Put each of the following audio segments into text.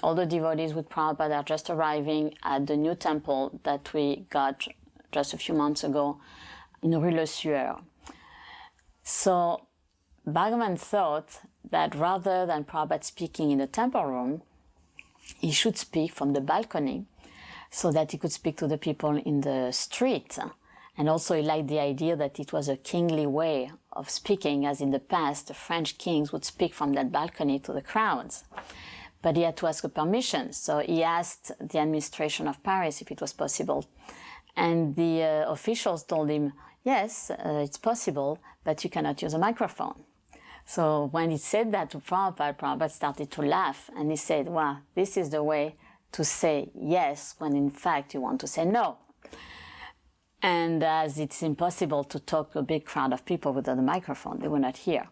all the devotees with Prabhupada are just arriving at the new temple that we got just a few months ago in Rue Le Sueur. So Bhagavan thought that rather than Prabhupada speaking in the temple room, he should speak from the balcony so that he could speak to the people in the street. And also he liked the idea that it was a kingly way of speaking, as in the past the French kings would speak from that balcony to the crowds. But he had to ask a permission, so he asked the administration of Paris if it was possible. And the officials told him, yes, it's possible, but you cannot use a microphone. So when he said that to Prabhupada, Prabhupada started to laugh, and he said, well, this is the way to say yes when in fact you want to say no. And as it's impossible to talk to a big crowd of people without a microphone, they will not hear.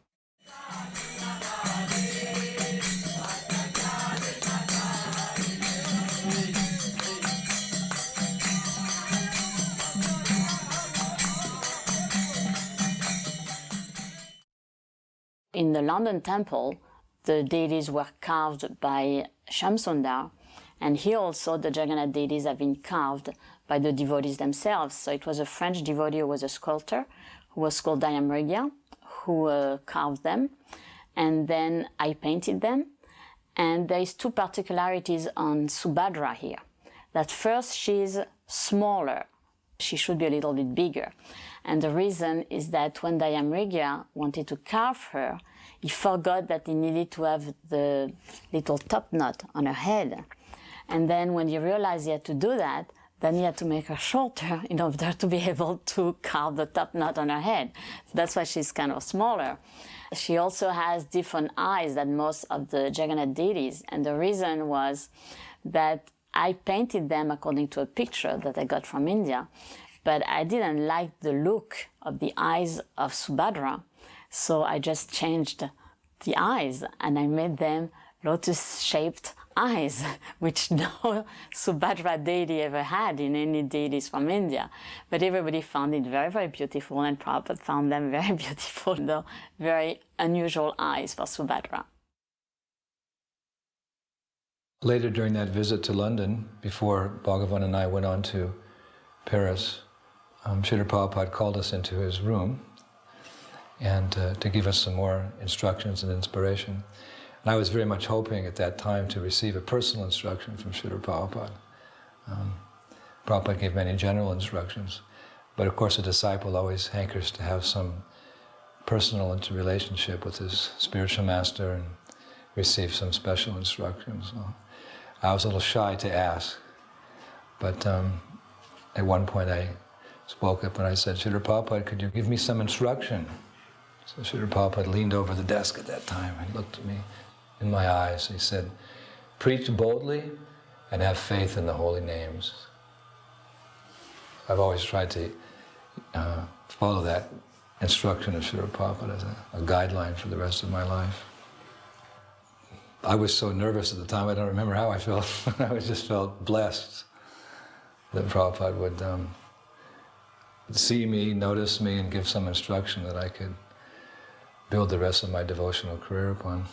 In the London temple, the deities were carved by Shamsundar, and here also the Jagannath deities have been carved by the devotees themselves. So it was a French devotee who was a sculptor, who was called Dayamrigya, who carved them, and then I painted them. And there is two particularities on Subhadra here. That first, she's smaller. She should be a little bit bigger. And the reason is that when Dayamrigya wanted to carve her, he forgot that he needed to have the little top knot on her head. And then when he realized he had to do that, then he had to make her shorter in order to be able to carve the top knot on her head. So that's why she's kind of smaller. She also has different eyes than most of the Jagannath deities. And the reason was that I painted them according to a picture that I got from India, but I didn't like the look of the eyes of Subhadra, so I just changed the eyes and I made them lotus-shaped eyes, which no Subhadra deity ever had in any deities from India. But everybody found it very, very beautiful, and Prabhupada found them very beautiful, though very unusual eyes for Subhadra. Later during that visit to London, before Bhagavan and I went on to Paris, Srila Prabhupada called us into his room and to give us some more instructions and inspiration. And I was very much hoping at that time to receive a personal instruction from Srila Prabhupada. Prabhupada gave many general instructions, but of course a disciple always hankers to have some personal interrelationship with his spiritual master and receive some special instructions. So I was a little shy to ask, but at one point I spoke up and I said, Srila Prabhupada, could you give me some instruction? So Srila Prabhupada leaned over the desk at that time and looked at me in my eyes. He said, preach boldly and have faith in the holy names. I've always tried to follow that instruction of Srila Prabhupada as a guideline for the rest of my life. I was so nervous at the time, I don't remember how I felt. I just felt blessed that Prabhupada would see me, notice me, and give some instruction that I could build the rest of my devotional career upon.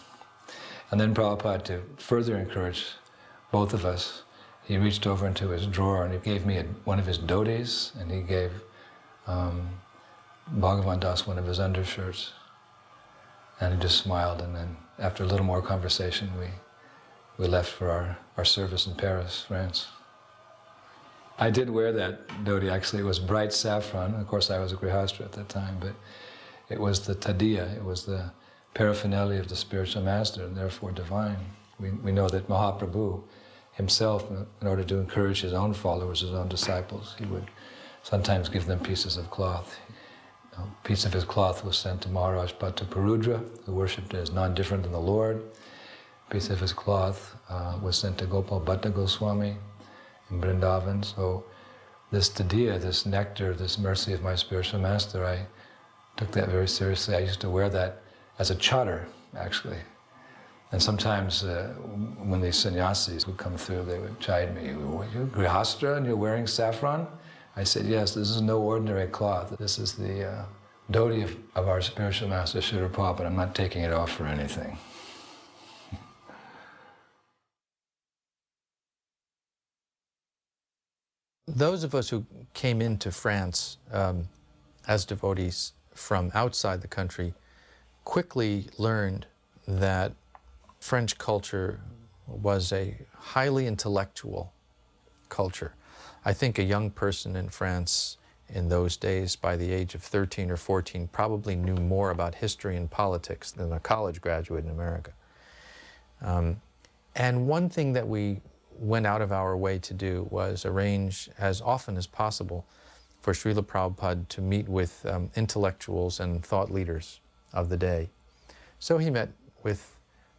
And then Prabhupada, to further encourage both of us, he reached over into his drawer and he gave me one of his dhotis, and he gave Bhagavan Das one of his undershirts. And he just smiled, and then after a little more conversation, we left for our service in Paris, France. I did wear that dhoti, actually. It was bright saffron. Of course, I was a grihastra at that time, but it was the tadiya, it was the paraphernalia of the spiritual master, and therefore divine. We know that Mahaprabhu himself, in order to encourage his own followers, his own disciples, he would sometimes give them pieces of cloth. A piece of his cloth was sent to Maharaj Bhattaparudra, who worshipped as non-different than the Lord. A piece of his cloth was sent to Gopal Bhatta Goswami in Vrindavan. So this tadiya, this nectar, this mercy of my spiritual master, I took that very seriously. I used to wear that as a chadar, actually. And sometimes when these sannyasis would come through, they would chide me, "You're grihastra and you're wearing saffron?" I said, "Yes, this is no ordinary cloth. This is the dhoti of our spiritual master, Srila Prabhupada. I'm not taking it off for anything." Those of us who came into France as devotees from outside the country quickly learned that French culture was a highly intellectual culture. I think a young person in France in those days, by the age of 13 or 14, probably knew more about history and politics than a college graduate in America. And one thing that we went out of our way to do was arrange as often as possible for Srila Prabhupada to meet with intellectuals and thought leaders of the day. So he met with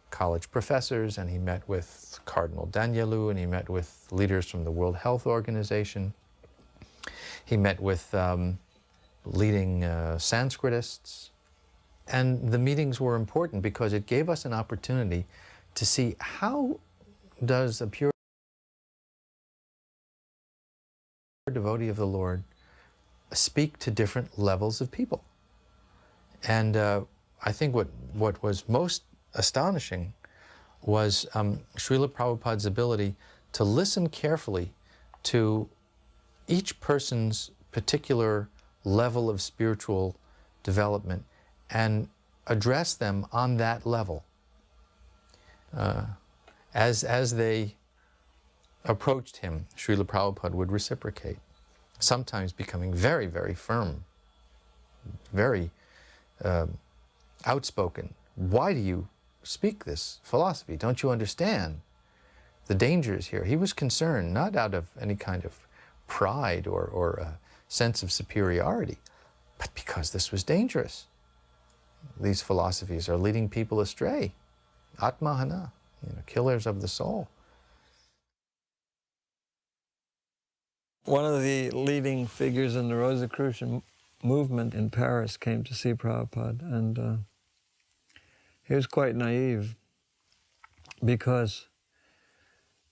college professors, and he met with Cardinal Danielo, and he met with leaders from the World Health Organization. He met with leading Sanskritists. And the meetings were important because it gave us an opportunity to see how does a pure devotee of the Lord speak to different levels of people. And I think what was most astonishing was Srila Prabhupada's ability to listen carefully to each person's particular level of spiritual development and address them on that level. As they approached him, Srila Prabhupada would reciprocate, sometimes becoming very, very firm, very outspoken. Why do you speak this philosophy? Don't you understand the dangers here? He was concerned not out of any kind of pride or a sense of superiority, but because this was dangerous. These philosophies are leading people astray. Atmahana, killers of the soul. One of the leading figures in the Rosicrucian movement in Paris came to see Prabhupada, and he was quite naive because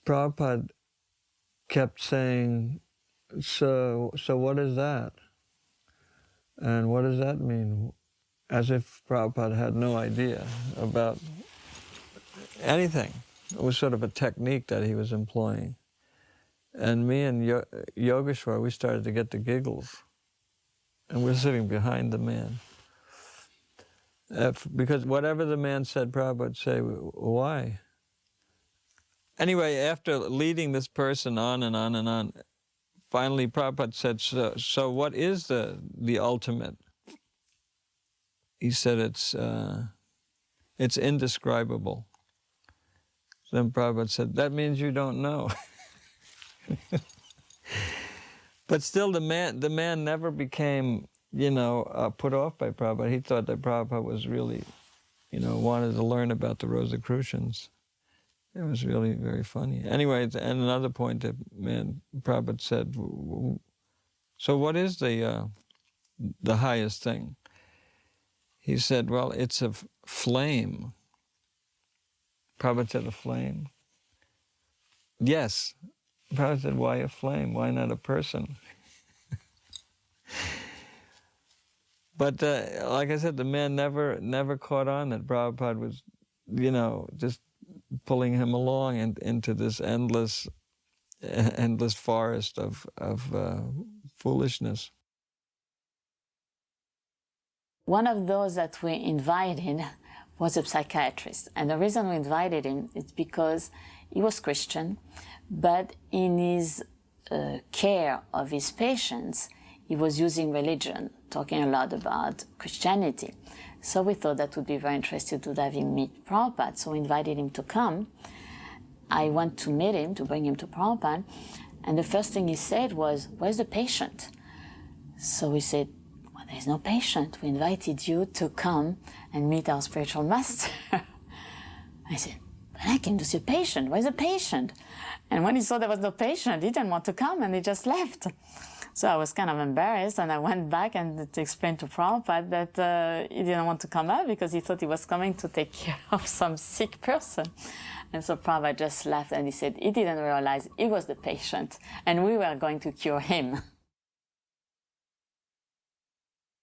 Prabhupada kept saying, so what is that? And what does that mean? As if Prabhupada had no idea about anything. It was sort of a technique that he was employing. And me and Yogeshwar, we started to get the giggles. And we're sitting behind the man. Because whatever the man said, Prabhupada would say, why? Anyway, after leading this person on and on and on, finally Prabhupada said, so what is the ultimate? He said it's indescribable. Then Prabhupada said, that means you don't know. But still, the man never became, put off by Prabhupada. He thought that Prabhupada was really, wanted to learn about the Rosicrucians. It was really very funny. Anyway, and another point that Prabhupada said, so what is the highest thing? He said, well, it's a flame. Prabhupada said, a flame? Yes. Prabhupada said, why a flame? Why not a person? But like I said, the man never caught on that Prabhupada was, just pulling him along into this endless forest of foolishness. One of those that we invited was a psychiatrist. And the reason we invited him is because he was Christian, but in his care of his patients, he was using religion, talking a lot about Christianity. So we thought that would be very interesting to have him meet Prabhupada. So we invited him to come. I went to meet him, to bring him to Prabhupada. And the first thing he said was, where's the patient? So we said, well, there's no patient. We invited you to come and meet our spiritual master. I said, but I came to see a patient. Where's the patient? And when he saw there was no patient, he didn't want to come and he just left. So I was kind of embarrassed, and I went back and explained to Prabhupada that he didn't want to come out because he thought he was coming to take care of some sick person. And so Prabhupada just laughed and he said he didn't realize he was the patient and we were going to cure him.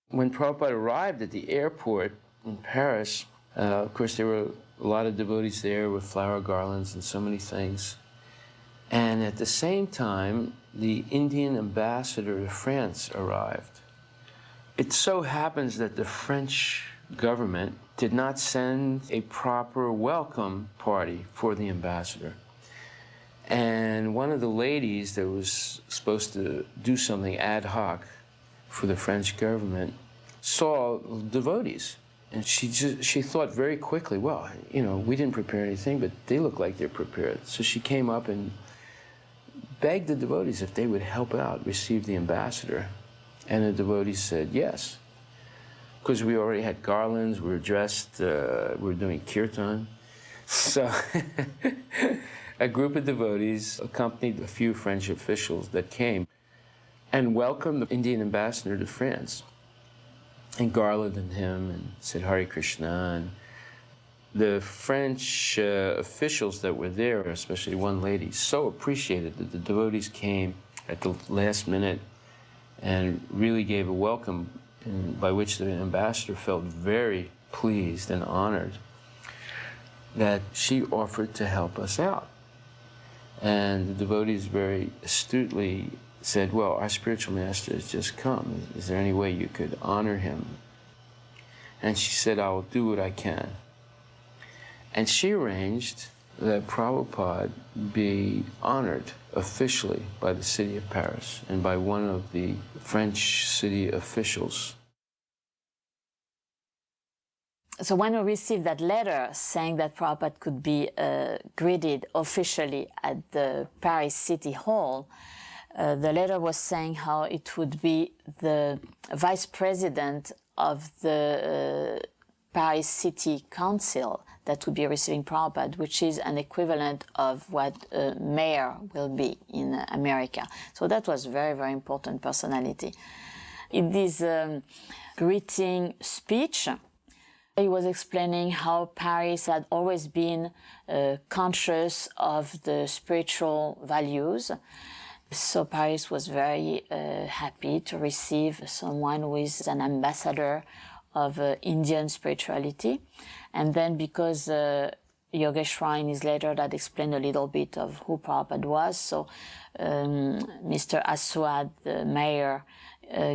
When Prabhupada arrived at the airport in Paris, of course there were a lot of devotees there with flower garlands and so many things. And at the same time, the Indian ambassador to France arrived. It so happens that the French government did not send a proper welcome party for the ambassador. And one of the ladies that was supposed to do something ad hoc for the French government saw devotees. And she thought very quickly, well, you know, we didn't prepare anything, but they look like they're prepared. So she came up and begged the devotees if they would help out, receive the ambassador. And the devotees said yes. Because we already had garlands, we were dressed, we were doing kirtan. So a group of devotees accompanied a few French officials that came and welcomed the Indian ambassador to France and garlanded him and said Hare Krishna. And the French officials that were there, especially one lady, so appreciated that the devotees came at the last minute and really gave a welcome, by which the ambassador felt very pleased and honored that she offered to help us out. And the devotees very astutely said, well, our spiritual master has just come. Is there any way you could honor him? And she said, I will do what I can. And she arranged that Prabhupada be honored officially by the city of Paris and by one of the French city officials. So when we received that letter saying that Prabhupada could be greeted officially at the Paris City Hall, the letter was saying how it would be the vice president of the Paris City Council that would be receiving Prabhupada, which is an equivalent of what a mayor will be in America. So that was very, very important personality. In this greeting speech, he was explaining how Paris had always been conscious of the spiritual values. So Paris was very happy to receive someone who is an ambassador of Indian spirituality. And then because Yogeshwar in his letter that explained a little bit of who Prabhupada was, so Mr. Aswad, the mayor,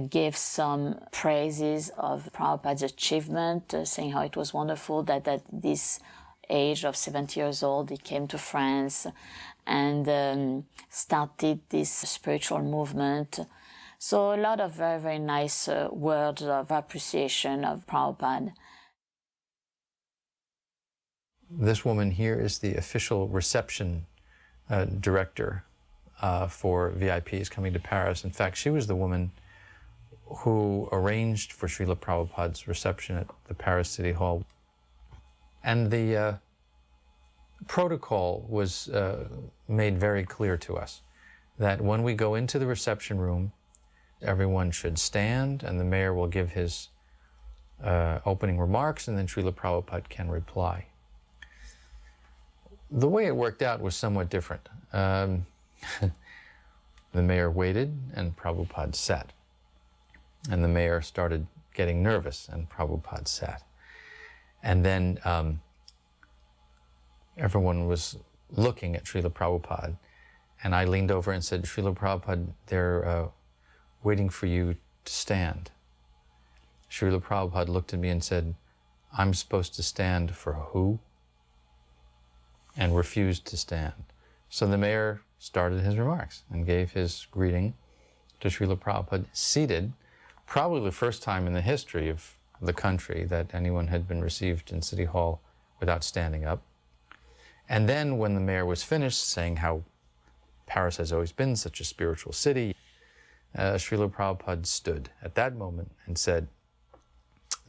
gave some praises of Prabhupada's achievement, saying how it was wonderful that at this age of 70 years old he came to France and started this spiritual movement. So a lot of very, very nice words of appreciation of Prabhupada. This woman here is the official reception director for VIPs coming to Paris. In fact, she was the woman who arranged for Srila Prabhupada's reception at the Paris City Hall. And the protocol was made very clear to us that when we go into the reception room, everyone should stand and the mayor will give his opening remarks and then Srila Prabhupada can reply. The way it worked out was somewhat different. The mayor waited and Prabhupada sat. And the mayor started getting nervous and Prabhupada sat. And then everyone was looking at Srila Prabhupada. And I leaned over and said, Srila Prabhupada, they're waiting for you to stand. Srila Prabhupada looked at me and said, I'm supposed to stand for who? And refused to stand. So the mayor started his remarks and gave his greeting to Srila Prabhupada, seated, probably the first time in the history of the country that anyone had been received in City Hall without standing up. And then when the mayor was finished saying how Paris has always been such a spiritual city, Srila Prabhupada stood at that moment and said,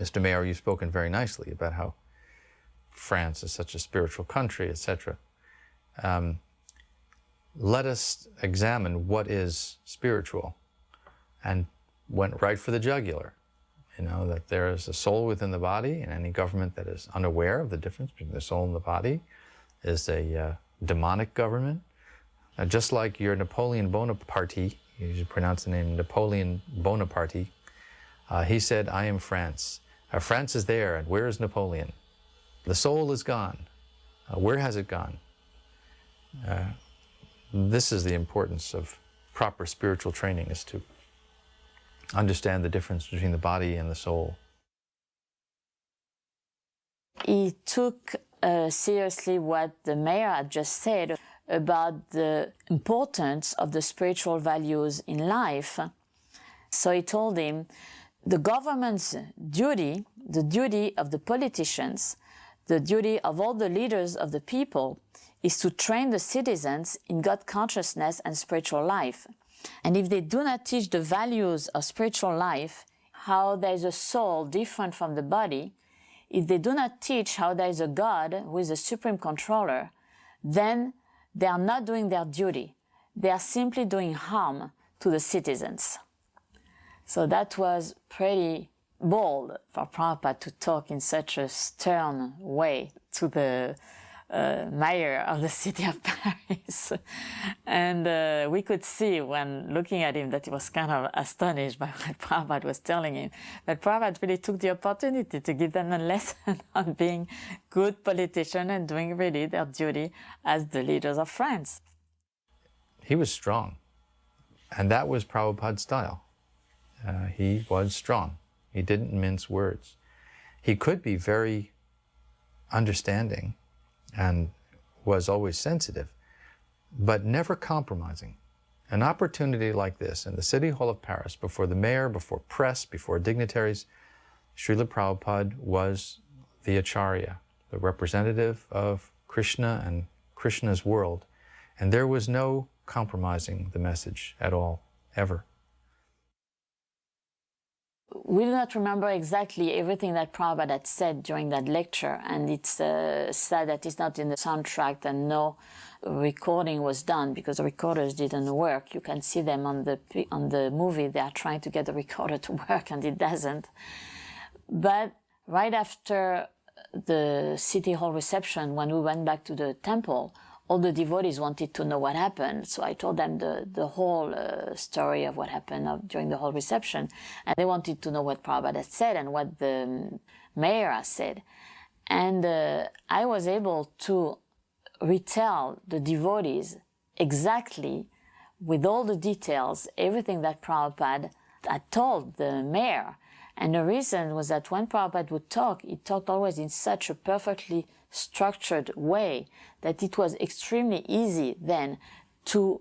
Mr. Mayor, you've spoken very nicely about how France is such a spiritual country, etc. Let us examine what is spiritual, and went right for the jugular. You know, that there is a soul within the body, and any government that is unaware of the difference between the soul and the body is a demonic government. Just like your Napoleon Bonaparte, you should pronounce the name Napoleon Bonaparte, he said, I am France. France is there, and where is Napoleon? The soul is gone. Where has it gone? This is the importance of proper spiritual training is to understand the difference between the body and the soul. He took seriously what the mayor had just said about the importance of the spiritual values in life. So he told him, the government's duty, the duty of the politicians, the duty of all the leaders of the people is to train the citizens in God consciousness and spiritual life. And if they do not teach the values of spiritual life, how there is a soul different from the body, if they do not teach how there is a God who is the supreme controller, then they are not doing their duty. They are simply doing harm to the citizens. So that was pretty bold for Prabhupada to talk in such a stern way to the mayor of the city of Paris. And we could see when looking at him that he was kind of astonished by what Prabhupada was telling him. But Prabhupada really took the opportunity to give them a lesson on being good politicians and doing really their duty as the leaders of France. He was strong, and that was Prabhupada's style. He was strong. He didn't mince words. He could be very understanding and was always sensitive, but never compromising. An opportunity like this in the City Hall of Paris, before the mayor, before press, before dignitaries, Srila Prabhupada was the Acharya, the representative of Krishna and Krishna's world, and there was no compromising the message at all, ever. We do not remember exactly everything that Prabhupada had said during that lecture, and it's sad that it's not in the soundtrack and no recording was done because the recorders didn't work. You can see them on the movie. They are trying to get the recorder to work and it doesn't. But right after the City Hall reception, when we went back to the temple, all the devotees wanted to know what happened. So I told them the whole story of what happened during the whole reception. And they wanted to know what Prabhupada had said and what the mayor had said. And I was able to retell the devotees exactly, with all the details, everything that Prabhupada had told the mayor. And the reason was that when Prabhupada would talk, he talked always in such a perfectly structured way that it was extremely easy then to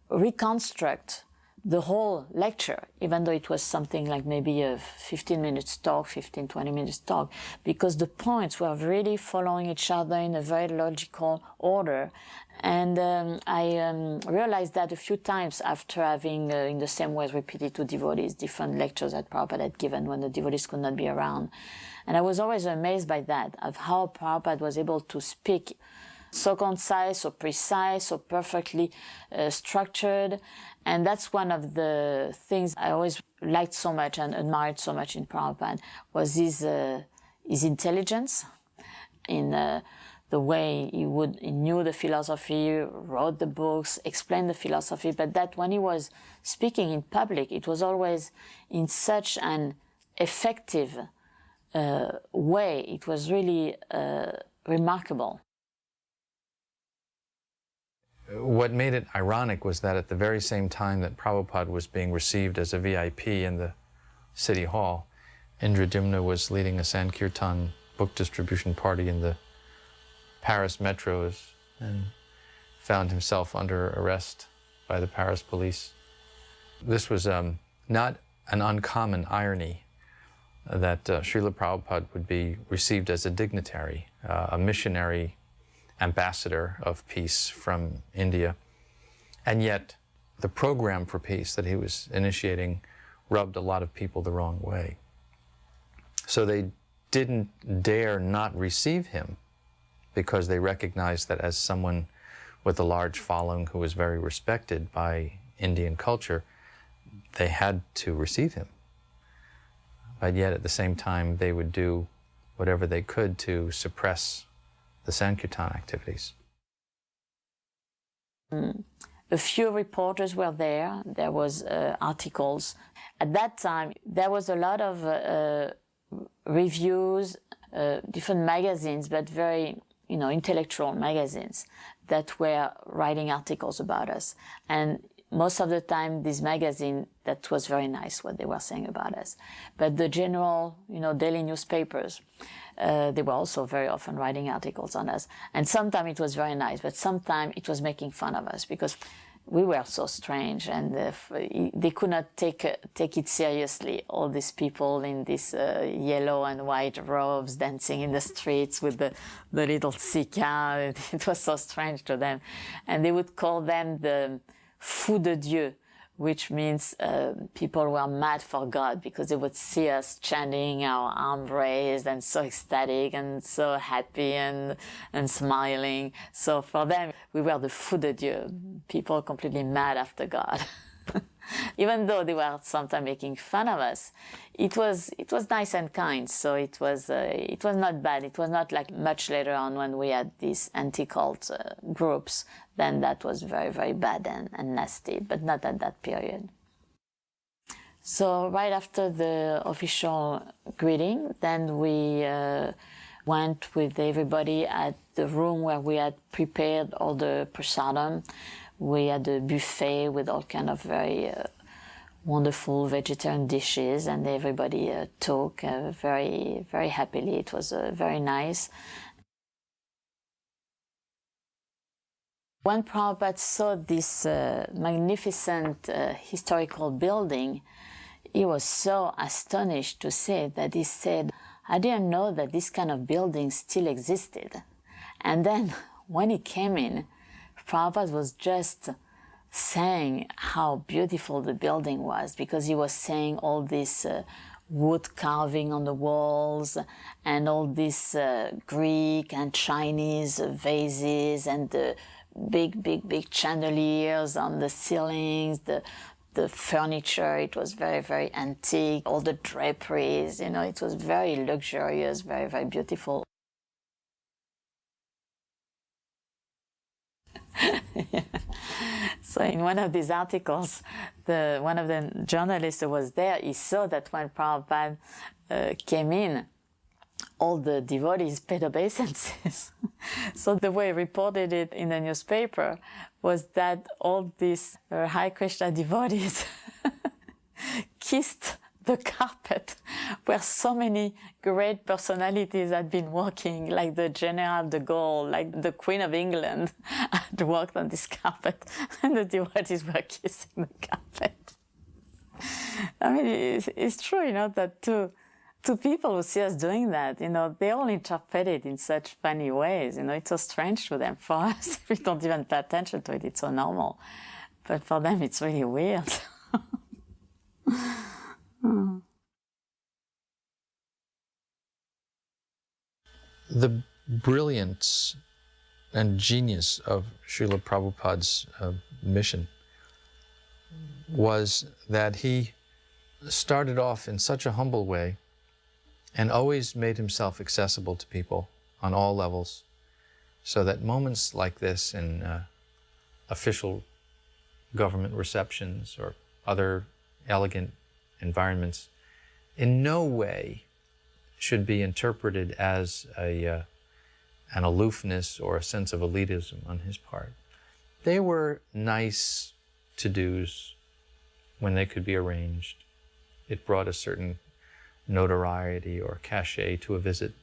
reconstruct the whole lecture, even though it was something like maybe a 15 minutes talk, 15, 20 minutes talk, because the points were really following each other in a very logical order. And I realized that a few times after having, in the same way, repeated to devotees different lectures that Prabhupada had given when the devotees could not be around. And I was always amazed by that, of how Prabhupada was able to speak so concise, so precise, so perfectly structured. And that's one of the things I always liked so much and admired so much in Prabhupada, was his intelligence in the way he knew the philosophy, wrote the books, explained the philosophy, but that when he was speaking in public, it was always in such an effective way. It was really remarkable. What made it ironic was that at the very same time that Prabhupada was being received as a VIP in the City Hall, Indradimna was leading a Sankirtan book distribution party in the Paris metros and found himself under arrest by the Paris police. This was not an uncommon irony that Srila Prabhupada would be received as a dignitary, a missionary ambassador of peace from India. And yet the program for peace that he was initiating rubbed a lot of people the wrong way. So they didn't dare not receive him because they recognized that as someone with a large following who was very respected by Indian culture, they had to receive him. But yet at the same time, they would do whatever they could to suppress the Sankirtan activities. A few reporters were there. There was articles. At that time, there was a lot of reviews, different magazines, but very, intellectual magazines that were writing articles about us. And most of the time, this magazine, that was very nice what they were saying about us. But the general, daily newspapers, they were also very often writing articles on us. And sometimes it was very nice, but sometimes it was making fun of us because we were so strange, and they could not take it seriously. All these people in these yellow and white robes dancing in the streets with the little sika. It was so strange to them. And they would call them the fous de Dieu, which means people were mad for God, because they would see us chanting, our arm raised and so ecstatic and so happy and smiling. So for them, we were the fous de Dieu, people completely mad after God. Even though they were sometimes making fun of us, it was nice and kind. So it was not bad. It was not like much later on when we had these anti-cult groups. Then that was very, very bad and nasty, but not at that period. So right after the official greeting, then we went with everybody at the room where we had prepared all the prasadam. We had a buffet with all kind of very wonderful vegetarian dishes, and everybody took very, very happily. It was very nice. When Prabhupada saw this magnificent historical building, he was so astonished to say that he said, "I didn't know that this kind of building still existed." And then when he came in, Prabhupada was just saying how beautiful the building was, because he was saying all this wood carving on the walls and all these Greek and Chinese vases and the big chandeliers on the ceilings, the furniture. It was very, very antique, all the draperies, it was very luxurious, very, very beautiful. Yeah. So in one of these articles, one of the journalists who was there, he saw that when Prabhupada came in, all the devotees paid obeisances. So the way he reported it in the newspaper was that all these Hare Krishna devotees kissed the carpet where so many great personalities had been walking, like the General de Gaulle, like the Queen of England had walked on this carpet, and the devotees were kissing the carpet. I mean, it's true, that two people who see us doing that, they all interpret it in such funny ways. It's so strange to them. For us, we don't even pay attention to it. It's so normal. But for them, it's really weird. The brilliance and genius of Srila Prabhupada's mission was that he started off in such a humble way and always made himself accessible to people on all levels, so that moments like this in official government receptions or other elegant environments in no way should be interpreted as an aloofness or a sense of elitism on his part. They were nice to-dos when they could be arranged. It brought a certain notoriety or cachet to a visit.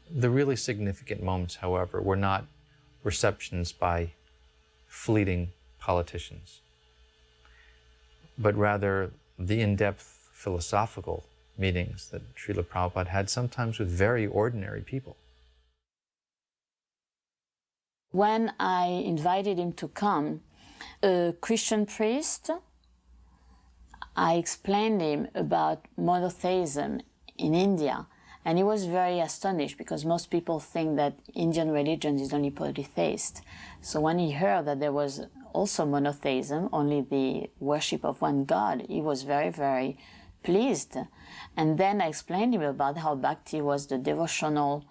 The really significant moments, however, were not receptions by fleeting politicians, but rather the in-depth philosophical meetings that Srila Prabhupada had, sometimes with very ordinary people. When I invited him to come, a Christian priest, I explained him about monotheism in India, and he was very astonished, because most people think that Indian religion is only polytheist. So when he heard that there was also monotheism, only the worship of one God, he was very, very pleased. And then I explained to him about how Bhakti was the devotional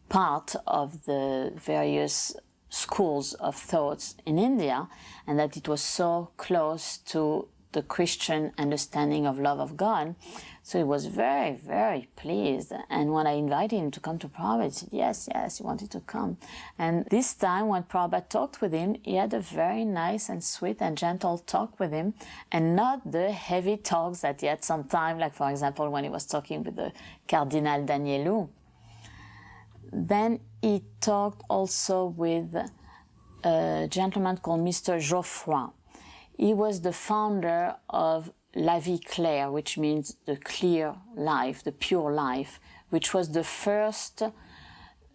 part of the various schools of thoughts in India, and that it was so close to the Christian understanding of love of God. So he was very, very pleased. And when I invited him to come to Prabhupada, he said, yes, he wanted to come. And this time when Prabhupada talked with him, he had a very nice and sweet and gentle talk with him, and not the heavy talks that he had sometimes, like for example, when he was talking with the Cardinal Danielo. Then he talked also with a gentleman called Mr. Geoffroy. He was the founder of La Vie Claire, which means the clear life, the pure life, which was the first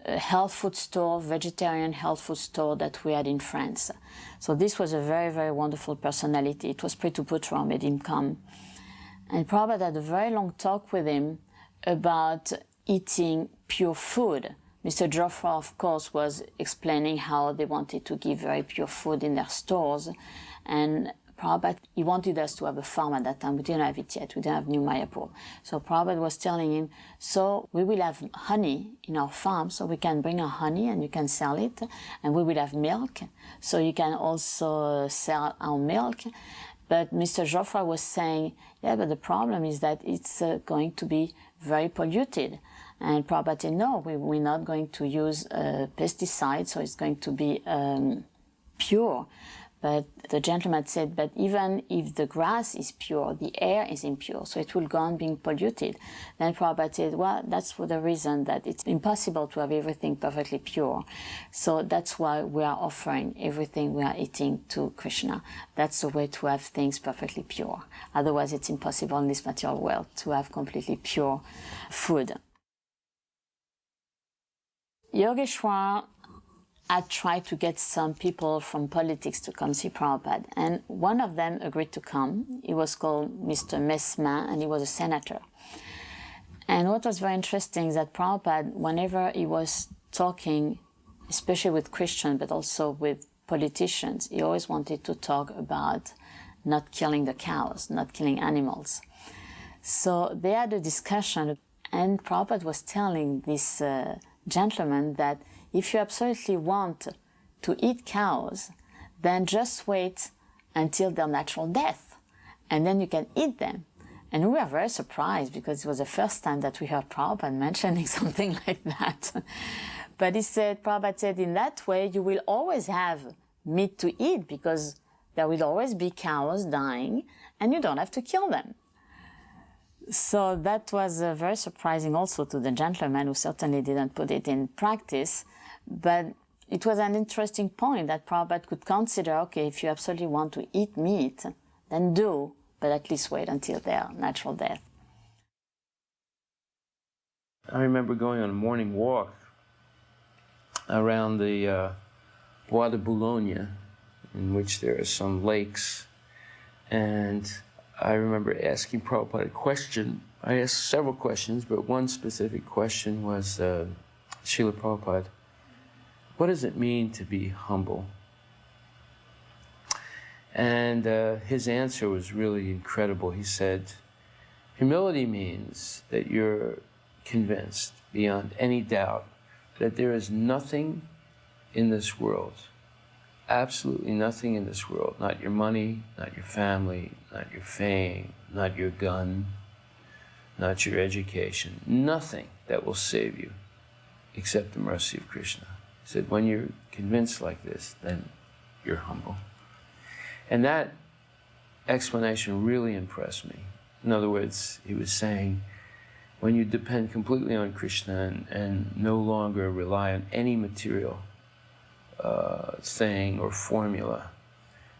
health food store, vegetarian health food store that we had in France. So this was a very, very wonderful personality. It was Prabhupada made him come. And Prabhupada had a very long talk with him about eating pure food. Mr. Geoffroy, of course, was explaining how they wanted to give very pure food in their stores. And Prabhupada, he wanted us to have a farm at that time. We didn't have it yet. We didn't have new mayapore. So Prabhupada was telling him, so we will have honey in our farm, so we can bring our honey and you can sell it. And we will have milk, so you can also sell our milk. But Mr. Geoffroy was saying, yeah, but the problem is that it's going to be very polluted. And Prabhupada said, no, we're not going to use pesticides, so it's going to be pure. But the gentleman said, but even if the grass is pure, the air is impure, so it will go on being polluted. Then Prabhupada said, well, that's for the reason that it's impossible to have everything perfectly pure. So that's why we are offering everything we are eating to Krishna. That's the way to have things perfectly pure. Otherwise, it's impossible in this material world to have completely pure food. Yogeshwar I tried to get some people from politics to come see Prabhupada, and one of them agreed to come. He was called Mr. Mesma, and he was a senator. And what was very interesting is that Prabhupada, whenever he was talking, especially with Christians, but also with politicians, he always wanted to talk about not killing the cows, not killing animals. So they had a discussion, and Prabhupada was telling this gentleman that if you absolutely want to eat cows, then just wait until their natural death, and then you can eat them. And we were very surprised because it was the first time that we heard Prabhupada mentioning something like that. But he said, Prabhupada said, in that way you will always have meat to eat because there will always be cows dying and you don't have to kill them. So that was very surprising also to the gentleman, who certainly didn't put it in practice. But it was an interesting point that Prabhupada could consider, okay, if you absolutely want to eat meat, then do, but at least wait until their natural death. I remember going on a morning walk around the Bois de Boulogne, in which there are some lakes, and I remember asking Prabhupada a question. I asked several questions, but one specific question was, Srila Prabhupada, what does it mean to be humble? And his answer was really incredible. He said, humility means that you're convinced beyond any doubt that there is nothing in this world, absolutely nothing in this world, not your money, not your family, not your fame, not your gun, not your education, nothing that will save you except the mercy of Krishna. He said, when you're convinced like this, then you're humble. And that explanation really impressed me. In other words, he was saying, when you depend completely on Krishna and no longer rely on any material thing or formula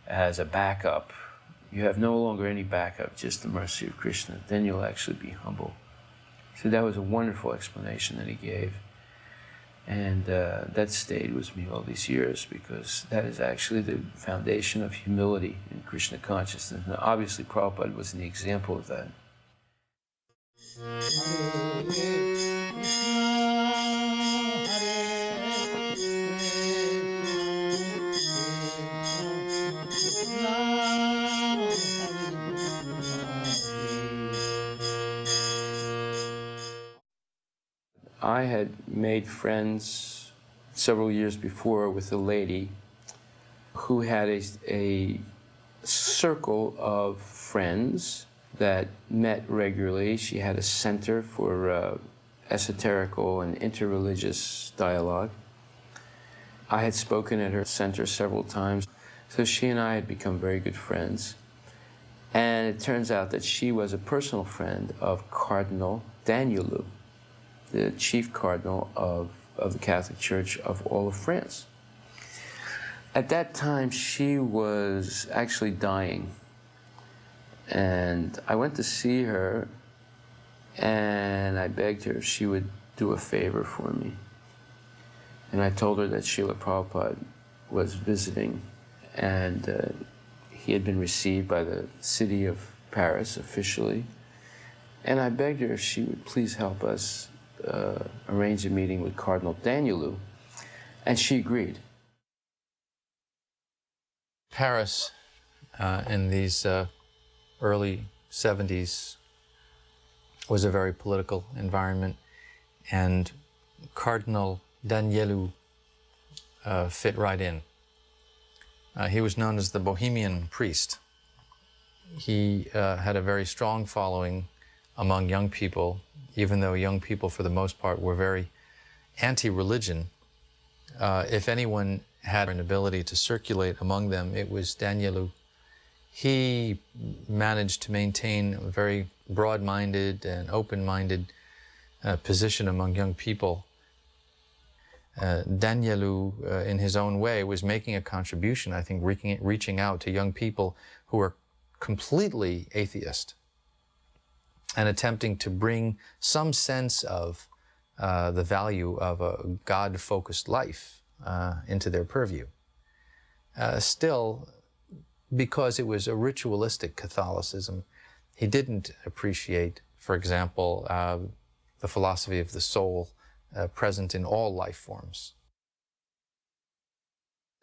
as a backup, you have no longer any backup, just the mercy of Krishna, then you'll actually be humble. So that was a wonderful explanation that he gave. And that stayed with me all these years, because that is actually the foundation of humility in Krishna consciousness. Now, obviously, Prabhupada was an example of that. I had made friends several years before with a lady who had a circle of friends that met regularly. She had a center for esoterical and interreligious dialogue. I had spoken at her center several times, so she and I had become very good friends. And it turns out that she was a personal friend of Cardinal Danielo, the chief cardinal of the Catholic Church of all of France. At that time, she was actually dying. And I went to see her, and I begged her if she would do a favor for me. And I told her that Srila Prabhupada was visiting, and he had been received by the city of Paris officially. And I begged her if she would please help us arrange a meeting with Cardinal Danielo, and she agreed. Paris in these early 70s was a very political environment, and Cardinal Danielo fit right in. He was known as the Bohemian priest. He had a very strong following among young people, even though young people for the most part were very anti-religion. If anyone had an ability to circulate among them, it was Danielo. He managed to maintain a very broad-minded and open-minded position among young people. Danielo, in his own way, was making a contribution, I think, reaching out to young people who were completely atheist and attempting to bring some sense of the value of a God-focused life into their purview. Still, because it was a ritualistic Catholicism, he didn't appreciate, for example, the philosophy of the soul present in all life forms.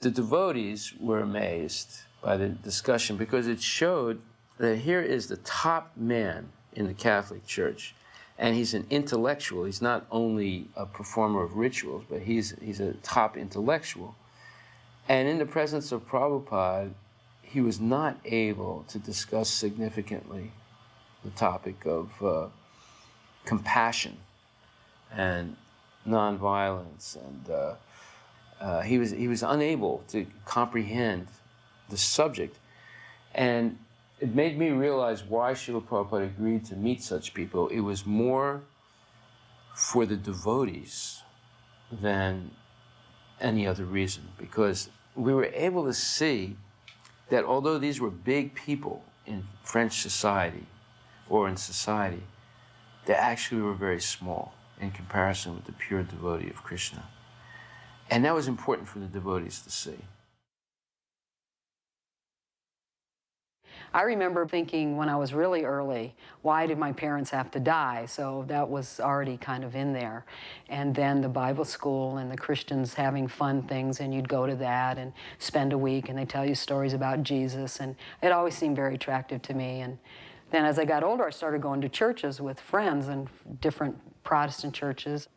The devotees were amazed by the discussion because it showed that here is the top man in the Catholic Church, and he's an intellectual. He's not only a performer of rituals, but he's a top intellectual. And in the presence of Prabhupada, he was not able to discuss significantly the topic of compassion and nonviolence, and he was unable to comprehend the subject. And it made me realize why Srila Prabhupada agreed to meet such people. It was more for the devotees than any other reason, because we were able to see that although these were big people in French society or in society, they actually were very small in comparison with the pure devotee of Krishna. And that was important for the devotees to see. I remember thinking when I was really early, why did my parents have to die? So that was already kind of in there. And then the Bible school and the Christians having fun things, and you'd go to that and spend a week, and they tell you stories about Jesus, and it always seemed very attractive to me. And then as I got older, I started going to churches with friends and different Protestant churches.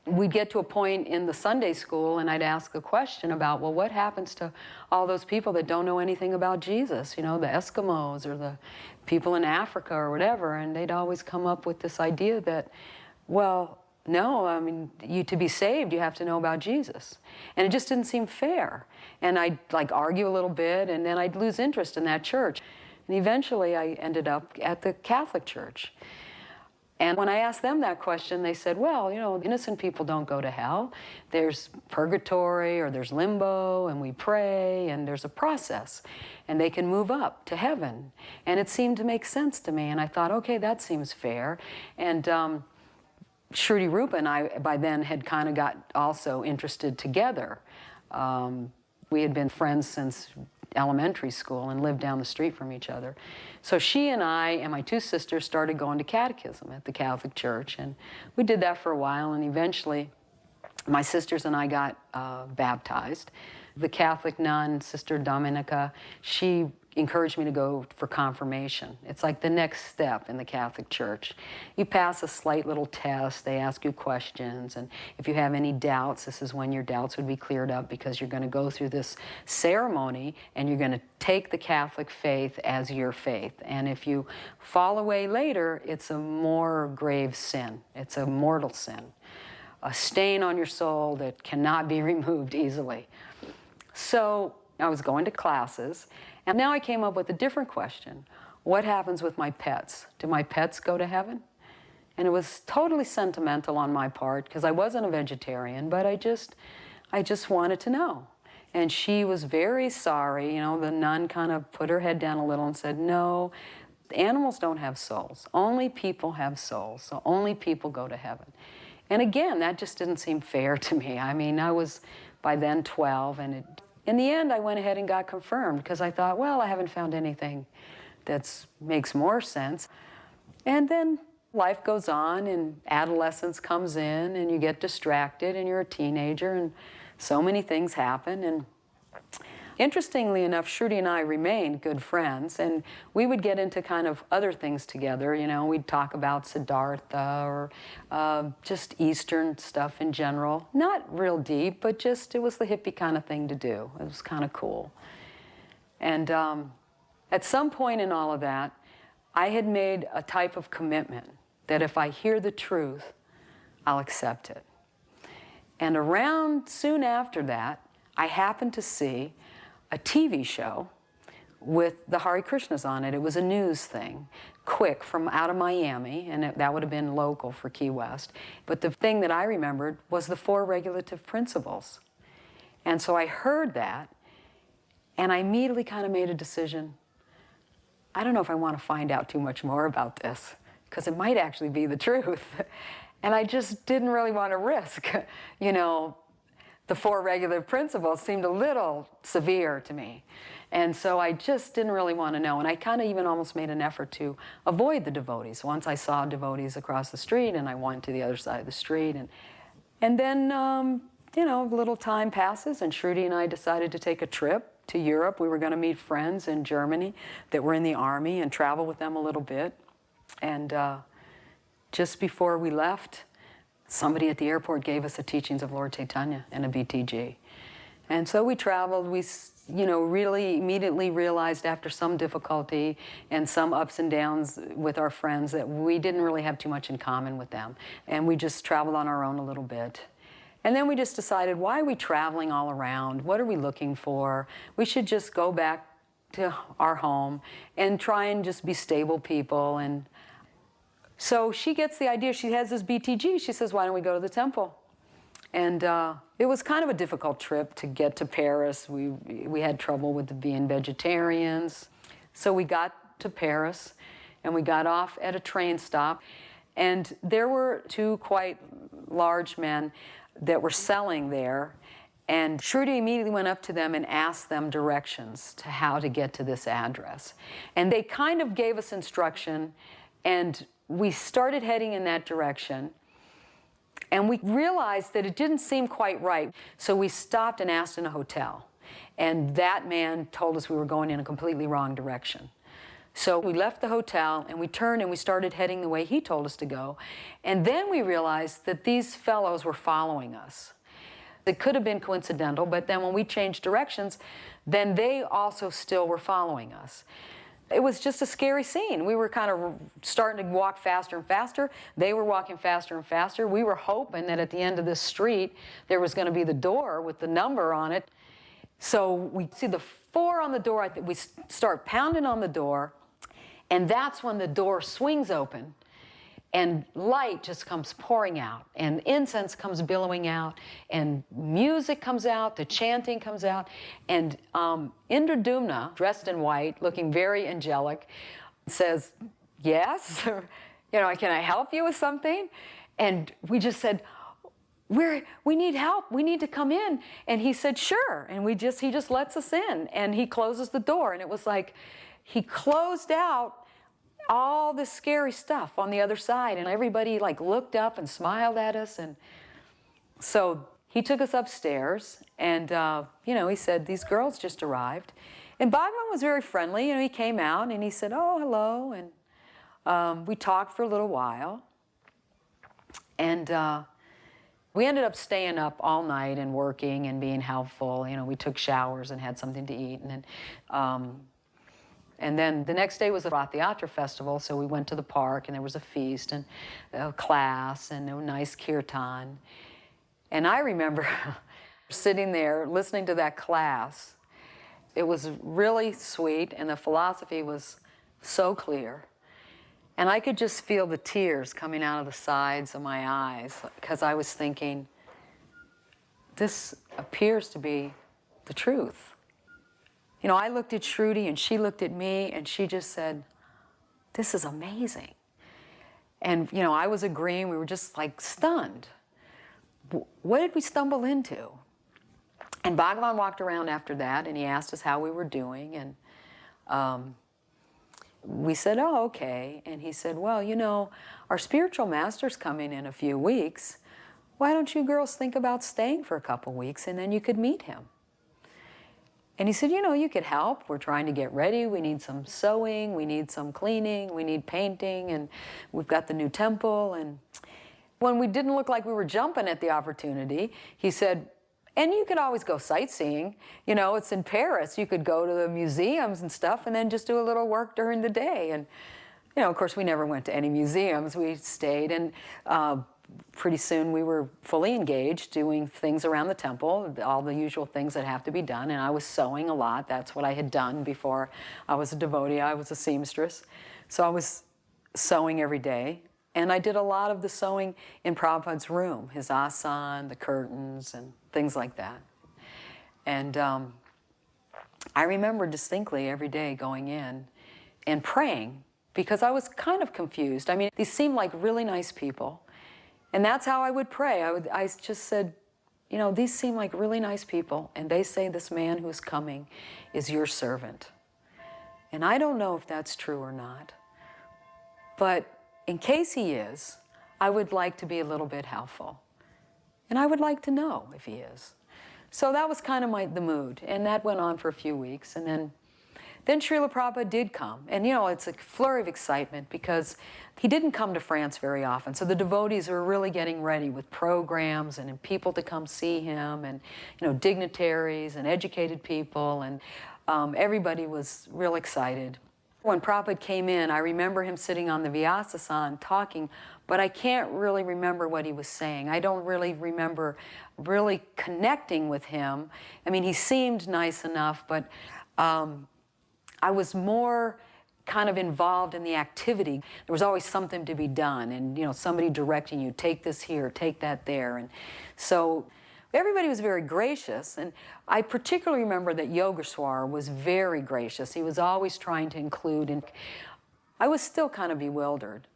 We'd get to a point in the Sunday school, and I'd ask a question about, well, what happens to all those people that don't know anything about Jesus? You know, the Eskimos or the people in Africa or whatever. And they'd always come up with this idea that, well, no, I mean, to be saved, you have to know about Jesus. And it just didn't seem fair. And I'd like argue a little bit, and then I'd lose interest in that church. And eventually I ended up at the Catholic Church. And when I asked them that question, they said, well, you know, innocent people don't go to hell. There's purgatory or there's limbo, and we pray, and there's a process. And they can move up to heaven. And it seemed to make sense to me. And I thought, okay, that seems fair. And Shruti Rupa and I, by then, had kind of got also interested together. We had been friends since elementary school and lived down the street from each other. So she and I and my two sisters started going to catechism at the Catholic Church, and we did that for a while, and eventually my sisters and I got baptized. The Catholic nun, Sister Dominica, she encouraged me to go for confirmation. It's like the next step in the Catholic Church. You pass a slight little test, they ask you questions, and if you have any doubts, this is when your doubts would be cleared up, because you're going to go through this ceremony and you're going to take the Catholic faith as your faith. And if you fall away later, it's a more grave sin. It's a mortal sin, a stain on your soul that cannot be removed easily. So I was going to classes, and now I came up with a different question. What happens with my pets? Do my pets go to heaven? And it was totally sentimental on my part, because I wasn't a vegetarian, but I just wanted to know. And she was very sorry. You know, the nun kind of put her head down a little and said, no, animals don't have souls. Only people have souls, so only people go to heaven. And again, that just didn't seem fair to me. I mean, I was by then 12, and in the end, I went ahead and got confirmed, because I thought, well, I haven't found anything that makes more sense. And then life goes on, and adolescence comes in, and you get distracted, and you're a teenager, and so many things happen. And interestingly enough, Shruti and I remained good friends, and we would get into kind of other things together. You know, we'd talk about Siddhartha or just Eastern stuff in general. Not real deep, but just it was the hippie kind of thing to do. It was kind of cool. And at some point in all of that, I had made a type of commitment that if I hear the truth, I'll accept it. And around soon after that, I happened to see a TV show with the Hare Krishnas on it. It was a news thing, quick, from out of Miami, and that would have been local for Key West. But the thing that I remembered was the 4 regulative principles. And so I heard that, and I immediately kind of made a decision. I don't know if I want to find out too much more about this, because it might actually be the truth. And I just didn't really want to risk, you know, the 4 regulative principles seemed a little severe to me. And so I just didn't really want to know. And I kind of even almost made an effort to avoid the devotees. Once I saw devotees across the street, and I went to the other side of the street. And then, you know, a little time passes, and Shruti and I decided to take a trip to Europe. We were going to meet friends in Germany that were in the army and travel with them a little bit. And just before we left, somebody at the airport gave us the teachings of Lord Chaitanya and a BTG. And so we traveled. We, you know, really immediately realized after some difficulty and some ups and downs with our friends that we didn't really have too much in common with them. And we just traveled on our own a little bit. And then we just decided, why are we traveling all around? What are we looking for? We should just go back to our home and try and just be stable people. And so she gets the idea. She has this BTG. She says, why don't we go to the temple? And it was kind of a difficult trip to get to Paris. We had trouble with being vegetarians. So we got to Paris, and we got off at a train stop. And there were 2 quite large men that were selling there. And Shruti immediately went up to them and asked them directions to how to get to this address. And they kind of gave us instruction, and we started heading in that direction, and we realized that it didn't seem quite right. So we stopped and asked in a hotel. And that man told us we were going in a completely wrong direction. So we left the hotel, and we turned and we started heading the way he told us to go. And then we realized that these fellows were following us. It could have been coincidental, but then when we changed directions, then they also still were following us. It was just a scary scene. We were kind of starting to walk faster and faster. They were walking faster and faster. We were hoping that at the end of this street, there was going to be the door with the number on it. So we see the 4 on the door. We start pounding on the door, and that's when the door swings open, and light just comes pouring out, and incense comes billowing out, and music comes out, the chanting comes out, and Indradumna, dressed in white, looking very angelic, says, yes, you know, can I help you with something? And we just said, we need help, we need to come in. And he said, sure, and he just lets us in, and he closes the door, and it was like he closed out all this scary stuff on the other side, and everybody like looked up and smiled at us. And so he took us upstairs, and you know, he said, these girls just arrived, And Bhagavan was very friendly. You know, he came out and he said, oh, hello. And we talked for a little while. And we ended up staying up all night and working and being helpful. You know, we took showers and had something to eat. And then the next day was the Rath Yatra festival, so we went to the park and there was a feast and a class and a nice kirtan. And I remember sitting there listening to that class. It was really sweet and the philosophy was so clear. And I could just feel the tears coming out of the sides of my eyes because I was thinking, this appears to be the truth. You know, I looked at Shruti and she looked at me and she just said, this is amazing. And, you know, I was agreeing, we were just like stunned. What did we stumble into? And Bhagavan walked around after that and he asked us how we were doing. And we said, oh, okay. And he said, well, you know, our spiritual master's coming in a few weeks. Why don't you girls think about staying for a couple weeks and then you could meet him? And he said, you know, you could help. We're trying to get ready. We need some sewing. We need some cleaning. We need painting. And we've got the new temple. And when we didn't look like we were jumping at the opportunity, he said, and you could always go sightseeing. You know, it's in Paris. You could go to the museums and stuff and then just do a little work during the day. And, you know, of course, we never went to any museums. We stayed. And pretty soon we were fully engaged doing things around the temple, all the usual things that have to be done. And I was sewing a lot. That's what I had done before I was a devotee. I was a seamstress. So I was sewing every day. And I did a lot of the sewing in Prabhupada's room, his asan, the curtains, and things like that. And I remember distinctly every day going in and praying because I was kind of confused. I mean, these seemed like really nice people. And that's how I would pray. I just said, you know, these seem like really nice people, and they say this man who's coming is your servant. And I don't know if that's true or not. But in case he is, I would like to be a little bit helpful. And I would like to know if he is. So that was kind of the mood. And that went on for a few weeks. And then Srila Prabhupada did come. And, you know, it's a flurry of excitement because he didn't come to France very often. So the devotees were really getting ready with programs and people to come see him and, you know, dignitaries and educated people. And everybody was real excited. When Prabhupada came in, I remember him sitting on the Vyasasan talking, but I can't really remember what he was saying. I don't really remember really connecting with him. I mean, he seemed nice enough, but I was more kind of involved in the activity. There was always something to be done and, you know, somebody directing you, take this here, take that there. And so everybody was very gracious. And I particularly remember that Yogeshwar was very gracious. He was always trying to include, and I was still kind of bewildered.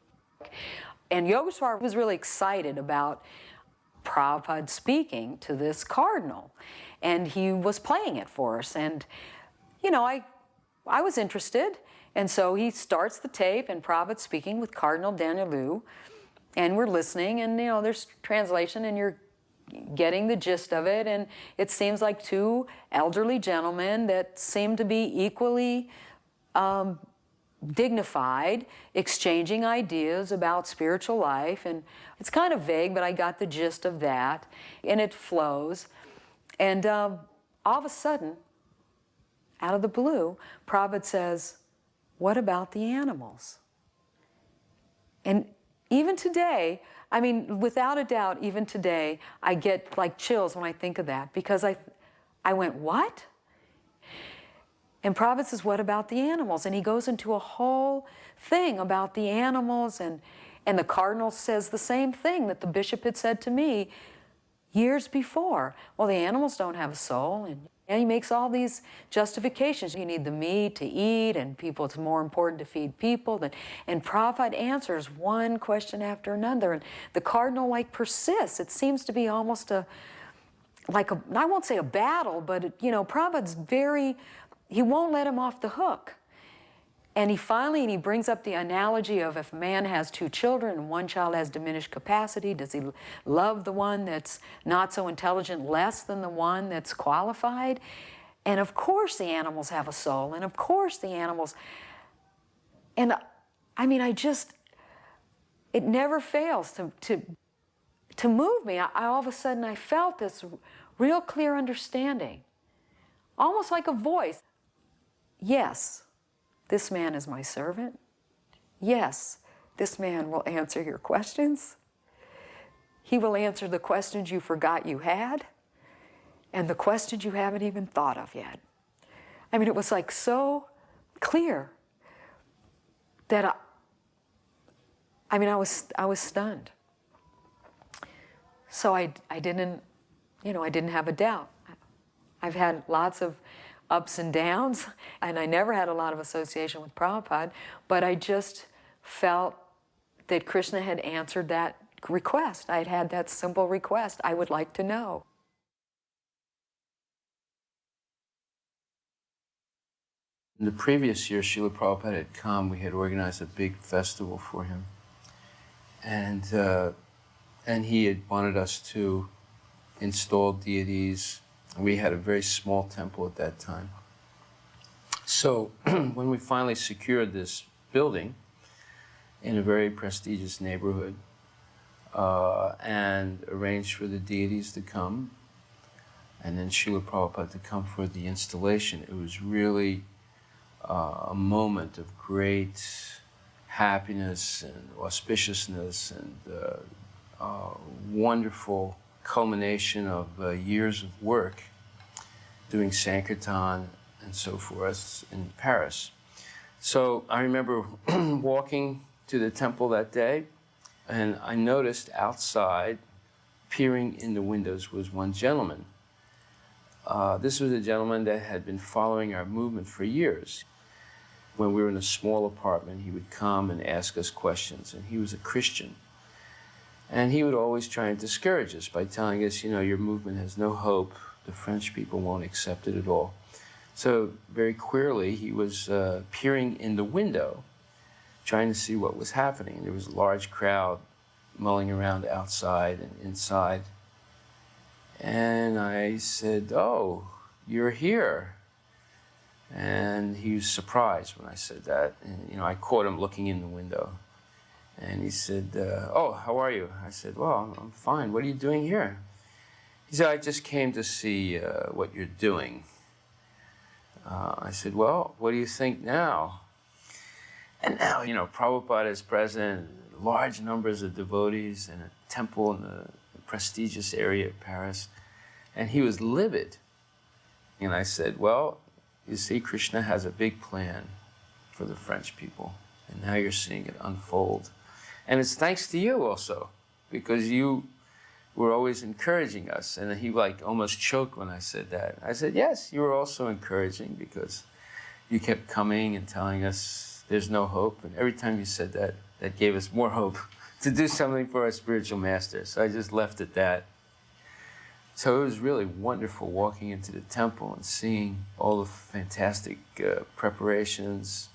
And Yogeshwar was really excited about Prabhupada speaking to this cardinal. And he was playing it for us. And, you know, I was interested, and so he starts the tape, and Prabhupada's speaking with Cardinal Danielo, and we're listening, and, you know, there's translation, and you're getting the gist of it, and it seems like two elderly gentlemen that seem to be equally dignified, exchanging ideas about spiritual life, and it's kind of vague, but I got the gist of that, and it flows, and all of a sudden, out of the blue, Prabhupada says, what about the animals? And even today, I mean, without a doubt, even today, I get like chills when I think of that because I went, what? And Prabhupada says, what about the animals? And he goes into a whole thing about the animals, and the cardinal says the same thing that the bishop had said to me years before. Well, the animals don't have a soul, and he makes all these justifications. You need the meat to eat, and people, it's more important to feed people. And Prabhupada answers one question after another, and the cardinal like persists. It seems to be almost I won't say a battle, but you know, Prabhupada's he won't let him off the hook. And he brings up the analogy of if a man has two children and one child has diminished capacity, does he love the one that's not so intelligent less than the one that's qualified? And of course the animals have a soul, and of course the animals, and I mean, it never fails to move me. All of a sudden I felt this real clear understanding, almost like a voice. Yes, this man is my servant. Yes, this man will answer your questions. He will answer the questions you forgot you had, and the questions you haven't even thought of yet. I mean, it was like so clear that I was stunned. So I didn't have a doubt. I've had lots of ups and downs, and I never had a lot of association with Prabhupada, but I just felt that Krishna had answered that request. I had had that simple request. I would like to know. In the previous year, Srila Prabhupada had come. We had organized a big festival for him. And he had wanted us to install deities. We had a very small temple at that time. So when we finally secured this building in a very prestigious neighborhood and arranged for the deities to come, and then Srila Prabhupada to come for the installation, it was really a moment of great happiness and auspiciousness and wonderful culmination of years of work doing Sankirtan and so forth in Paris. So I remember walking to the temple that day, and I noticed outside, peering in the windows, was one gentleman. This was a gentleman that had been following our movement for years. When we were in a small apartment, he would come and ask us questions, and he was a Christian. And he would always try and discourage us by telling us, you know, your movement has no hope, the French people won't accept it at all. So very clearly, he was peering in the window, trying to see what was happening. There was a large crowd mulling around outside and inside. And I said, "Oh, you're here." And he was surprised when I said that. And, you know, I caught him looking in the window. And he said, "Oh, how are you?" I said, "Well, I'm fine. What are you doing here?" He said, "I just came to see what you're doing." I said, "Well, what do you think now?" And now, you know, Prabhupada is present, large numbers of devotees in a temple in a prestigious area of Paris. And he was livid. And I said, "Well, you see, Krishna has a big plan for the French people. And now you're seeing it unfold. And it's thanks to you also, because you were always encouraging us." And he almost choked when I said that. I said, "Yes, you were also encouraging, because you kept coming and telling us there's no hope. And every time you said that, that gave us more hope to do something for our spiritual master." So I just left it that. So it was really wonderful walking into the temple and seeing all the fantastic preparations.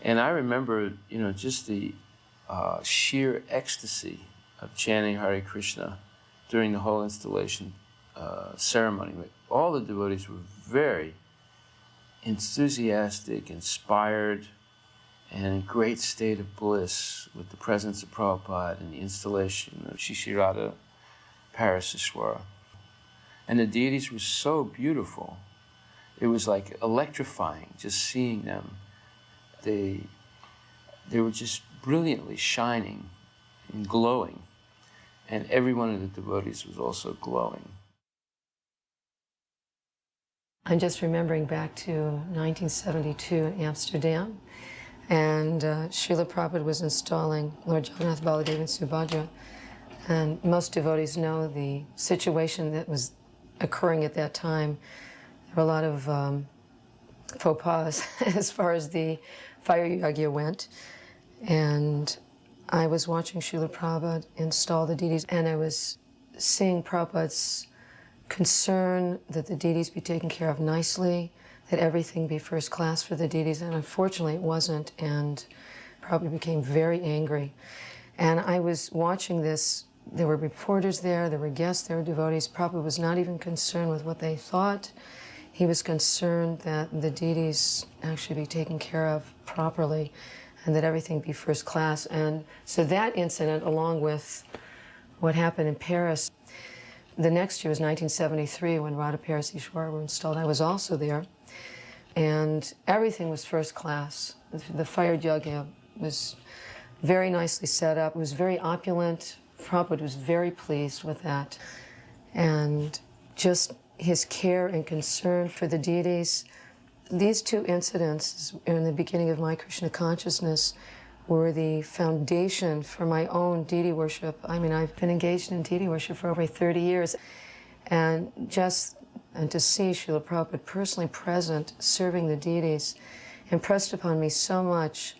And I remember, you know, just the sheer ecstasy of chanting Hare Krishna during the whole installation ceremony. All the devotees were very enthusiastic, inspired, and in a great state of bliss with the presence of Prabhupada and the installation of Shishirada Paraseswara. And the deities were so beautiful. It was like electrifying just seeing them. They were just brilliantly shining and glowing. And every one of the devotees was also glowing. I'm just remembering back to 1972 in Amsterdam, and Srila Prabhupada was installing Lord Jagannath, Baladev, and Subhadra. And most devotees know the situation that was occurring at that time. There were a lot of faux pas as far as the fire yagya went. And I was watching Srila Prabhupada install the deities, and I was seeing Prabhupada's concern that the deities be taken care of nicely, that everything be first class for the deities, and unfortunately it wasn't, and Prabhupada became very angry. And I was watching this. There were reporters there were guests, there were devotees. Prabhupada was not even concerned with what they thought. he was concerned that the deities actually be taken care of properly and that everything be first class. And so that incident, along with what happened in Paris, the next year was 1973 when Radha Pariseshwara were installed. I was also there. And everything was first class. The fire yajna was very nicely set up. It was very opulent. Prabhupada was very pleased with that. And just his care and concern for the deities. These two incidents in the beginning of my Krishna consciousness were the foundation for my own deity worship. I mean, I've been engaged in deity worship for over 30 years. And to see Srila Prabhupada personally present, serving the deities, impressed upon me so much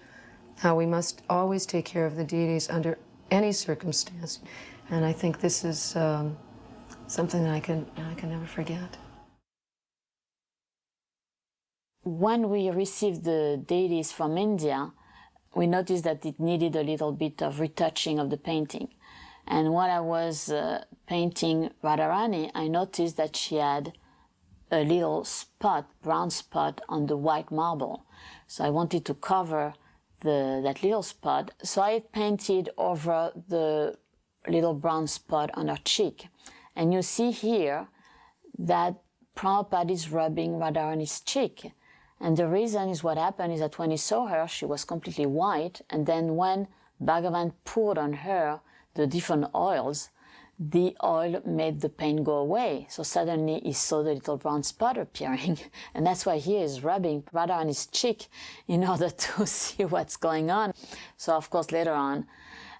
how we must always take care of the deities under any circumstance. And I think this is something that I can never forget. When we received the deities from India, we noticed that it needed a little bit of retouching of the painting. And while I was painting Radharani, I noticed that she had a little spot, brown spot on the white marble. So I wanted to cover that little spot. So I painted over the little brown spot on her cheek. And you see here that Prabhupada is rubbing Radharani's cheek. And the reason is what happened is that when he saw her, she was completely white. And then when Bhagavan poured on her the different oils, the oil made the pain go away. So suddenly he saw the little brown spot appearing. And that's why he is rubbing Radharani's cheek in order to see what's going on. So of course later on,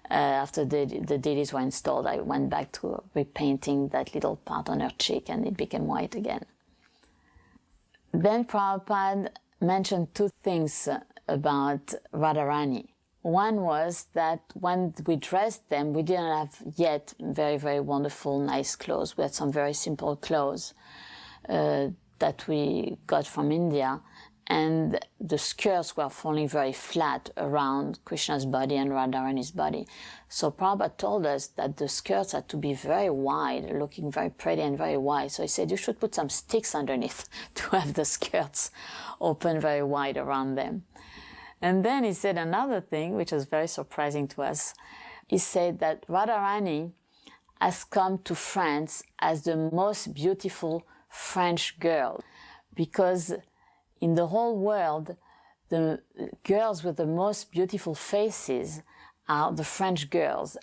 after the deities were installed, I went back to repainting that little part on her cheek and it became white again. Then Prabhupada mentioned two things about Radharani. One was that when we dressed them, we didn't have yet very, very wonderful, nice clothes. We had some very simple clothes that we got from India. And the skirts were falling very flat around Krishna's body and Radharani's body. So Prabhupada told us that the skirts had to be very wide, looking very pretty and very wide. So he said, you should put some sticks underneath to have the skirts open very wide around them. And then he said another thing, which was very surprising to us. He said that Radharani has come to France as the most beautiful French girl, because in the whole world, the girls with the most beautiful faces are the French girls.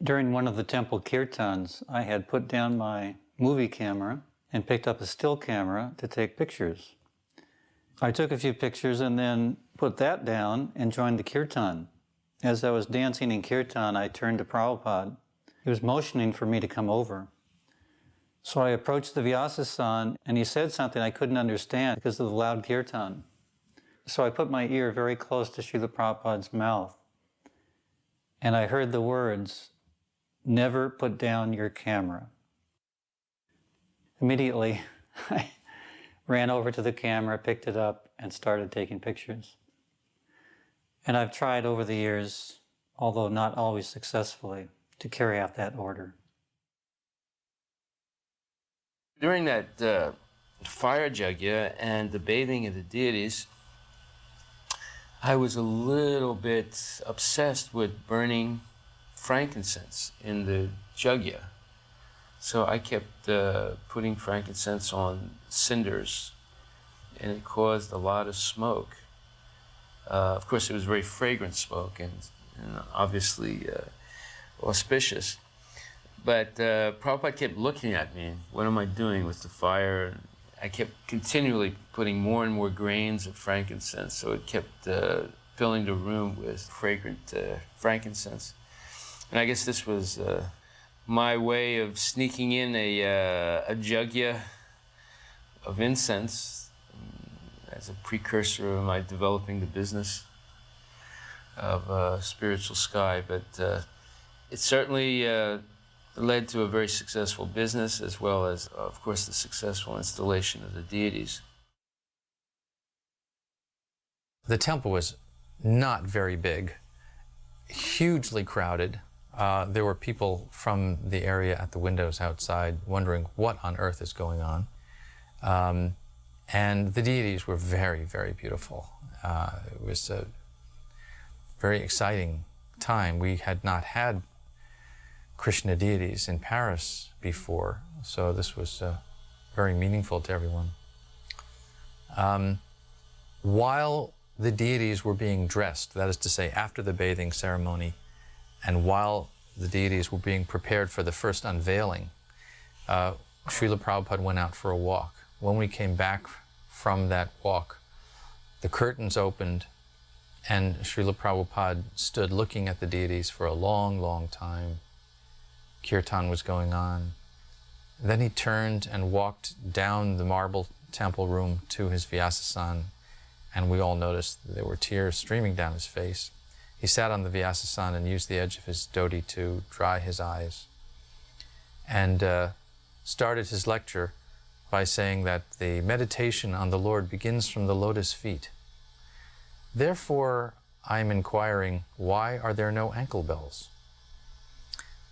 During one of the temple kirtans, I had put down my movie camera and picked up a still camera to take pictures. I took a few pictures and then put that down and joined the kirtan. As I was dancing in kirtan, I turned to Prabhupada. He was motioning for me to come over. So I approached the Vyasa-san and he said something I couldn't understand because of the loud kirtan. So I put my ear very close to Srila Prabhupada's mouth and I heard the words, "Never put down your camera." Immediately, I ran over to the camera, picked it up, and started taking pictures. And I've tried over the years, although not always successfully, to carry out that order. During that fire yajna and the bathing of the deities, I was a little bit obsessed with burning frankincense in the yajna. So I kept putting frankincense on cinders, and it caused a lot of smoke. Of course, it was very fragrant smoke and obviously auspicious. But Prabhupada kept looking at me. What am I doing with the fire? I kept continually putting more and more grains of frankincense, so it kept filling the room with fragrant frankincense. And I guess this was my way of sneaking in a yajna of incense as a precursor of my developing the business of spiritual sky. But it certainly led to a very successful business, as well as, of course, the successful installation of the deities. The temple was not very big, hugely crowded. there were people from the area at the windows outside wondering what on earth is going on. And the deities were very, very beautiful. It was a very exciting time. We had not had Krishna deities in Paris before, so this was very meaningful to everyone. While the deities were being dressed, that is to say, after the bathing ceremony, and while the deities were being prepared for the first unveiling, Srila Prabhupada went out for a walk. When we came back from that walk, the curtains opened, and Srila Prabhupada stood looking at the deities for a long, long time. Kirtan was going on. Then he turned and walked down the marble temple room to his Vyasasan, and we all noticed there were tears streaming down his face. He sat on the Vyasasan and used the edge of his dhoti to dry his eyes, and started his lecture by saying that the meditation on the Lord begins from the lotus feet. Therefore, I'm inquiring, why are there no ankle bells?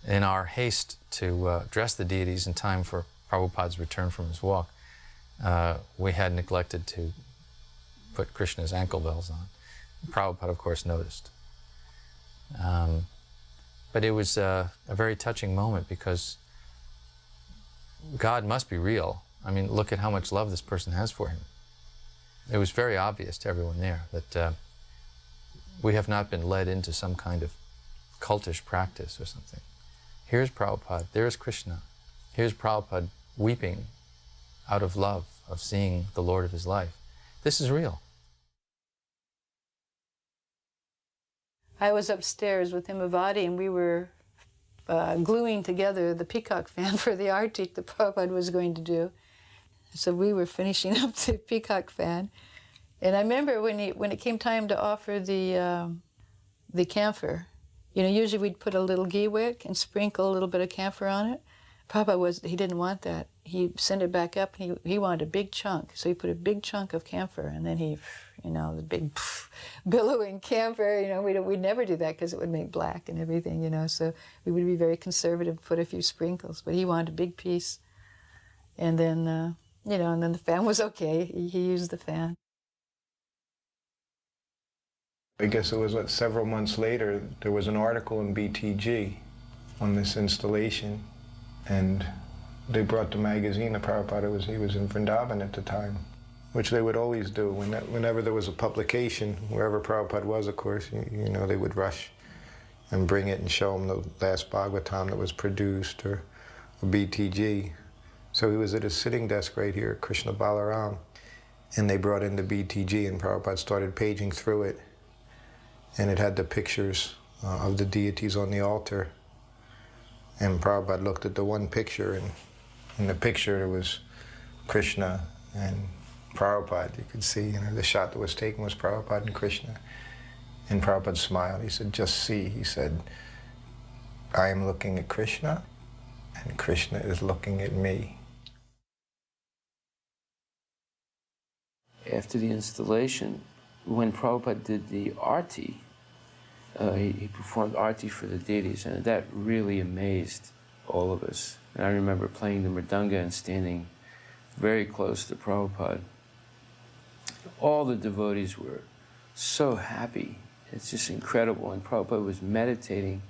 In our haste to dress the deities in time for Prabhupada's return from his walk, we had neglected to put Krishna's ankle bells on. Prabhupada, of course, noticed. But it was a very touching moment, because God must be real. I mean, look at how much love this person has for him. It was very obvious to everyone there that we have not been led into some kind of cultish practice or something. Here's Prabhupada, there's Krishna. Here's Prabhupada weeping out of love of seeing the Lord of his life. This is real. I was upstairs with Himavati, and we were gluing together the peacock fan for the arati that Prabhupada was going to do. So we were finishing up the peacock fan. And I remember when it came time to offer the camphor, you know, usually we'd put a little ghee wick and sprinkle a little bit of camphor on it. Prabhupada he didn't want that. He sent it back up, and he wanted a big chunk. So he put a big chunk of camphor, and then he, you know, the big billowing camphor, you know, we'd never do that because it would make black and everything, you know. So we would be very conservative, put a few sprinkles. But he wanted a big piece. And then, you know, and then the fan was okay. He used the fan. I guess it was several months later, there was an article in BTG on this installation, and they brought the magazine that Prabhupada he was in Vrindavan at the time, which they would always do. Whenever there was a publication, wherever Prabhupada was, of course, you know, they would rush and bring it and show him the last Bhagavatam that was produced, or BTG. So he was at his sitting desk right here, Krishna Balaram, and they brought in the BTG, and Prabhupada started paging through it, and it had the pictures of the deities on the altar. And Prabhupada looked at the one picture, and in the picture there was Krishna and Prabhupada. You could see, you know, the shot that was taken was Prabhupada and Krishna. And Prabhupada smiled. He said, just see, he said, I am looking at Krishna, and Krishna is looking at me. After the installation, when Prabhupada did the arati, he performed arati for the deities, and that really amazed all of us. And I remember playing the mridanga and standing very close to Prabhupada. All the devotees were so happy. It's just incredible. And Prabhupada was meditating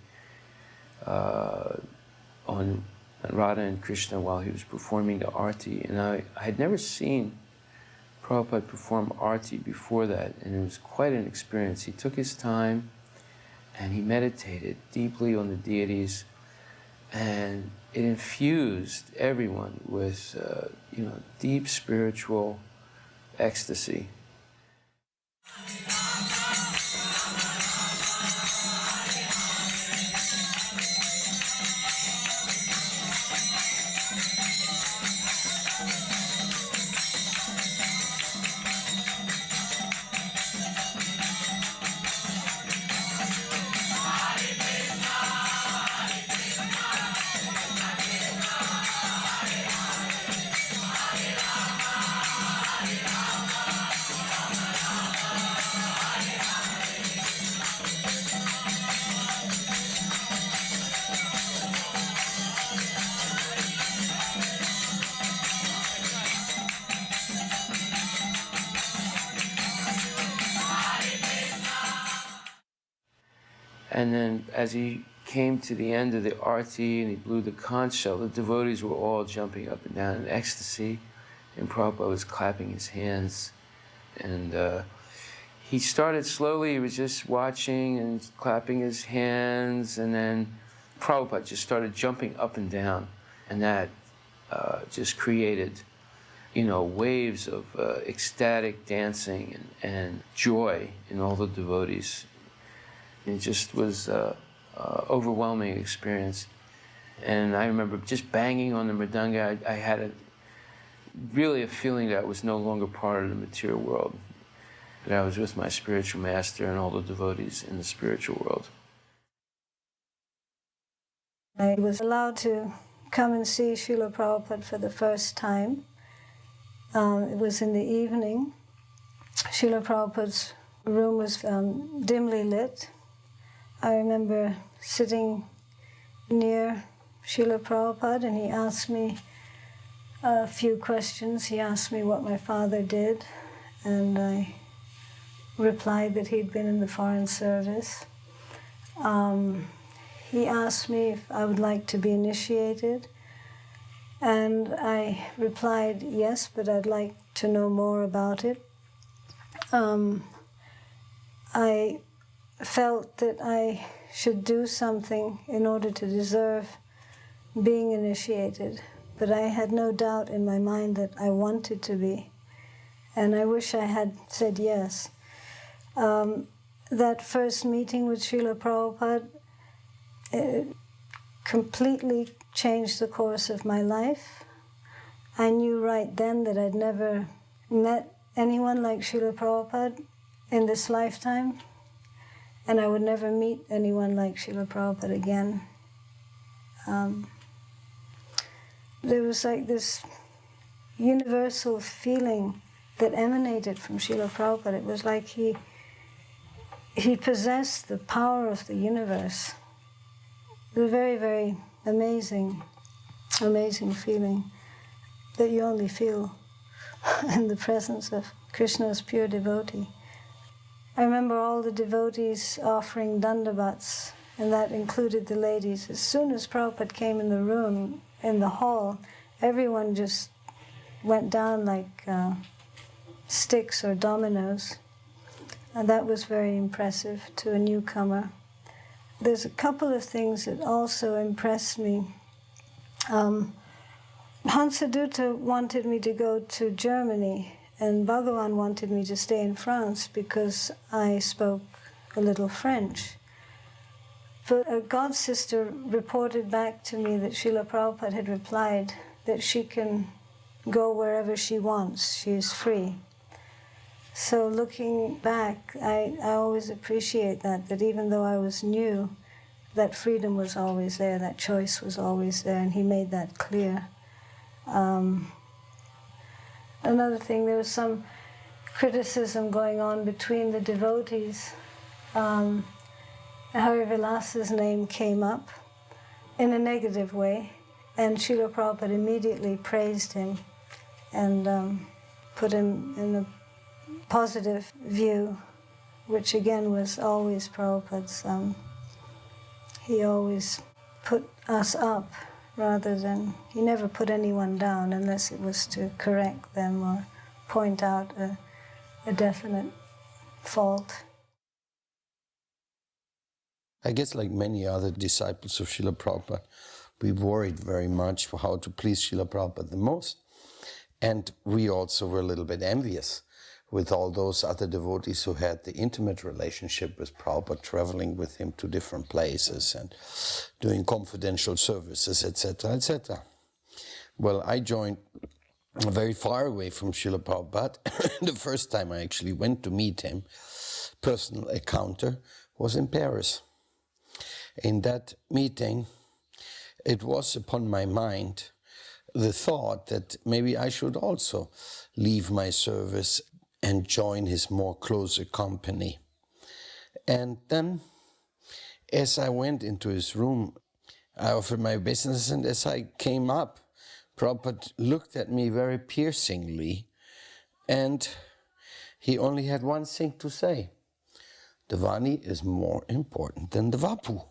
on Radha and Krishna while he was performing the arati. And I had never seen Prabhupada perform arati before that, and it was quite an experience. He took his time, and he meditated deeply on the deities, and it infused everyone with, you know, deep spiritual ecstasy. And then as he came to the end of the arati and he blew the conch shell, the devotees were all jumping up and down in ecstasy, and Prabhupada was clapping his hands. And he started slowly, he was just watching and clapping his hands, and then Prabhupada just started jumping up and down, and that just created, you know, waves of ecstatic dancing and joy in all the devotees. It just was an overwhelming experience. And I remember just banging on the mridanga. I had really a feeling that I was no longer part of the material world, that I was with my spiritual master and all the devotees in the spiritual world. I was allowed to come and see Srila Prabhupada for the first time. It was in the evening. Srila Prabhupada's room was dimly lit. I remember sitting near Srila Prabhupada, and he asked me a few questions. He asked me what my father did, and I replied that he'd been in the Foreign Service. He asked me if I would like to be initiated, and I replied yes, but I'd like to know more about it. I felt that I should do something in order to deserve being initiated, but I had no doubt in my mind that I wanted to be, and I wish I had said yes. That first meeting with Srila Prabhupada, it completely changed the course of my life. I knew right then that I'd never met anyone like Srila Prabhupada in this lifetime, and I would never meet anyone like Srila Prabhupada again. There was like this universal feeling that emanated from Srila Prabhupada. It was like he possessed the power of the universe. It was a very, very amazing feeling that you only feel in the presence of Krishna's pure devotee. I remember all the devotees offering dandavats, and that included the ladies. As soon as Prabhupada came in the room, in the hall, everyone just went down like sticks or dominoes. And that was very impressive to a newcomer. There's a couple of things that also impressed me. Hansadutta wanted me to go to Germany, and Bhagavan wanted me to stay in France because I spoke a little French. But a god sister reported back to me that Srila Prabhupada had replied that she can go wherever she wants, she is free. So looking back, I always appreciate that even though I was new, that freedom was always there, that choice was always there, and he made that clear. Another thing, there was some criticism going on between the devotees. Hari Vilas's name came up in a negative way, and Srila Prabhupada immediately praised him and put him in a positive view, which again was always Prabhupada's. He always put us up rather than, he never put anyone down unless it was to correct them or point out a definite fault. I guess like many other disciples of Srila Prabhupada, we worried very much for how to please Srila Prabhupada the most. And we also were a little bit envious with all those other devotees who had the intimate relationship with Prabhupada, traveling with him to different places and doing confidential services, etc., etc. Well, I joined very far away from Srila Prabhupada. The first time I actually went to meet him, personal encounter, was in Paris. In that meeting, it was upon my mind the thought that maybe I should also leave my service and join his more closer company. And then, as I went into his room, I offered my obeisance, and as I came up, Prabhupada looked at me very piercingly, and he only had one thing to say. The Vani is more important than the Vapu.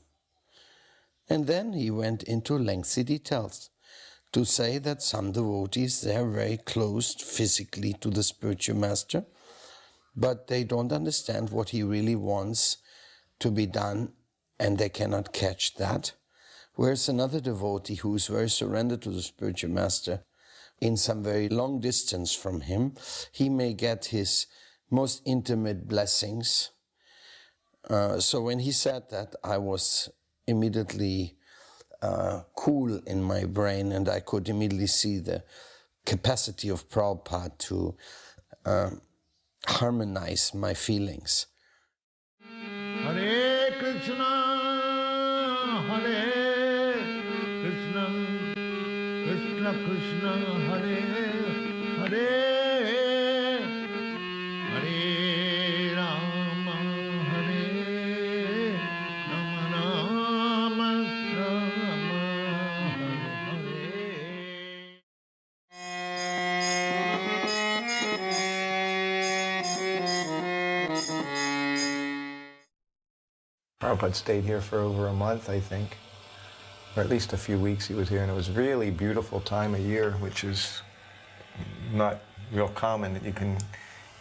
And then he went into lengthy details to say that some devotees, they're very close physically to the spiritual master, but they don't understand what he really wants to be done, and they cannot catch that. Whereas another devotee who is very surrendered to the spiritual master, in some very long distance from him, he may get his most intimate blessings. So when he said that, I was immediately cool in my brain, and I could immediately see the capacity of Prabhupada to harmonize my feelings. Hare Krishna, Hare Krishna, Krishna Krishna, Hare Hare, Hare Rama, Hare Rama, Rama Rama, Hare Prabhupada stayed here for over a month, I think, or at least a few weeks he was here, and it was a really beautiful time of year, which is not real common, that you can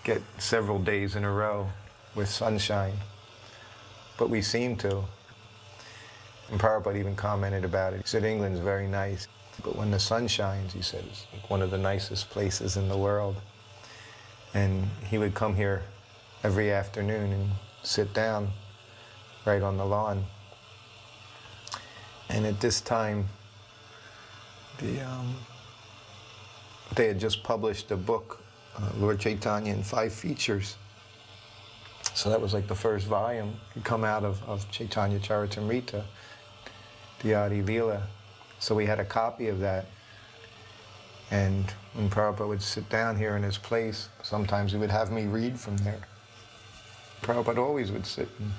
get several days in a row with sunshine. But we seem to. And Prabhupada even commented about it. He said, England's very nice, but when the sun shines, he said, it's like one of the nicest places in the world. And he would come here every afternoon and sit down right on the lawn. And at this time, they had just published a book, Lord Chaitanya in 5 features. So that was like the first volume had come out of Chaitanya Charitamrita, the Adi Leela. So we had a copy of that. And when Prabhupada would sit down here in his place, sometimes he would have me read from there. Prabhupada always would sit and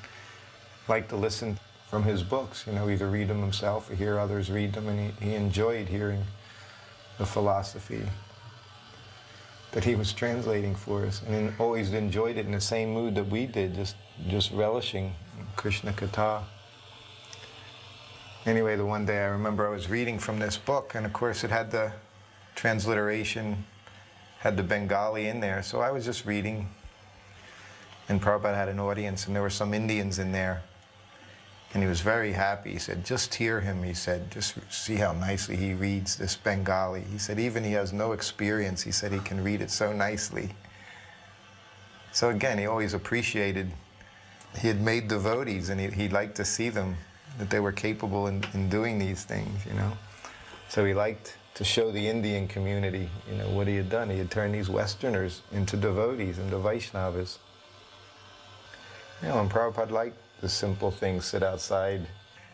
like to listen from his books, you know, either read them himself or hear others read them, and he enjoyed hearing the philosophy that he was translating for us, and always enjoyed it in the same mood that we did, just relishing Krishna Katha. Anyway, the one day I remember I was reading from this book, and of course it had the transliteration, had the Bengali in there, so I was just reading, and Prabhupada had an audience, and there were some Indians in there. And he was very happy. He said, just hear him, he said, just see how nicely he reads this Bengali. He said, even he has no experience, he said he can read it so nicely. So again, he always appreciated, he had made devotees, and he liked to see them, that they were capable in doing these things, you know. So he liked to show the Indian community, you know, what he had done. He had turned these Westerners into devotees, into Vaishnavas. You know, and Prabhupada liked the simple things, sit outside.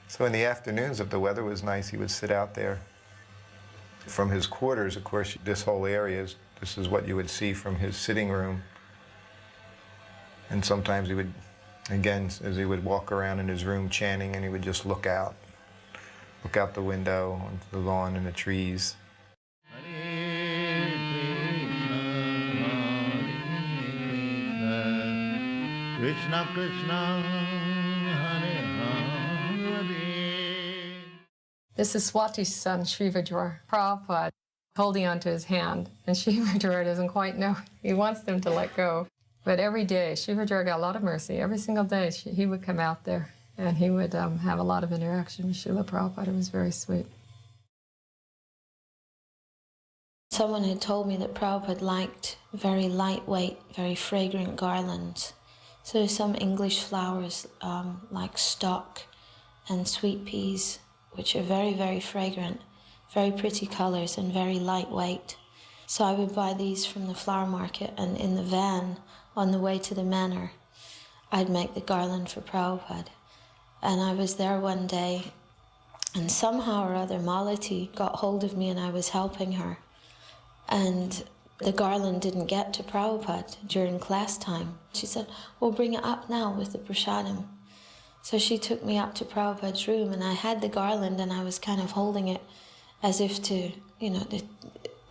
So in the afternoons, if the weather was nice, he would sit out there. From his quarters, of course, this whole area, this is what you would see from his sitting room. And sometimes he would, again, as he would walk around in his room chanting, and he would just look out the window, onto the lawn and the trees. Krishna Krishna, Hare Hare. This is Swati's son, Srivajor Prabhupada, holding onto his hand. And Srivajor doesn't quite know. He wants them to let go. But every day, Srivajor got a lot of mercy. Every single day, he would come out there, and he would have a lot of interaction with Srila Prabhupada. It was very sweet. Someone had told me that Prabhupada liked very lightweight, very fragrant garlands. So some English flowers like stock and sweet peas, which are very, very fragrant, very pretty colors and very lightweight. So I would buy these from the flower market, and in the van on the way to the manor, I'd make the garland for Prabhupada. And I was there one day, and somehow or other Malati got hold of me, and I was helping her. And the garland didn't get to Prabhupada during class time. She said, well, bring it up now with the prasadam. So she took me up to Prabhupada's room, and I had the garland, and I was kind of holding it as if to, you know,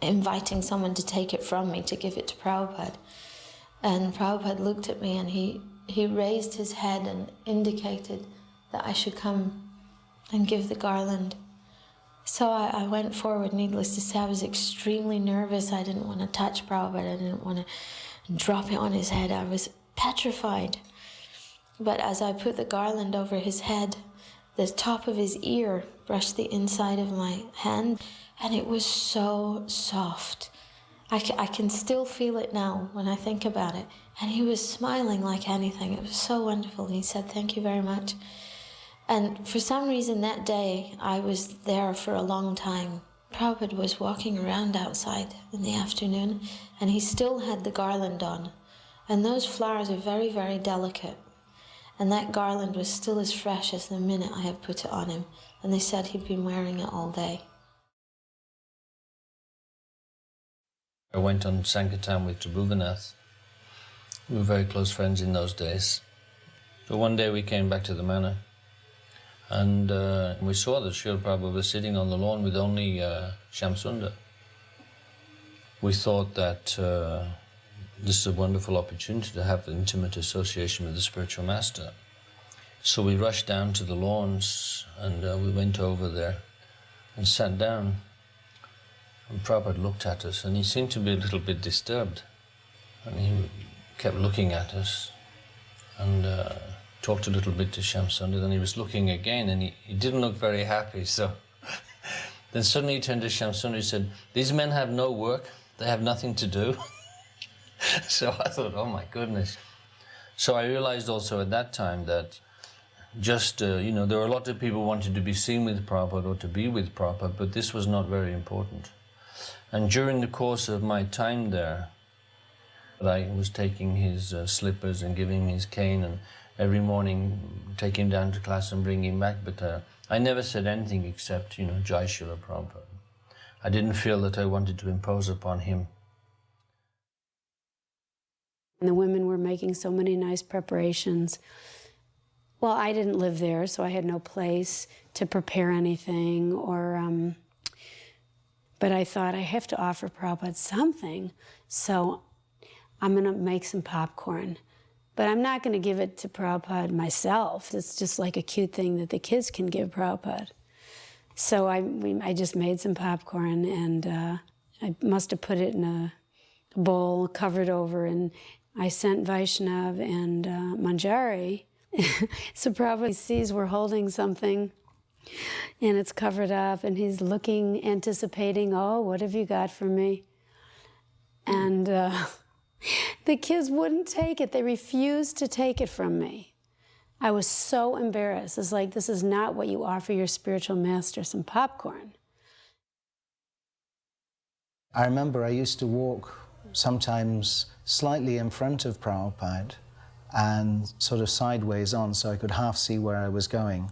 inviting someone to take it from me, to give it to Prabhupada. And Prabhupada looked at me, and he he raised his head and indicated that I should come and give the garland. So I went forward. Needless to say, I was extremely nervous. I didn't want to touch Prabhupada. I didn't want to drop it on his head. I was petrified. But as I put the garland over his head, the top of his ear brushed the inside of my hand, and it was so soft. I can still feel it now when I think about it. And he was smiling like anything. It was so wonderful. He said, "Thank you very much." And for some reason that day, I was there for a long time. Prabhupada was walking around outside in the afternoon, and he still had the garland on. And those flowers are very, very delicate. And that garland was still as fresh as the minute I had put it on him. And they said he'd been wearing it all day. I went on Sankirtan with Prabhupada. We were very close friends in those days. So one day we came back to the manor, and we saw that Srila Prabhupada was sitting on the lawn with only Shamsundar. We thought that this is a wonderful opportunity to have an intimate association with the spiritual master. So we rushed down to the lawns, and we went over there and sat down. And Prabhupada looked at us, and he seemed to be a little bit disturbed. And he kept looking at us and talked a little bit to Shamsundar. Then he was looking again, and he didn't look very happy. So then suddenly he turned to Shamsundar and said, "These men have no work, they have nothing to do." So I thought, oh my goodness. So I realized also at that time that just, there were a lot of people who wanted to be seen with Prabhupada or to be with Prabhupada, but this was not very important. And during the course of my time there, I was taking his slippers and giving him his cane, and every morning take him down to class and bring him back, but I never said anything except, Jai Srila Prabhupada. I didn't feel that I wanted to impose upon him. And the women were making so many nice preparations. Well, I didn't live there, so I had no place to prepare anything, but I thought I have to offer Prabhupada something, so I'm going to make some popcorn. But I'm not going to give it to Prabhupada myself. It's just like a cute thing that the kids can give Prabhupada. So I just made some popcorn, and I must have put it in a bowl, covered over, and I sent Vaishnav and Manjari. So Prabhupada sees we're holding something, and it's covered up, and he's looking, anticipating, "Oh, what have you got for me?" And the kids wouldn't take it. They refused to take it from me. I was so embarrassed. It's like, this is not what you offer your spiritual master, some popcorn. I remember I used to walk sometimes slightly in front of Prabhupada and sort of sideways on, so I could half see where I was going,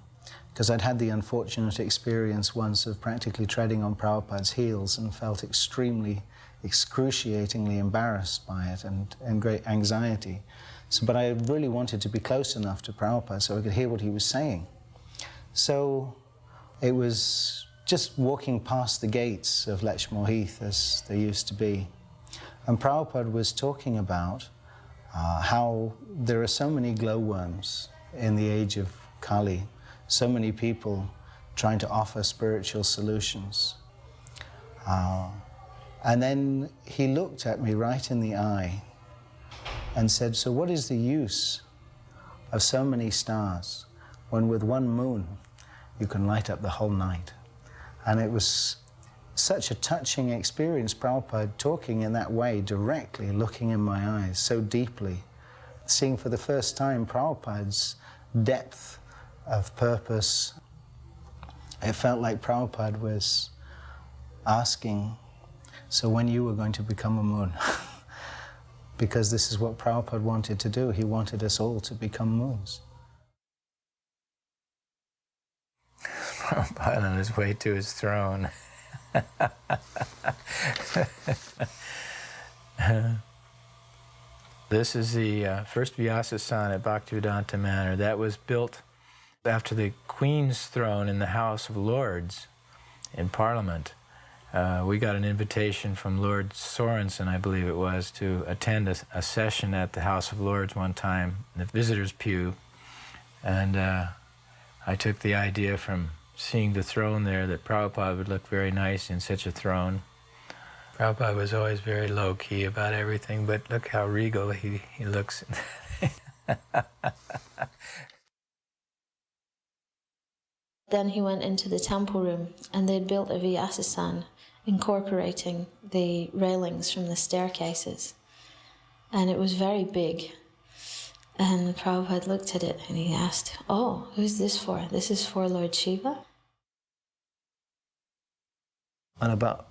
because I'd had the unfortunate experience once of practically treading on Prabhupada's heels and felt excruciatingly embarrassed by it and great anxiety. But I really wanted to be close enough to Prabhupada so I could hear what he was saying. So it was just walking past the gates of Lechmore Heath, as they used to be. And Prabhupada was talking about how there are so many glowworms in the age of Kali, so many people trying to offer spiritual solutions. And then he looked at me right in the eye and said, "So what is the use of so many stars when with one moon you can light up the whole night?" And it was such a touching experience, Prabhupada talking in that way, directly looking in my eyes so deeply, seeing for the first time Prabhupada's depth of purpose. It felt like Prabhupada was asking, "So when you were going to become a moon?" Because this is what Prabhupada wanted to do. He wanted us all to become moons. Prabhupada on his way to his throne. This is the first Vyasasana at Bhaktivedanta Manor. That was built after the Queen's throne in the House of Lords in Parliament. We got an invitation from Lord Sorensen, I believe it was, to attend a session at the House of Lords one time, in the visitor's pew. And I took the idea from seeing the throne there that Prabhupada would look very nice in such a throne. Prabhupada was always very low-key about everything, but look how regal he looks. Then he went into the temple room, and they'd built a Vyasasan, incorporating the railings from the staircases. And it was very big. And Prabhupada looked at it and he asked, "Oh, who's this for? This is for Lord Shiva?" And about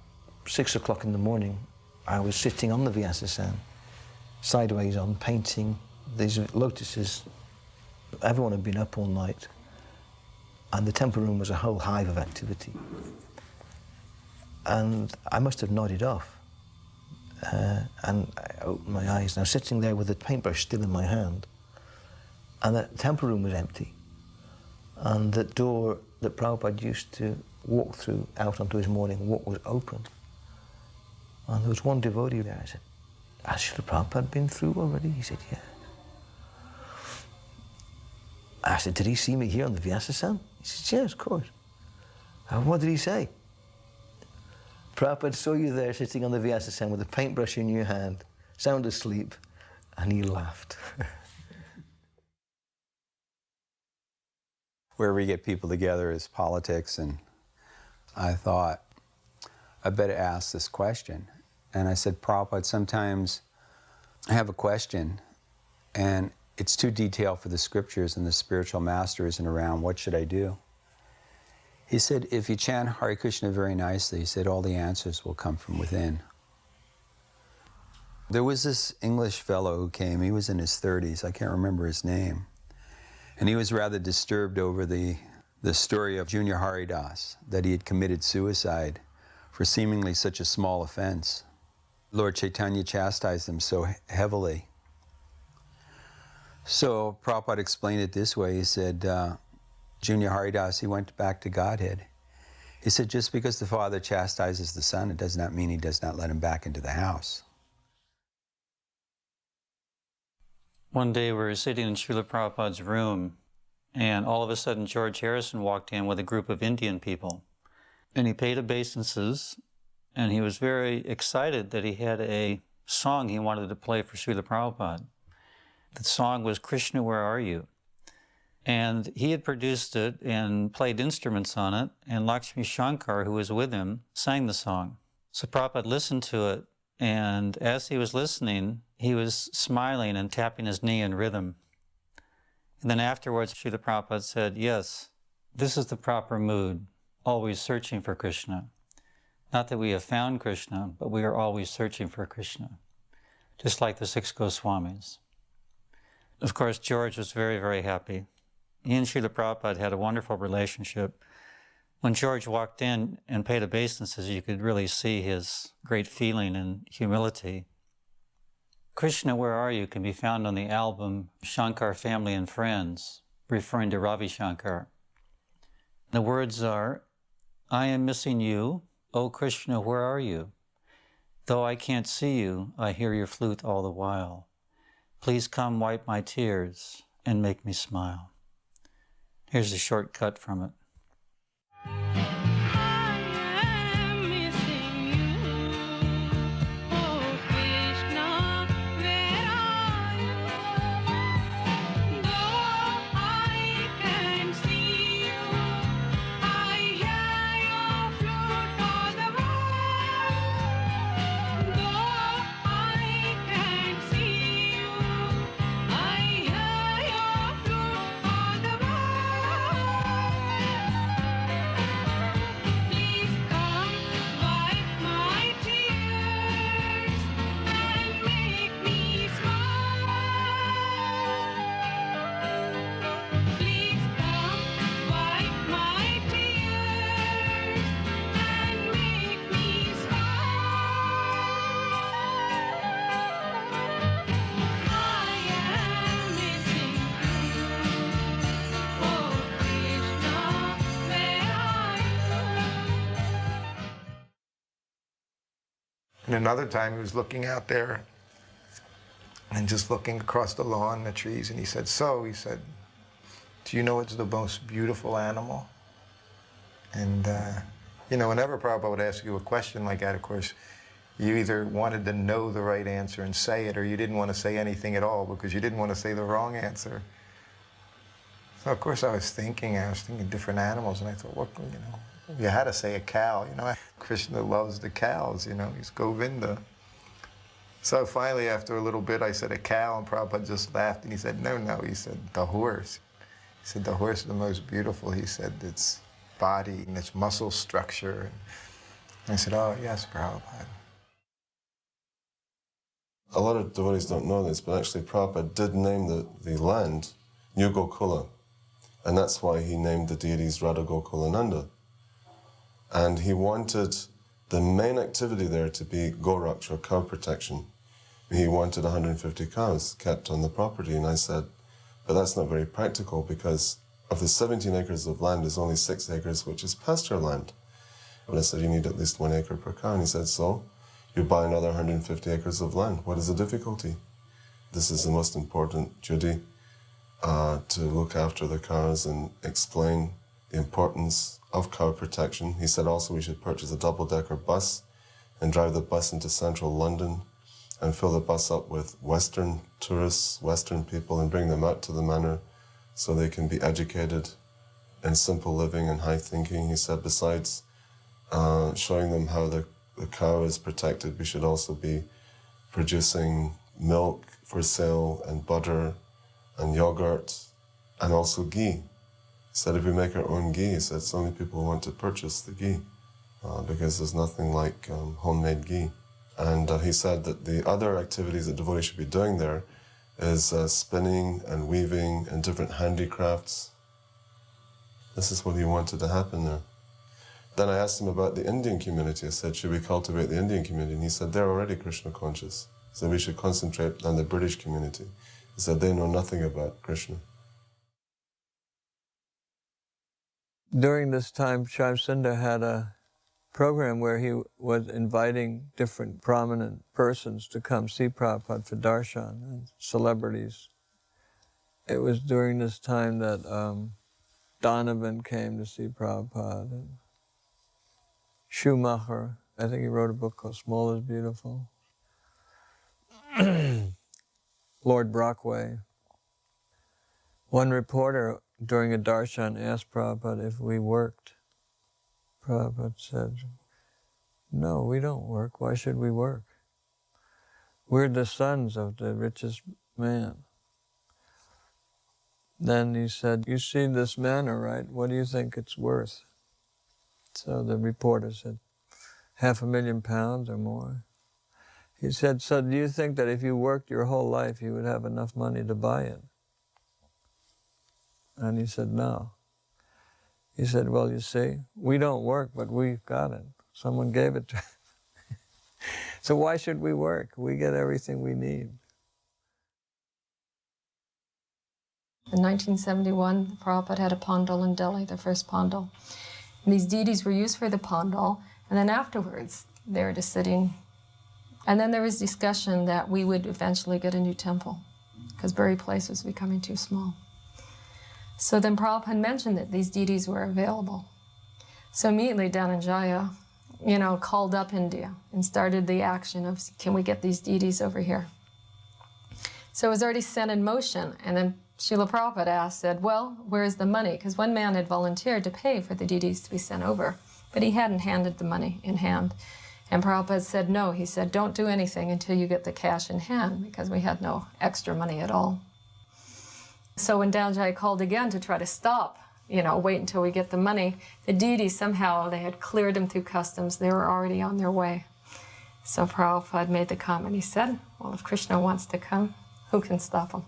6 o'clock in the morning, I was sitting on the Vyasasan, sideways on, painting these lotuses. Everyone had been up all night, and the temple room was a whole hive of activity. And I must have nodded off. And I opened my eyes, and I was sitting there with the paintbrush still in my hand. And the temple room was empty. And the door that Prabhupada used to walk through out onto his morning walk was open. And there was one devotee there. I said, "Has Srila Prabhupada been through already?" He said, "Yeah." I said, "Did he see me here on the Vyasasan?" He said, "Yes, of course." And what did he say? "Prabhupada saw you there sitting on the Vyasasan with a paintbrush in your hand, sound asleep," and he laughed. Where we get people together is politics, and I thought, I better ask this question. And I said, "Prabhupada, sometimes I have a question, and it's too detailed for the scriptures, and the spiritual master isn't around. What should I do?" He said, "If you chant Hare Krishna very nicely," he said, "all the answers will come from within." There was this English fellow who came. He was in his 30s. I can't remember his name. And he was rather disturbed over the story of Junior Haridas, that he had committed suicide for seemingly such a small offense. Lord Chaitanya chastised him so heavily. So Prabhupada explained it this way. He said, Junior Haridas, he went back to Godhead. He said, just because the father chastises the son, it does not mean he does not let him back into the house. One day we were sitting in Srila Prabhupada's room, and all of a sudden George Harrison walked in with a group of Indian people. And he paid obeisances, and he was very excited that he had a song he wanted to play for Srila Prabhupada. The song was "Krishna, Where Are You?" And he had produced it and played instruments on it, and Lakshmi Shankar, who was with him, sang the song. So Prabhupada listened to it, and as he was listening, he was smiling and tapping his knee in rhythm. And then afterwards, Srila Prabhupada said, "Yes, this is the proper mood, always searching for Krishna. Not that we have found Krishna, but we are always searching for Krishna, just like the 6 Goswamis." Of course, George was very, very happy. He and Srila Prabhupada had a wonderful relationship. When George walked in and paid obeisances, you could really see his great feeling and humility. "Krishna, Where Are You?" can be found on the album Shankar Family and Friends, referring to Ravi Shankar. The words are, "I am missing you, O Krishna, where are you? Though I can't see you, I hear your flute all the while. Please come wipe my tears and make me smile." Here's a short cut from it. And another time he was looking out there and just looking across the lawn, the trees, and he said, "So," he said, "do you know what's the most beautiful animal?" And, you know, whenever Prabhupada would ask you a question like that, of course, you either wanted to know the right answer and say it, or you didn't want to say anything at all because you didn't want to say the wrong answer. So, of course, I was thinking different animals, and I thought, what, you know, you had to say a cow, you know. Krishna loves the cows, you know, he's Govinda. So finally, after a little bit, I said a cow, and Prabhupada just laughed, and he said, no, he said, the horse. He said, the horse is the most beautiful. He said, its body and its muscle structure. And I said, oh, yes, Prabhupada. A lot of devotees don't know this, but actually Prabhupada did name the land New Gokula, and that's why he named the deities Radha Gokulananda. And he wanted the main activity there to be Goraksha, cow protection. He wanted 150 cows kept on the property, and I said, but that's not very practical because of the 17 acres of land, there's only 6 acres which is pasture land. But I said, you need at least 1 acre per cow, and he said, so? You buy another 150 acres of land. What is the difficulty? This is the most important duty, to look after the cows and explain the importance of cow protection. He said also we should purchase a double-decker bus and drive the bus into central London and fill the bus up with Western tourists, Western people, and bring them out to the manor so they can be educated in simple living and high thinking. He said besides showing them how the cow is protected, we should also be producing milk for sale and butter and yogurt and also ghee. He said if we make our own ghee, he said so many people want to purchase the ghee because there's nothing like homemade ghee. And he said that the other activities that devotees should be doing there is spinning and weaving and different handicrafts. This is what he wanted to happen there. Then I asked him about the Indian community. I said, should we cultivate the Indian community? And he said, they're already Krishna conscious. He said, we should concentrate on the British community. He said, they know nothing about Krishna. During this time, Shyam Sundar had a program where he was inviting different prominent persons to come see Prabhupada for darshan, and celebrities. It was during this time that Donovan came to see Prabhupada, and Schumacher. I think he wrote a book called Small is Beautiful. Lord Brockway. One reporter during a darshan asked Prabhupada if we worked. Prabhupada said, no, we don't work. Why should we work? We're the sons of the richest man. Then he said, you see this manor, right? What do you think it's worth? So the reporter said, £500,000 or more. He said, so do you think that if you worked your whole life, you would have enough money to buy it? And he said, no. He said, well, you see, we don't work, but we've got it. Someone gave it to us. So why should we work? We get everything we need. In 1971, Prabhupada had a pandal in Delhi, the first pandal. And these deities were used for the pandal, and then afterwards, they were just sitting. And then there was discussion that we would eventually get a new temple, because Bury Place was becoming too small. So then Prabhupada mentioned that these deities were available. So immediately Dhananjaya, called up India and started the action of, can we get these deities over here? So it was already set in motion, and then Srila Prabhupada said, well, where's the money? Because one man had volunteered to pay for the deities to be sent over, but he hadn't handed the money in hand. And Prabhupada said, no, he said, don't do anything until you get the cash in hand, because we had no extra money at all. So when Dhananjaya called again to try to stop, wait until we get the money, the deities somehow, they had cleared them through customs. They were already on their way. So Prabhupada made the comment. He said, well, if Krishna wants to come, who can stop him?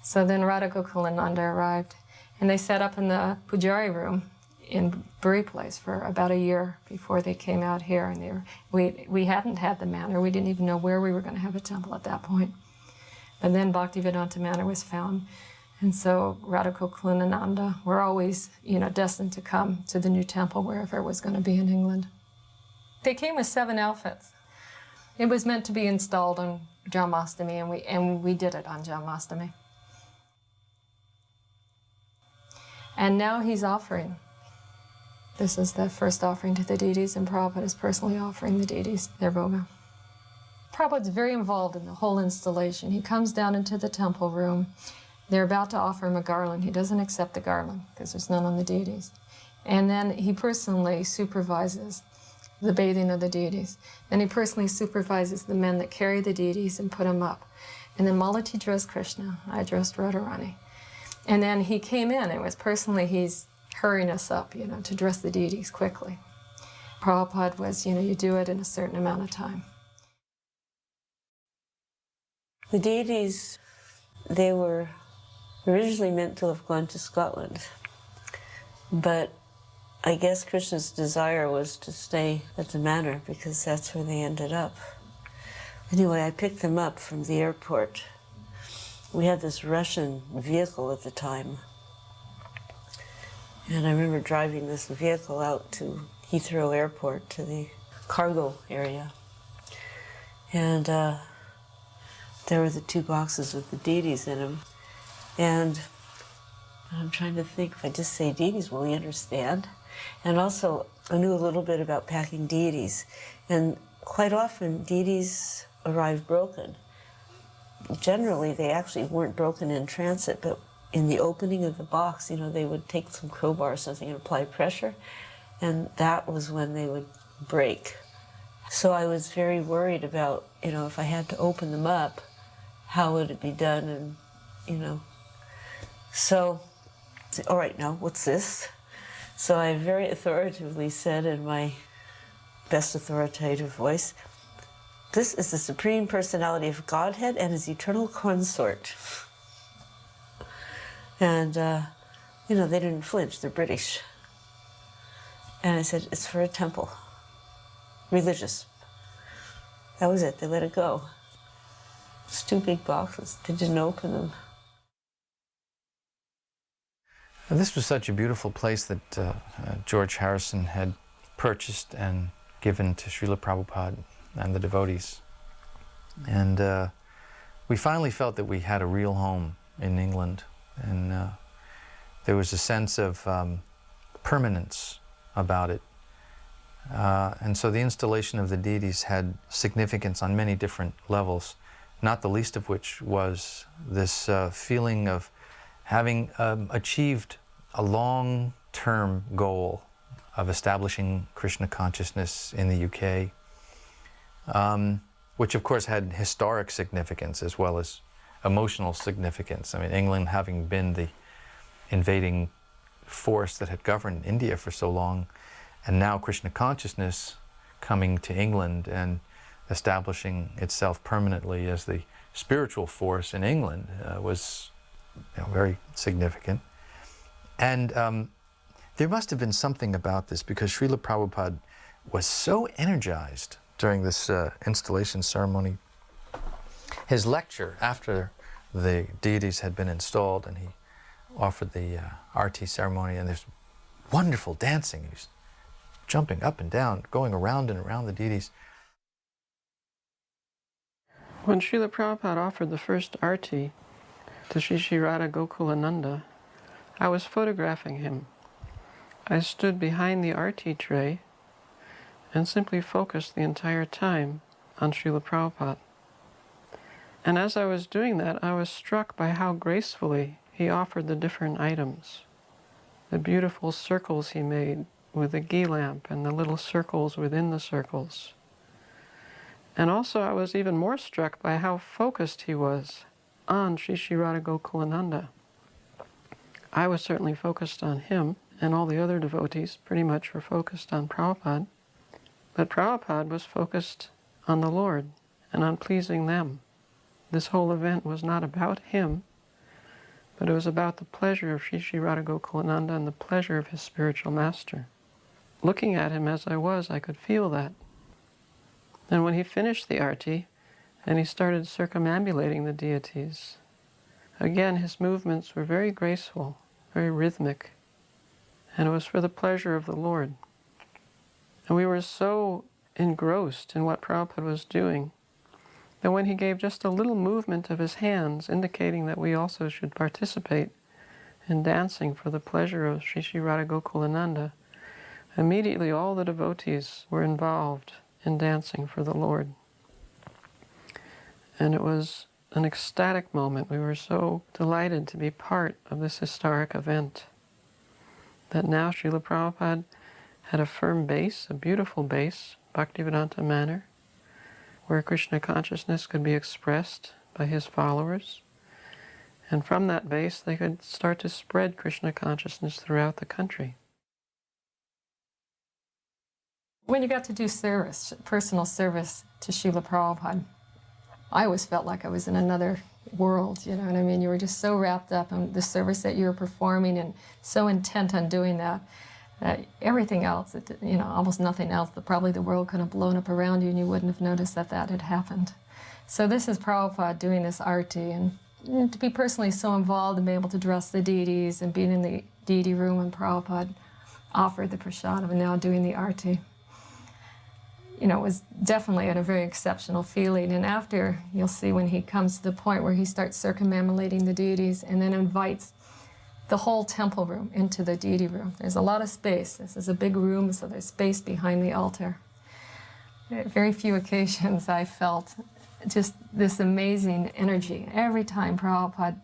So then Radha Gokulananda arrived, and they set up in the Pujari room in Bury Place for about a year before they came out here. And we hadn't had the manor. We didn't even know where we were going to have a temple at that point. But then Bhaktivedanta Manor was found. And so Radha Gokulananda were always, destined to come to the new temple wherever it was going to be in England. They came with 7 outfits. It was meant to be installed on Janmashtami, and we did it on Janmashtami. And now he's offering. This is the first offering to the deities, and Prabhupada is personally offering the deities their bhoga. Prabhupada's very involved in the whole installation. He comes down into the temple room. They're about to offer him a garland. He doesn't accept the garland because there's none on the deities. And then he personally supervises the bathing of the deities. Then he personally supervises the men that carry the deities and put them up. And then Malati dressed Krishna, I dressed Radharani. And then he came in, it was personally, he's hurrying us up, to dress the deities quickly. Prabhupada was, you do it in a certain amount of time. The deities, they were originally meant to have gone to Scotland, but I guess Krishna's desire was to stay at the manor because that's where they ended up. Anyway, I picked them up from the airport. We had this Russian vehicle at the time, and I remember driving this vehicle out to Heathrow Airport, to the cargo area, and there were the 2 boxes with the deities in them. And I'm trying to think, if I just say deities, will he understand? And also, I knew a little bit about packing deities. And quite often, deities arrive broken. Generally, they actually weren't broken in transit, but in the opening of the box, they would take some crowbar or something and apply pressure, and that was when they would break. So I was very worried about, if I had to open them up, how would it be done? And, so, all right, now, what's this? So I very authoritatively said in my best authoritative voice, this is the Supreme Personality of Godhead and his eternal consort. And, they didn't flinch, they're British. And I said, it's for a temple, religious. That was it, they let it go. It's 2 big boxes, they didn't open them. And this was such a beautiful place that George Harrison had purchased and given to Srila Prabhupada and the devotees. And we finally felt that we had a real home in England, and there was a sense of permanence about it. And so the installation of the deities had significance on many different levels, not the least of which was this feeling of having achieved a long-term goal of establishing Krishna consciousness in the UK, which of course had historic significance as well as emotional significance. I mean, England having been the invading force that had governed India for so long, and now Krishna consciousness coming to England and establishing itself permanently as the spiritual force in England was very significant. And there must have been something about this, because Srila Prabhupada was so energized during this installation ceremony. His lecture after the deities had been installed, and he offered the arati ceremony, and there's wonderful dancing. He's jumping up and down, going around and around the deities. When Srila Prabhupada offered the first arati to Shri Radha Gokulananda, I was photographing him. I stood behind the arati tray and simply focused the entire time on Srila Prabhupada. And as I was doing that, I was struck by how gracefully he offered the different items. The beautiful circles he made with the ghee lamp and the little circles within the circles. And also I was even more struck by how focused he was on Shri Radha Gokulananda. I was certainly focused on him, and all the other devotees pretty much were focused on Prabhupada. But Prabhupada was focused on the Lord and on pleasing them. This whole event was not about him, but it was about the pleasure of Shri Radha Gokulananda and the pleasure of his spiritual master. Looking at him as I was, I could feel that. And when he finished the arati, and he started circumambulating the deities, again his movements were very graceful, very rhythmic, and it was for the pleasure of the Lord. And we were so engrossed in what Prabhupada was doing that when he gave just a little movement of his hands, indicating that we also should participate in dancing for the pleasure of Sri Sri Radha Gokulananda, immediately all the devotees were involved in dancing for the Lord. And it was an ecstatic moment. We were so delighted to be part of this historic event that now Srila Prabhupada had a firm base, a beautiful base, Bhaktivedanta manner, where Krishna consciousness could be expressed by his followers. And from that base, they could start to spread Krishna consciousness throughout the country. When you got to do service, personal service to Srila Prabhupada, I always felt like I was in another world, you know what I mean? You were just so wrapped up in the service that you were performing and so intent on doing that, that everything else, you know, almost nothing else, that probably the world could have blown up around you and you wouldn't have noticed that that had happened. So this is Prabhupada doing this arati, and to be personally so involved and be able to dress the deities and being in the deity room when Prabhupada offered the prasadam and now doing the arati. You know, it was definitely a very exceptional feeling. And after, you'll see when he comes to the point where he starts circumambulating the deities and then invites the whole temple room into the deity room. There's a lot of space. This is a big room, so there's space behind the altar. At very few occasions I felt just this amazing energy. Every time Prabhupada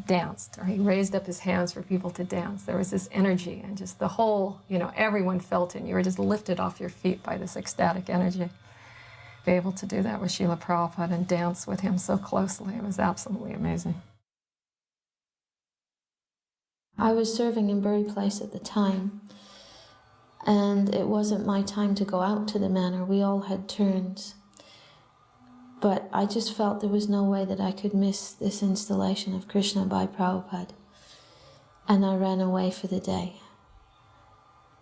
danced, or he raised up his hands for people to dance, there was this energy, and just the whole, you know, everyone felt it. You were just lifted off your feet by this ecstatic energy. Be able to do that with Srila Prabhupada and dance with him so closely, it was absolutely amazing. I was serving in Bury Place at the time, and it wasn't my time to go out to the manor. We all had turns. But I just felt there was no way that I could miss this installation of Krishna by Prabhupada. And I ran away for the day.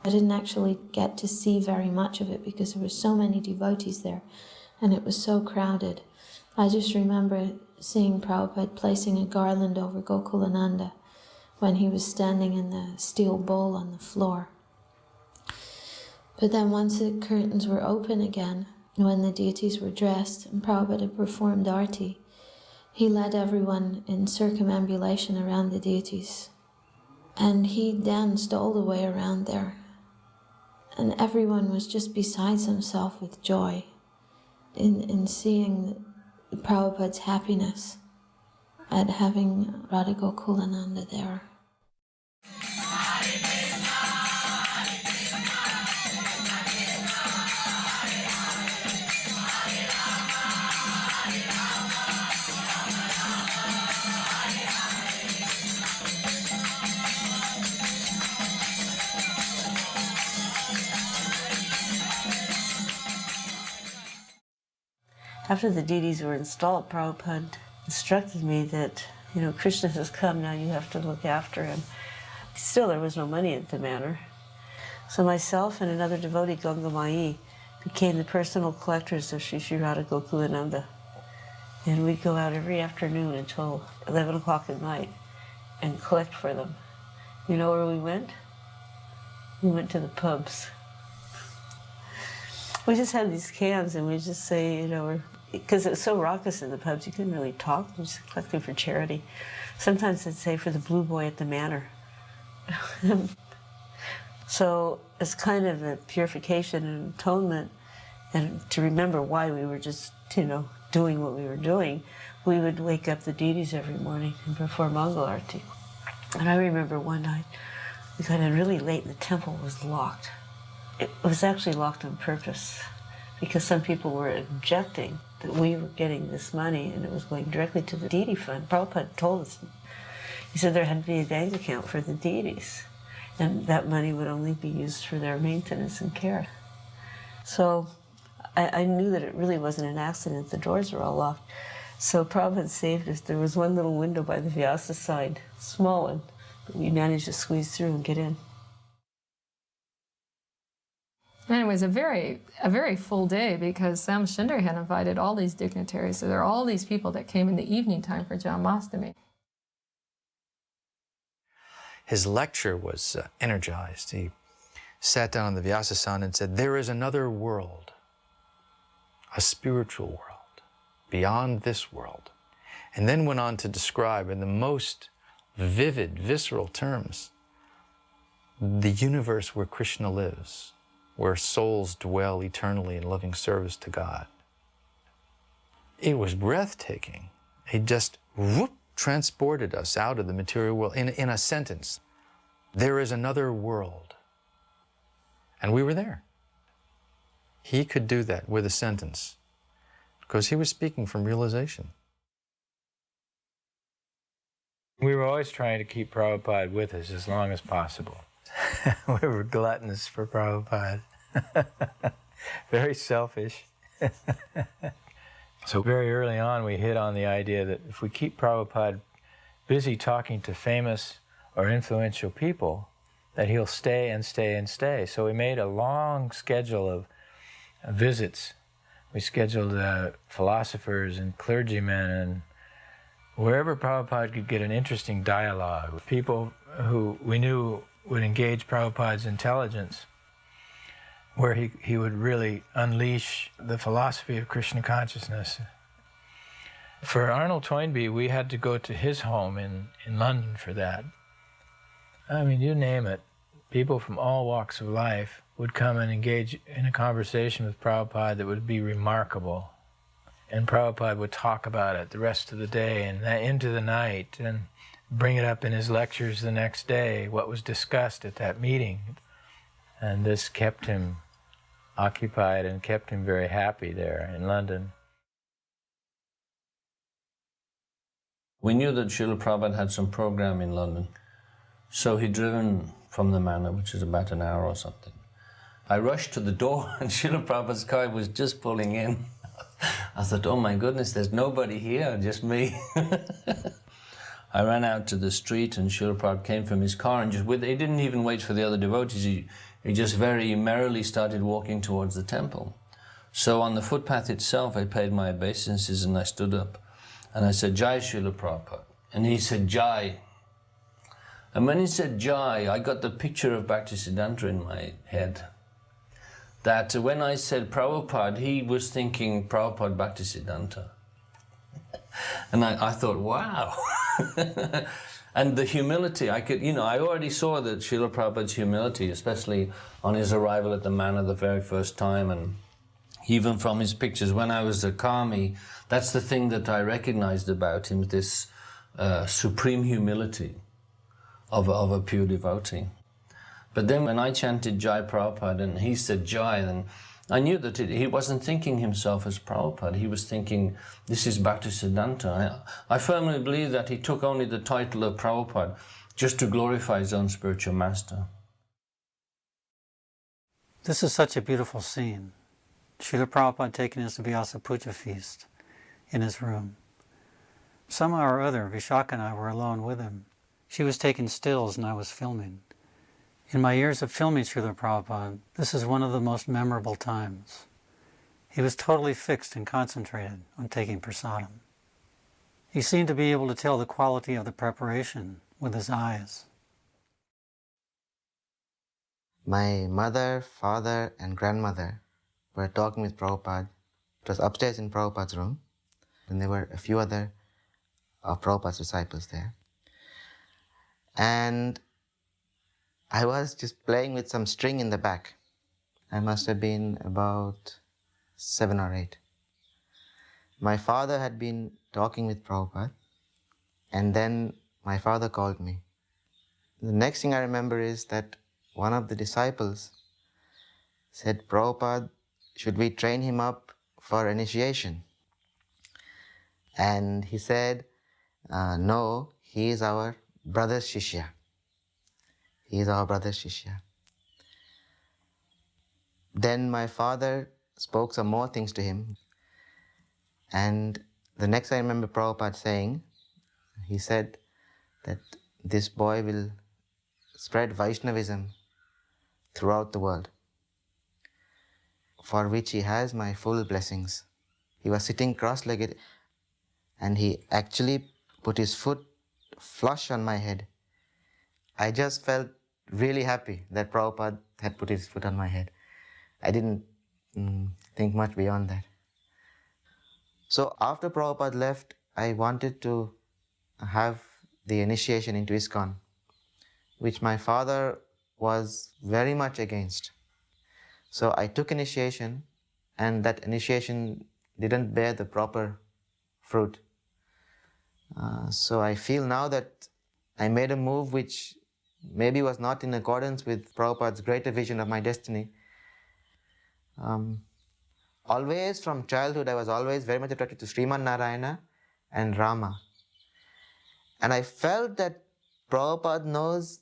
I didn't actually get to see very much of it because there were so many devotees there and it was so crowded. I just remember seeing Prabhupada placing a garland over Gokulananda when he was standing in the steel bowl on the floor. But then once the curtains were open again, when the deities were dressed and Prabhupada performed arati, he led everyone in circumambulation around the deities. And he danced all the way around there. And everyone was just beside himself with joy in seeing Prabhupada's happiness at having Radha Gokulananda there. After the deities were installed, Prabhupada instructed me that, you know, Krishna has come, now you have to look after him. Still, there was no money at the manor. So myself and another devotee, Gangamai, became the personal collectors of Sri Sri Radha Gokulananda. And we'd go out every afternoon until 11 o'clock at night and collect for them. You know where we went? We went to the pubs. We just had these cans and we just say, you know, because it was so raucous in the pubs, you couldn't really talk. We just collected for charity. Sometimes they'd say for the blue boy at the manor. So it's kind of a purification and atonement, and to remember why we were just, you know, doing what we were doing, we would wake up the deities every morning and perform Mangal Arati. And I remember one night, we got in really late and the temple was locked. It was actually locked on purpose because some people were objecting that we were getting this money and it was going directly to the deity fund. Prabhupada told us, he said there had to be a bank account for the deities and that money would only be used for their maintenance and care. So I knew that it really wasn't an accident. The doors were all locked. So Prabhupada saved us. There was one little window by the Vyasa side, small one, but we managed to squeeze through and get in. And it was a very full day because Sam Shinder had invited all these dignitaries. So there are all these people that came in the evening time for Janmashtami. His lecture was energized. He sat down on the Vyasasana and said, "There is another world a spiritual world, beyond this world. And then went on to describe in the most vivid, visceral terms, the universe where Krishna lives, where souls dwell eternally in loving service to God. It was breathtaking. It just whoop, transported us out of the material world in a sentence. There is another world. And we were there. He could do that with a sentence because he was speaking from realization. We were always trying to keep Prabhupada with us as long as possible. We were gluttonous for Prabhupada. Very selfish. So very early on we hit on the idea that if we keep Prabhupada busy talking to famous or influential people, that he'll stay and stay and stay. So we made a long schedule of visits. We scheduled philosophers and clergymen, and wherever Prabhupada could get an interesting dialogue with people who we knew would engage Prabhupada's intelligence, where he would really unleash the philosophy of Krishna consciousness. For Arnold Toynbee, we had to go to his home in London for that. I mean, you name it. People from all walks of life would come and engage in a conversation with Prabhupada that would be remarkable. And Prabhupada would talk about it the rest of the day and into the night and bring it up in his lectures the next day, what was discussed at that meeting. And this kept him occupied and kept him very happy there in London. We knew that Srila Prabhupada had some program in London, so he'd driven from the manor, which is about an hour or something. I rushed to the door and Srila Prabhupada's car was just pulling in. I thought, oh my goodness, there's nobody here, just me. I ran out to the street and Srila Prabhupada came from his car and he didn't even wait for the other devotees. He just very merrily started walking towards the temple. So on the footpath itself, I paid my obeisances and I stood up and I said, Jai Srila Prabhupada. And he said, Jai. And when he said Jai, I got the picture of Bhaktisiddhanta in my head. That when I said Prabhupada, he was thinking Prabhupada Bhaktisiddhanta. And I thought, wow. And the humility, I already saw that Srila Prabhupada's humility, especially on his arrival at the manor the very first time, and even from his pictures when I was a Kami, that's the thing that I recognized about him, this supreme humility of a pure devotee. But then when I chanted Jai Prabhupada and he said Jai, then I knew that he wasn't thinking himself as Prabhupada. He was thinking, this is Bhaktisiddhanta. I firmly believe that he took only the title of Prabhupada just to glorify his own spiritual master. This is such a beautiful scene. Srila Prabhupada taking his Vyasa Puja feast in his room. Somehow or other, Vishaka and I were alone with him. She was taking stills and I was filming. In my years of filming Srila Prabhupada, this is one of the most memorable times. He was totally fixed and concentrated on taking prasadam. He seemed to be able to tell the quality of the preparation with his eyes. My mother, father, and grandmother were talking with Prabhupada. It was upstairs in Prabhupada's room, and there were a few other of Prabhupada's disciples there. And I was just playing with some string in the back. I must have been about 7 or 8. My father had been talking with Prabhupada, and then my father called me. The next thing I remember is that one of the disciples said, Prabhupada, should we train him up for initiation? And he said, no, he is our brother's shishya. He is our brother's shishya. Then my father spoke some more things to him. And the next I remember Prabhupada saying, he said that this boy will spread Vaishnavism throughout the world, for which he has my full blessings. He was sitting cross-legged and he actually put his foot flush on my head. I just felt really happy that Prabhupada had put his foot on my head. I didn't think much beyond that. So after Prabhupada left, I wanted to have the initiation into ISKCON, which my father was very much against. So I took initiation, and that initiation didn't bear the proper fruit. So I feel now that I made a move which maybe was not in accordance with Prabhupada's greater vision of my destiny. Always from childhood, I was always very much attracted to Sriman Narayana and Rama. And I felt that Prabhupada knows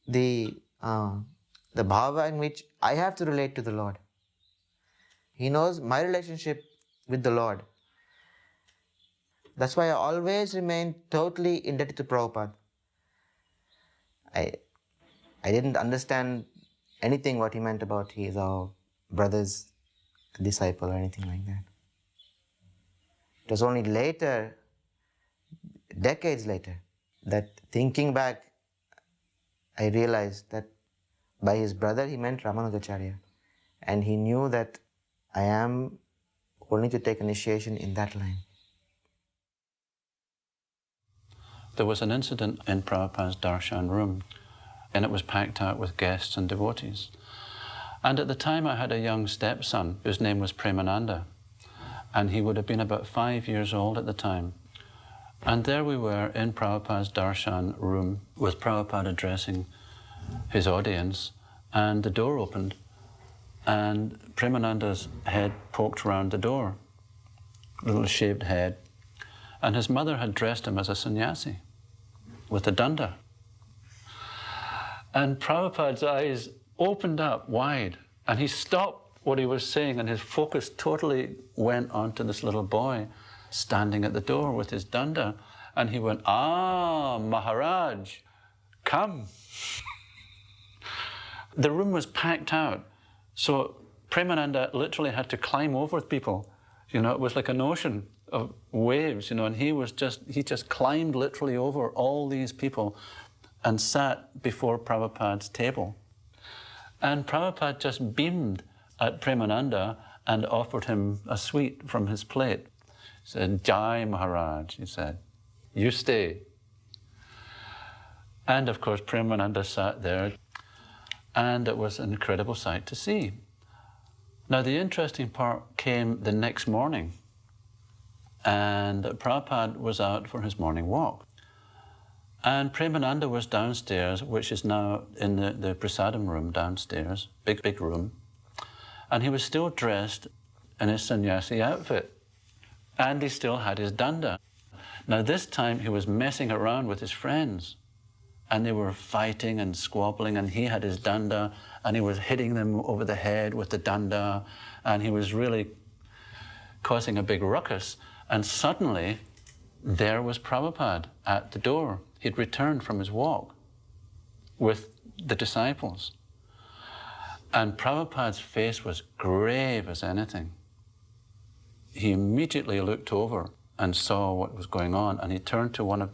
the bhava in which I have to relate to the Lord. He knows my relationship with the Lord. That's why I always remained totally indebted to Prabhupada. I didn't understand anything what he meant about he is our brother's disciple or anything like that. It was only later, decades later, that thinking back, I realized that by his brother he meant Ramanujacharya, and he knew that I am only to take initiation in that line. There was an incident in Prabhupada's darshan room, and it was packed out with guests and devotees. And at the time I had a young stepson whose name was Premananda, and he would have been about 5 years old at the time. And there we were in Prabhupada's darshan room with Prabhupada addressing his audience, and the door opened and Premananda's head poked round the door, little shaved head, and his mother had dressed him as a sannyasi with a danda. And Prabhupada's eyes opened up wide, and he stopped what he was saying, and his focus totally went onto this little boy standing at the door with his danda, and he went, "Ah, Maharaj, come." The room was packed out, so Premananda literally had to climb over people. You know, it was like an ocean of waves, you know, and he just climbed literally over all these people and sat before Prabhupada's table. And Prabhupada just beamed at Premananda and offered him a sweet from his plate. He said, "Jai Maharaj," he said, "you stay." And of course Premananda sat there, and it was an incredible sight to see. Now the interesting part came the next morning, and Prabhupada was out for his morning walk. And Premananda was downstairs, which is now in the prasadam room downstairs, big room. And he was still dressed in his sannyasi outfit. And he still had his danda. Now this time he was messing around with his friends. And they were fighting and squabbling, and he had his danda, and he was hitting them over the head with the danda, and he was really causing a big ruckus. And suddenly, there was Prabhupada at the door. He'd returned from his walk with the disciples. And Prabhupada's face was grave as anything. He immediately looked over and saw what was going on, and he turned to one of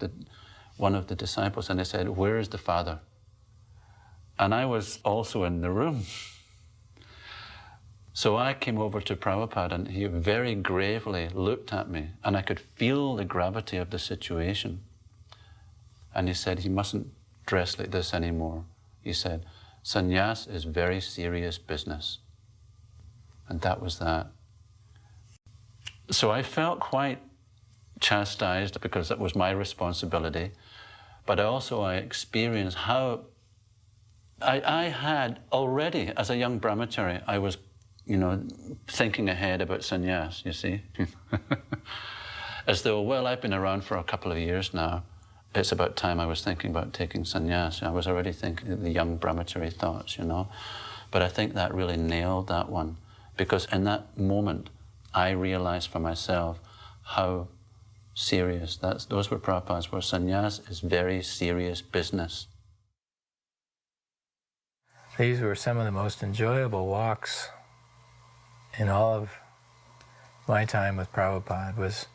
the disciples and he said, "Where is the Father?" And I was also in the room. So I came over to Prabhupada, and he very gravely looked at me, and I could feel the gravity of the situation. And he said, "He mustn't dress like this anymore." He said, "Sannyas is very serious business." And that was that. So I felt quite chastised because that was my responsibility. But also I experienced how I had already, as a young brahmachari, I was, you know, thinking ahead about sannyas, you see. As though, well, I've been around for a couple of years now. It's about time I was thinking about taking sannyas. I was already thinking the young brahmachari thoughts, you know. But I think that really nailed that one, because in that moment, I realized for myself how serious. Those were Prabhupada's words. Sannyas is very serious business. These were some of the most enjoyable walks in all of my time with Prabhupada, was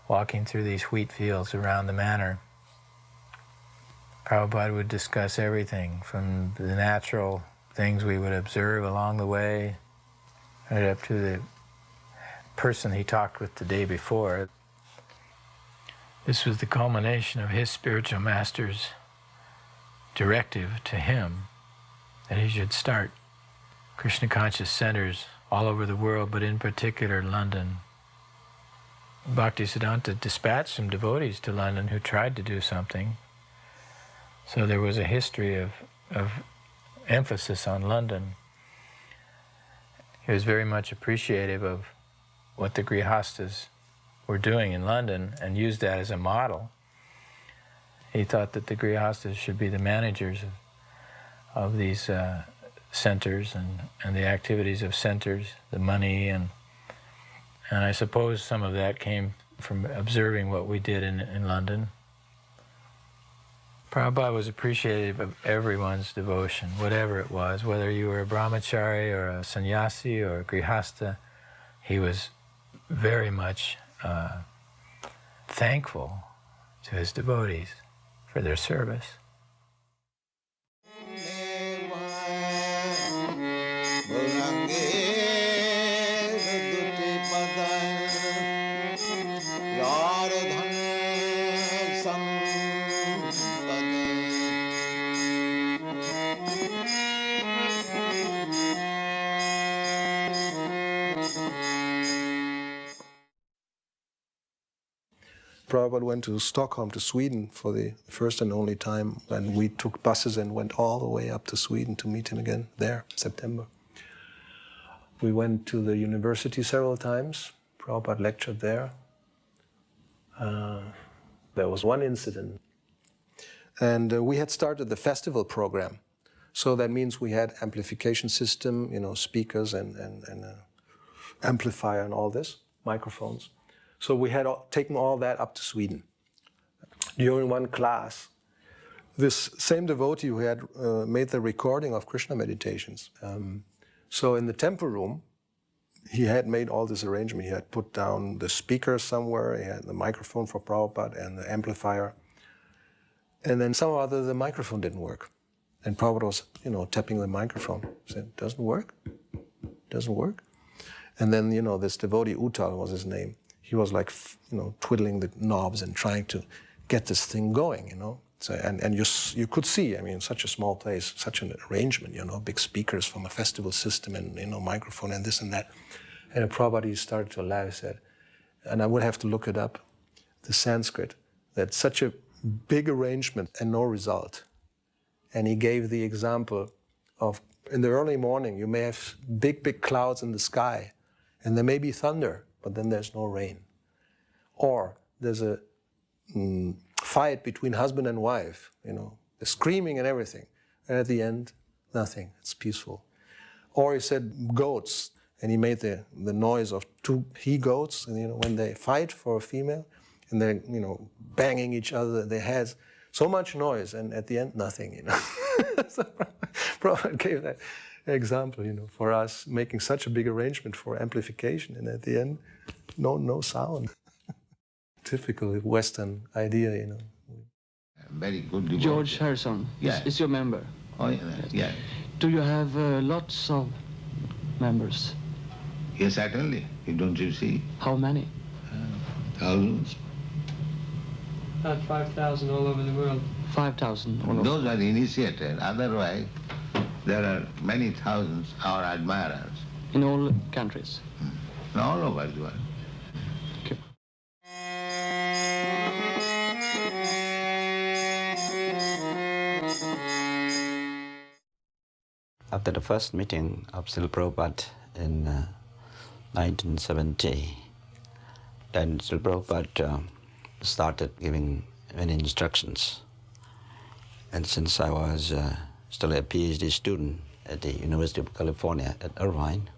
walking through these wheat fields around the manor. Prabhupada would discuss everything from the natural things we would observe along the way, right up to the person he talked with the day before. This was the culmination of his spiritual master's directive to him that he should start Krishna conscious centers all over the world, but in particular London. Bhaktisiddhanta dispatched some devotees to London who tried to do something. So there was a history of emphasis on London. He was very much appreciative of what the Grihastas were doing in London and used that as a model. He thought that the Grihastas should be the managers of these centers and the activities of centers, the money, and I suppose some of that came from observing what we did in London. Prabhupada was appreciative of everyone's devotion, whatever it was, whether you were a brahmachari or a sannyasi or a grihasta. He was very much thankful to his devotees for their service. Prabhupada went to Stockholm, to Sweden, for the first and only time, and we took buses and went all the way up to Sweden to meet him again there, September. We went to the university several times. Prabhupada lectured there. There was one incident. And we had started the festival program. So that means we had amplification system, speakers and amplifier and all this, microphones. So we had taken all that up to Sweden. During one class, this same devotee who had made the recording of Krishna meditations. So in the temple room, he had made all this arrangement. He had put down the speaker somewhere, he had the microphone for Prabhupada and the amplifier. And then somehow or other the microphone didn't work. And Prabhupada was, tapping the microphone. He said, doesn't work? Doesn't work? And then, this devotee, Uttal was his name. He was like, twiddling the knobs and trying to get this thing going, So, and you could see, such a small place, such an arrangement, big speakers from a festival system and, microphone and this and that. And Prabhupada started to laugh, he said, and I would have to look it up, the Sanskrit, that such a big arrangement and no result. And he gave the example of, in the early morning, you may have big clouds in the sky, and there may be thunder, but then there's no rain. Or there's a fight between husband and wife, they're screaming and everything. And at the end, nothing, it's peaceful. Or he said goats, and he made the noise of two he-goats, and when they fight for a female, and they're, banging each other, their heads, so much noise, and at the end, nothing, So Prabhupada gave that example, for us making such a big arrangement for amplification, and at the end, no sound. Typical Western idea, Very good devotee. George Harrison is your member. Oh, yeah. Do you have lots of members? Yes, certainly. Don't you see? How many? Thousands. About 5,000 all over the world. 5,000? Those are initiated. Otherwise, there are many thousands our admirers. In all countries? All over the world. Okay. After the first meeting of Srila Prabhupada in 1970, then Srila Prabhupada started giving many instructions. And since I was still a PhD student at the University of California at Irvine,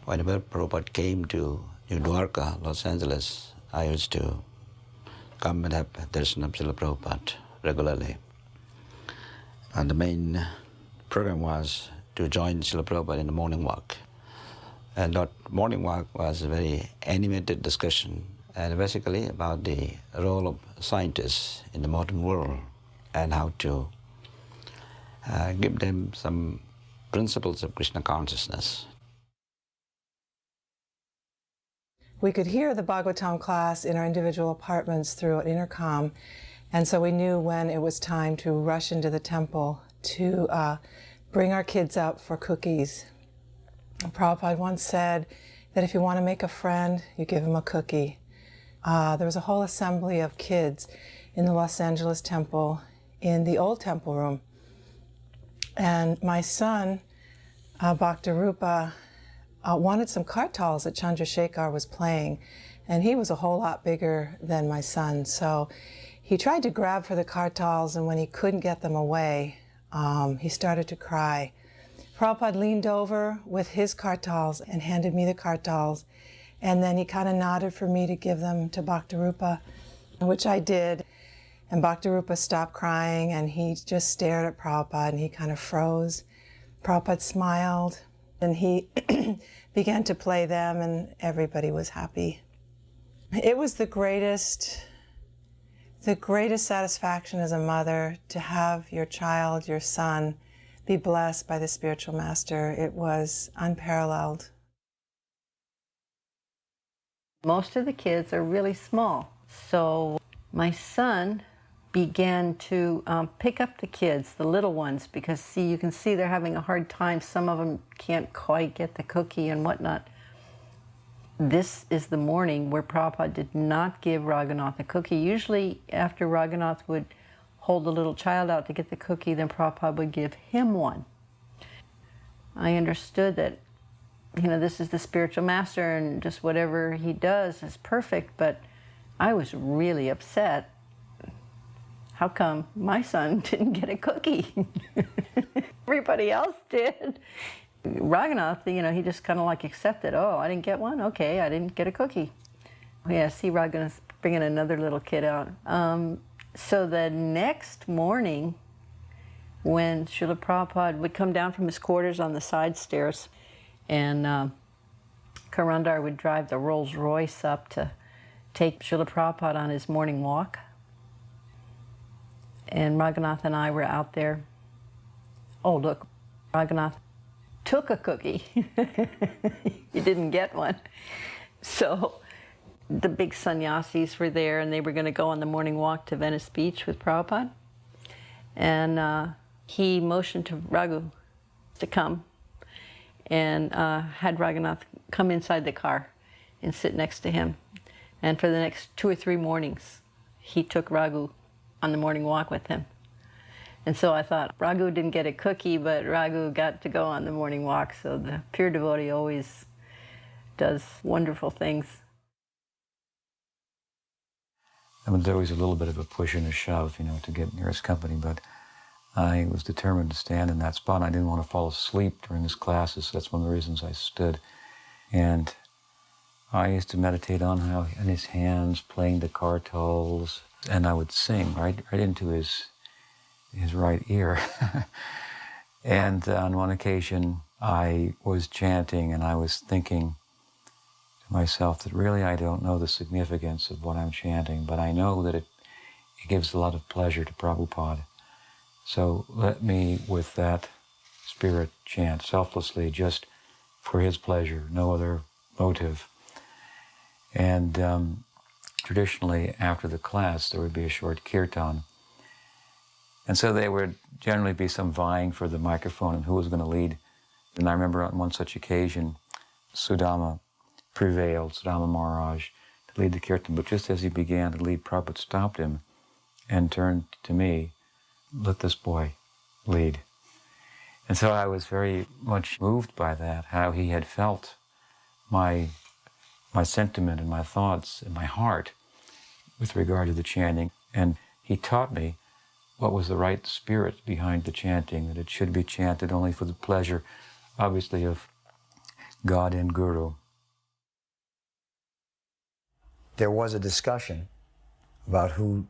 whenever Prabhupada came to New Dwarka, Los Angeles, I used to come and have darshan of Srila Prabhupada regularly. And the main program was to join Srila Prabhupada in the morning walk. And that morning walk was a very animated discussion, and basically about the role of scientists in the modern world and how to give them some principles of Krishna consciousness. We could hear the Bhagavatam class in our individual apartments through an intercom, and so we knew when it was time to rush into the temple to bring our kids up for cookies. Prabhupada once said that if you want to make a friend, you give him a cookie. There was a whole assembly of kids in the Los Angeles temple in the old temple room. And my son, Bhaktarupa, wanted some kartals that Chandrasekhar was playing, and he was a whole lot bigger than my son. So he tried to grab for the kartals, and when he couldn't get them away, he started to cry. Prabhupada leaned over with his kartals and handed me the kartals, and then he kind of nodded for me to give them to Bhaktarupa, which I did. And Bhaktarupa stopped crying, and he just stared at Prabhupada, and he kind of froze. Prabhupada smiled, and he began to play them, and everybody was happy. It was the greatest satisfaction as a mother to have your child, your son, be blessed by the spiritual master. It was unparalleled. Most of the kids are really small, so my son began to pick up the kids, the little ones, because see, you can see they're having a hard time. Some of them can't quite get the cookie and whatnot. This is the morning where Prabhupada did not give Raghunath a cookie. Usually after Raghunath would hold the little child out to get the cookie, then Prabhupada would give him one. I understood that, you know, this is the spiritual master and just whatever he does is perfect, but I was really upset. How come my son didn't get a cookie? Everybody else did. Raghunath, you know, he just kind of like accepted, oh, I didn't get one? Okay, I didn't get a cookie. Yeah, see Raghunath bringing another little kid out. So the next morning, when Srila Prabhupada would come down from his quarters on the side stairs, and Karandar would drive the Rolls Royce up to take Srila Prabhupada on his morning walk. And Raghunath and I were out there. Oh, look, Raghunath took a cookie. He didn't get one. So the big sannyasis were there, and they were going to go on the morning walk to Venice Beach with Prabhupada. And he motioned to Raghu to come and had Raghunath come inside the car and sit next to him. And for the next 2 or 3 mornings, he took Raghu on the morning walk with him. And so I thought, Raghu didn't get a cookie, but Raghu got to go on the morning walk. So the pure devotee always does wonderful things. I mean, there was a little bit of a push and a shove, you know, to get near his company, but I was determined to stand in that spot. I didn't want to fall asleep during his classes, so that's one of the reasons I stood. And I used to meditate on how in his hands playing the kartals, and I would sing right into his right ear. And on one occasion, I was chanting, and I was thinking to myself that really I don't know the significance of what I'm chanting, but I know that it gives a lot of pleasure to Prabhupada. So let me, with that spirit, chant selflessly, just for his pleasure, no other motive. And traditionally, after the class, there would be a short kirtan. And so there would generally be some vying for the microphone and who was going to lead. And I remember on one such occasion, Sudama prevailed, Sudama Maharaj, to lead the kirtan. But just as he began to lead, Prabhupada stopped him and turned to me, let this boy lead. And so I was very much moved by that, how he had felt my sentiment and my thoughts and my heart with regard to the chanting. And he taught me what was the right spirit behind the chanting, that it should be chanted only for the pleasure, obviously, of God and Guru. There was a discussion about who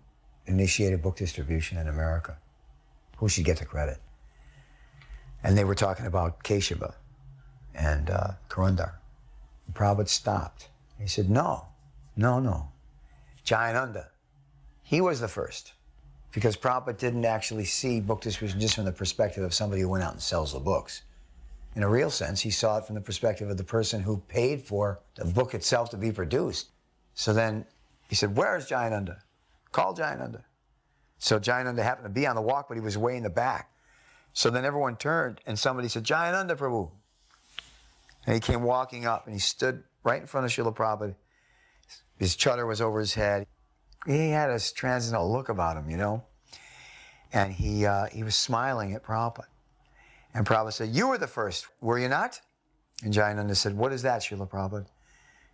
initiated book distribution in America, who should get the credit. And they were talking about Keshava and Karandar. And Prabhupada stopped. He said, no. Jayananda, he was the first. Because Prabhupada didn't actually see book distribution just from the perspective of somebody who went out and sells the books. In a real sense, he saw it from the perspective of the person who paid for the book itself to be produced. So then he said, where's Jayananda? Call Jayananda. So Jayananda happened to be on the walk, but he was way in the back. So then everyone turned and somebody said, Jayananda Prabhu. And he came walking up and he stood right in front of Srila Prabhupada. His chadar was over his head. He had a transcendental look about him, you know. And he was smiling at Prabhupada. And Prabhupada said, you were the first, were you not? And Jayananda said, what is that, Srila Prabhupada?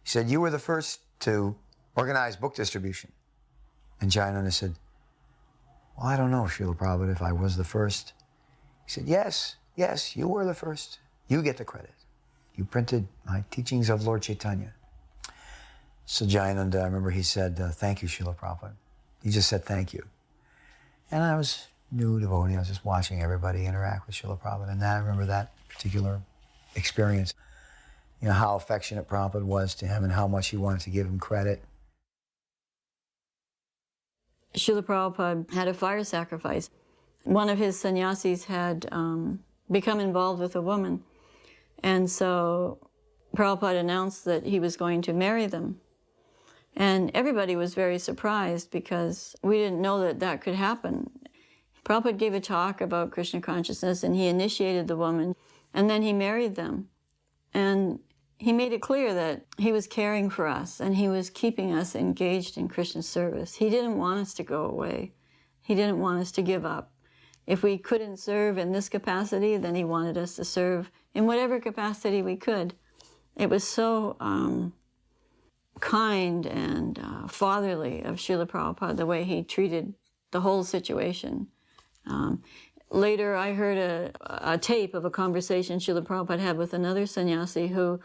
He said, you were the first to organize book distribution. And Jayananda said, well, I don't know, Srila Prabhupada, if I was the first. He said, yes, you were the first. You get the credit. You printed my teachings of Lord Chaitanya. So Jayananda, I remember he said, thank you, Srila Prabhupada. He just said thank you. And I was new devotee. I was just watching everybody interact with Srila Prabhupada. And I remember that particular experience. You know, how affectionate Prabhupada was to him and how much he wanted to give him credit. Srila Prabhupada had a fire sacrifice. One of his sannyasis had become involved with a woman. And so Prabhupada announced that he was going to marry them. And everybody was very surprised because we didn't know that that could happen. Prabhupada gave a talk about Krishna consciousness and he initiated the woman and then he married them. And he made it clear that he was caring for us and he was keeping us engaged in Krishna's service. He didn't want us to go away. He didn't want us to give up. If we couldn't serve in this capacity, then he wanted us to serve in whatever capacity we could. It was so kind and fatherly of Srila Prabhupada, the way he treated the whole situation. Later, I heard a tape of a conversation Srila Prabhupada had with another sannyasi who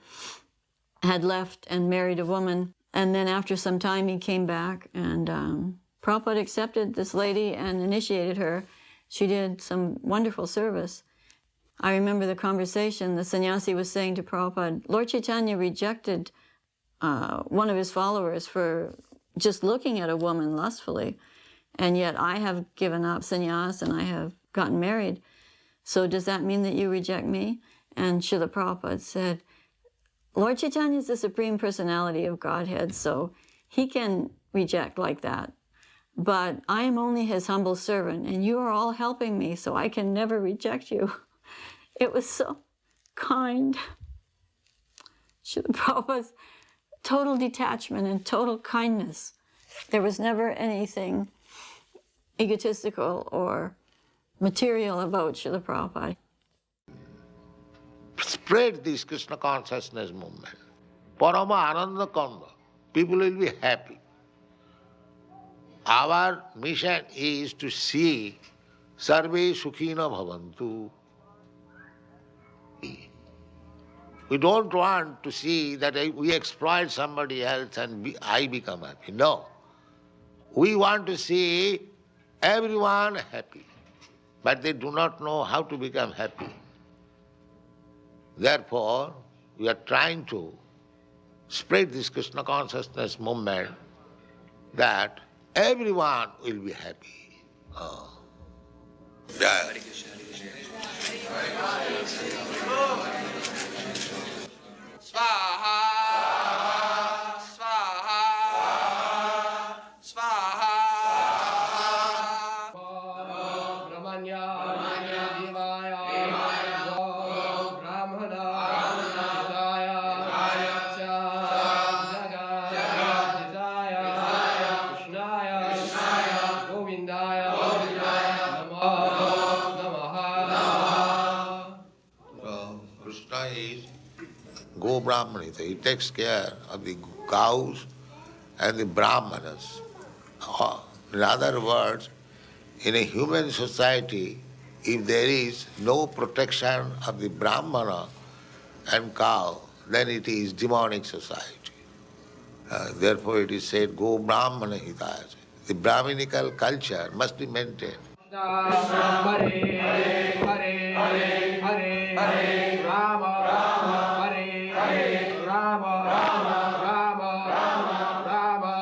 had left and married a woman. And then after some time, he came back and Prabhupada accepted this lady and initiated her. She did some wonderful service. I remember the conversation. The sannyasi was saying to Prabhupada, Lord Chaitanya rejected one of his followers for just looking at a woman lustfully. And yet I have given up sannyas and I have gotten married. So does that mean that you reject me? And Srila Prabhupada said, Lord Chaitanya is the Supreme Personality of Godhead, so he can reject like that. But I am only his humble servant, and you are all helping me, so I can never reject you. It was so kind. Srila Prabhupada's total detachment and total kindness. There was never anything egotistical or material about Srila Prabhupada. Spread this Krishna consciousness movement. Parama Ananda Kanda. People will be happy. Our mission is to see Sarve Sukhina Bhavantu. We don't want to see that we exploit somebody else and I become happy. No. We want to see everyone happy, but they do not know how to become happy. Therefore, we are trying to spread this Krishna consciousness movement that everyone will be happy. Yeah. Swaha, Swaha, Swaha. Brahmanya, Devaya, Brahmana, Hidaya, Jaga, Krishnaya, Govindaya, Namaha. Krishna is Go Brahmanita. He takes care of the cows and the Brahmanas. In other words, in a human society, if there is no protection of the Brahmana and cow, then it is demonic society. Therefore it is said, Go Brahmana Hitaya. The Brahminical culture must be maintained. Hare Hare Hare Hare Rama Hare Hare Rama Rama Rama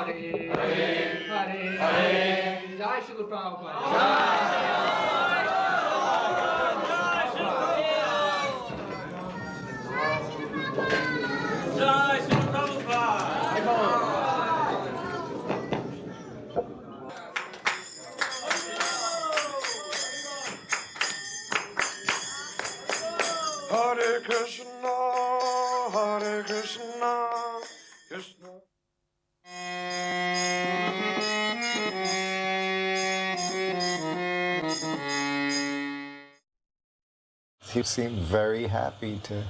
Hare Hare Hare. Jai Srila Prabhupada. Krishna, Hare Krishna, Krishna. He seemed very happy to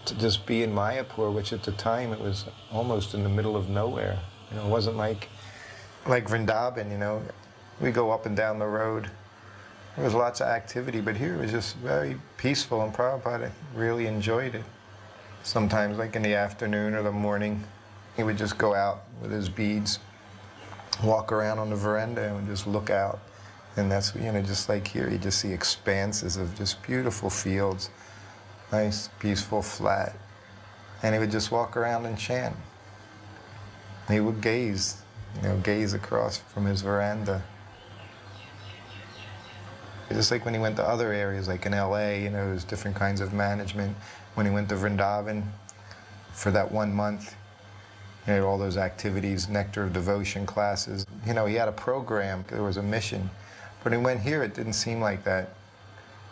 just be in Mayapur, which at the time it was almost in the middle of nowhere. You know, it wasn't like Vrindavan, you know. We go up and down the road. There was lots of activity, but here it was just very peaceful, and Prabhupada really enjoyed it. Sometimes, like in the afternoon or the morning, he would just go out with his beads, walk around on the veranda and just look out. And that's, you know, just like here, you just see expanses of just beautiful fields, nice, peaceful, flat. And he would just walk around and chant. And he would gaze, you know, gaze across from his veranda. Just like when he went to other areas, like in LA, you know, there's different kinds of management. When he went to Vrindavan for that 1 month, you know, all those activities, Nectar of Devotion classes. You know, he had a program, there was a mission. But when he went here, it didn't seem like that.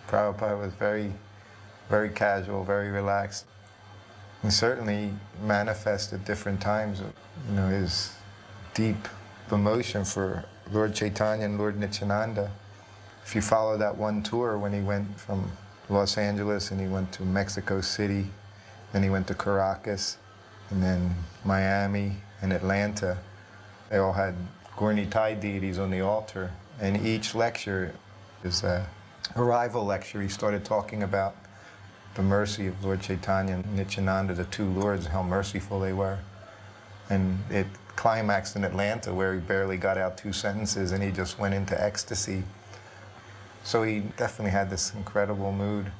Prabhupada was very, very casual, very relaxed. He certainly manifested different times, you know, his deep emotion for Lord Chaitanya and Lord Nityananda. If you follow that one tour when he went from Los Angeles and he went to Mexico City, then he went to Caracas, and then Miami and Atlanta, they all had Gaur-Nitai deities on the altar. And each lecture is a arrival lecture. He started talking about the mercy of Lord Chaitanya and Nityananda, the two lords, how merciful they were. And it climaxed in Atlanta where he barely got out 2 sentences and he just went into ecstasy. So he definitely had this incredible mood,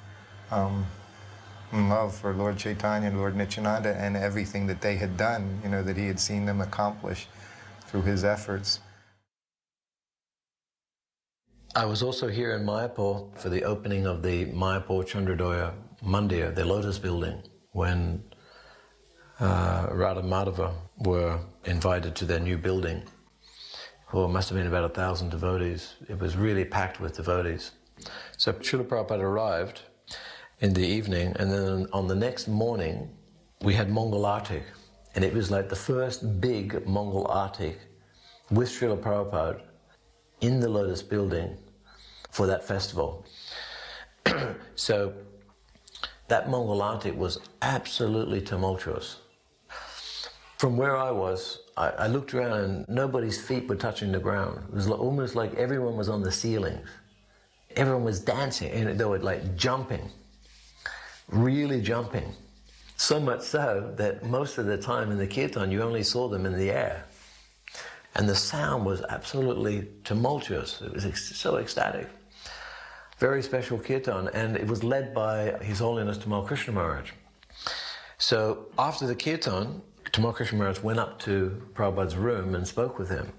love for Lord Chaitanya and Lord Nityananda and everything that they had done, you know, that he had seen them accomplish through his efforts. I was also here in Mayapur for the opening of the Mayapur Chandradoya Mandir, the Lotus building, when Radha Madhava were invited to their new building. Well, it must have been about 1,000 devotees. It was really packed with devotees. So Srila Prabhupada arrived in the evening, and then on the next morning, we had Mongol Artik. And it was like the first big Mongol Artik with Srila Prabhupada in the Lotus building for that festival. So that Mongol Artik was absolutely tumultuous. From where I was, I looked around and nobody's feet were touching the ground. It was almost like everyone was on the ceilings. Everyone was dancing and they were like jumping, really jumping. So much so that most of the time in the kirtan you only saw them in the air. And the sound was absolutely tumultuous. It was so ecstatic. Very special kirtan, and it was led by His Holiness Tamal Krishna Maharaj. So after the kirtan, Tamal Krishna Maharaj went up to Prabhupada's room and spoke with him.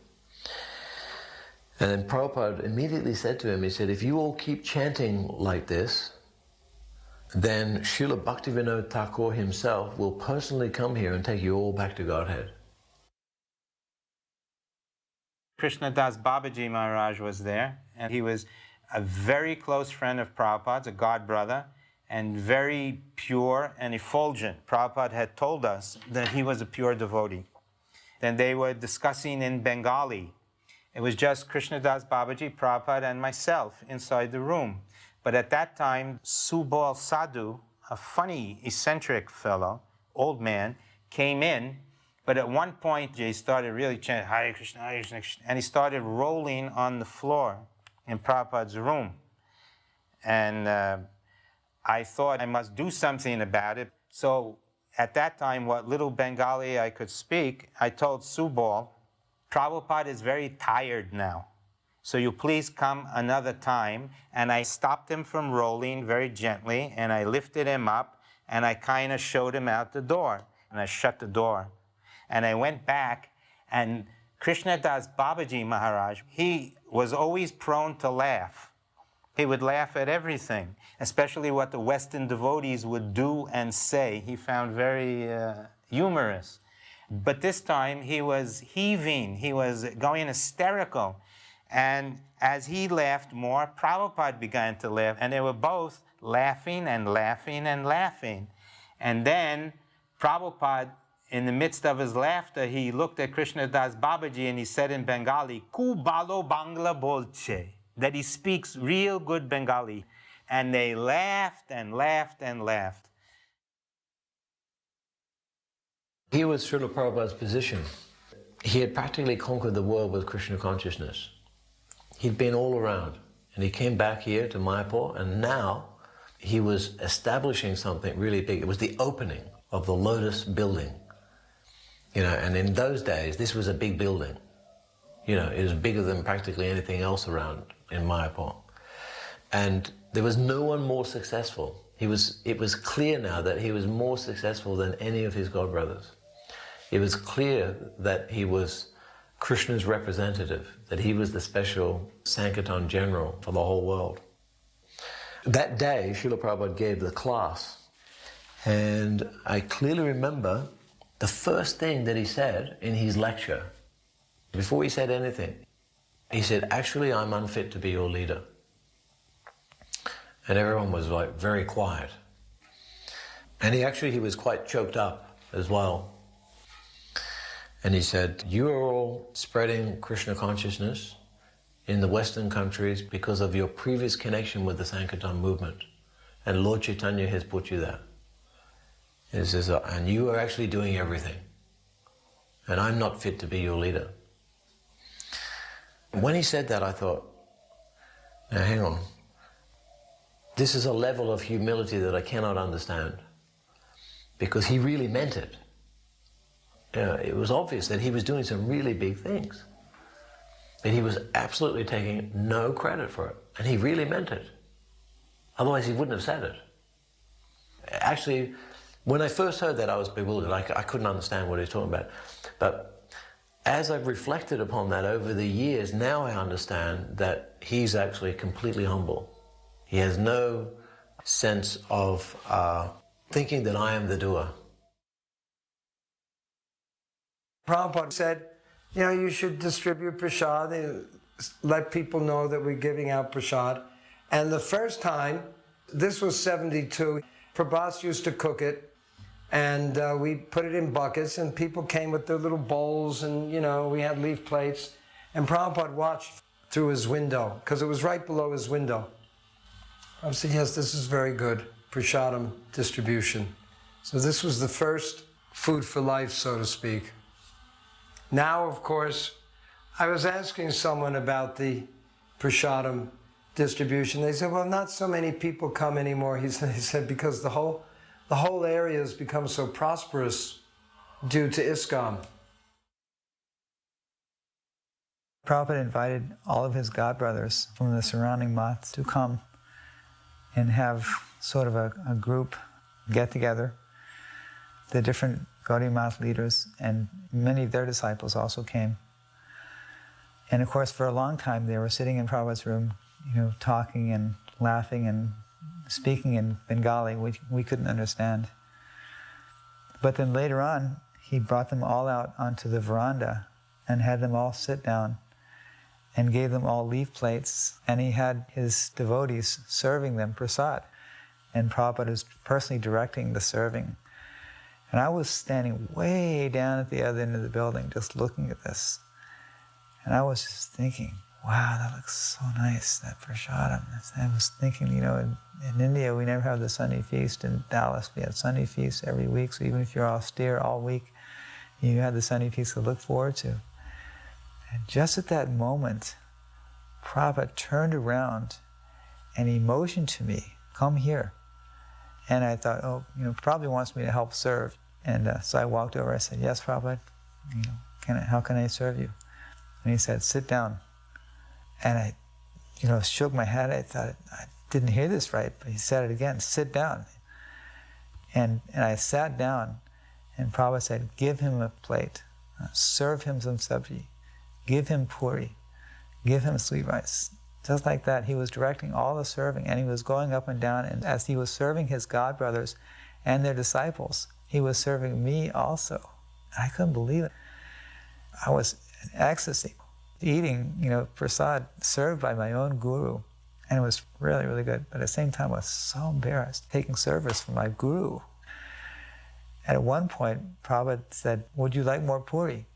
And then Prabhupada immediately said to him, he said, if you all keep chanting like this, then Srila Bhaktivinoda Thakur himself will personally come here and take you all back to Godhead. Krishnadas Babaji Maharaj was there, and he was a very close friend of Prabhupada's, a god brother, and very pure and effulgent. Prabhupada had told us that he was a pure devotee. Then they were discussing in Bengali. It was just Krishnadas Babaji, Prabhupada, and myself inside the room. But at that time, Subal Sadhu, a funny, eccentric fellow, old man, came in. But at one point, he started really chanting, Hare Krishna, Hare Krishna, and he started rolling on the floor in Prabhupada's room. And I thought I must do something about it. So at that time, what little Bengali I could speak, I told Subal, Prabhupada is very tired now. So you please come another time. And I stopped him from rolling very gently, and I lifted him up, and I kind of showed him out the door. And I shut the door. And I went back, and Krishnadas Babaji Maharaj, he was always prone to laugh. He would laugh at everything, especially what the Western devotees would do and say. He found very humorous. But this time he was heaving, he was going hysterical. And as he laughed more, Prabhupada began to laugh, and they were both laughing and laughing and laughing. And then Prabhupada, in the midst of his laughter, he looked at Krishnadas Babaji and he said in Bengali, "Ku balo Bangla bolche," that he speaks real good Bengali. And they laughed and laughed and laughed. Here was Srila Prabhupada's position. He had practically conquered the world with Krishna consciousness. He'd been all around, and he came back here to Mayapore, and now he was establishing something really big. It was the opening of the Lotus building. You know, and in those days, this was a big building. You know, it was bigger than practically anything else around in Mayapore. And there was no one more successful. It was clear now that he was more successful than any of his godbrothers. It was clear that he was Krishna's representative, that he was the special Sankirtan general for the whole world. That day, Srila Prabhupada gave the class, and I clearly remember the first thing that he said in his lecture, before he said anything, he said, "Actually, I'm unfit to be your leader." And everyone was like very quiet. And he was quite choked up as well. And he said, "You are all spreading Krishna consciousness in the Western countries because of your previous connection with the Sankirtan movement. And Lord Chaitanya has put you there. He says, and you are actually doing everything. And I'm not fit to be your leader." When he said that, I thought, now hang on. This is a level of humility that I cannot understand. Because he really meant it. It was obvious that he was doing some really big things. But he was absolutely taking no credit for it. And he really meant it. Otherwise he wouldn't have said it. Actually, when I first heard that, I was bewildered. I couldn't understand what he was talking about. But as I've reflected upon that over the years, now I understand that he's actually completely humble. He has no sense of thinking that I am the doer. Prabhupada said, you know, you should distribute prasad, let people know that we're giving out prasad. And the first time, this was 72, Prabhupada used to cook it, and we put it in buckets, and people came with their little bowls, and, you know, we had leaf plates. And Prabhupada watched through his window, because it was right below his window. I said, yes, this is very good, prasadam distribution. So this was the first food for life, so to speak. Now, of course, I was asking someone about the prasadam distribution. They said, well, not so many people come anymore. He said, because the whole area has become so prosperous due to ISKCON. Prabhupada invited all of his godbrothers from the surrounding maths to come and have sort of a group get-together. The different Gaudiya Math leaders and many of their disciples also came. And of course, for a long time, they were sitting in Prabhupada's room, you know, talking and laughing and speaking in Bengali, which we couldn't understand. But then later on, he brought them all out onto the veranda and had them all sit down and gave them all leaf plates, and he had his devotees serving them prasad. And Prabhupada was personally directing the serving. And I was standing way down at the other end of the building just looking at this. And I was just thinking, wow, that looks so nice, that prasadam. I was thinking, you know, in India we never have the Sunday feast. In Dallas we have Sunday feasts every week, so even if you're austere all week, you have the Sunday feast to look forward to. And just at that moment, Prabhupada turned around and he motioned to me, come here. And I thought, oh, you know, probably wants me to help serve. And so I walked over, I said, yes, Prabhupada, you know, how can I serve you? And he said, sit down. And I, you know, shook my head. I thought, I didn't hear this right, but he said it again, sit down. And I sat down, and Prabhupada said, give him a plate, serve him some sabji, give him puri, give him sweet rice. Just like that, he was directing all the serving, and he was going up and down, and as he was serving his godbrothers and their disciples, he was serving me also. And I couldn't believe it. I was in ecstasy. eating, prasad served by my own guru. And it was really, really good. But at the same time, I was so embarrassed taking service from my guru. And at one point, Prabhupada said, would you like more puri?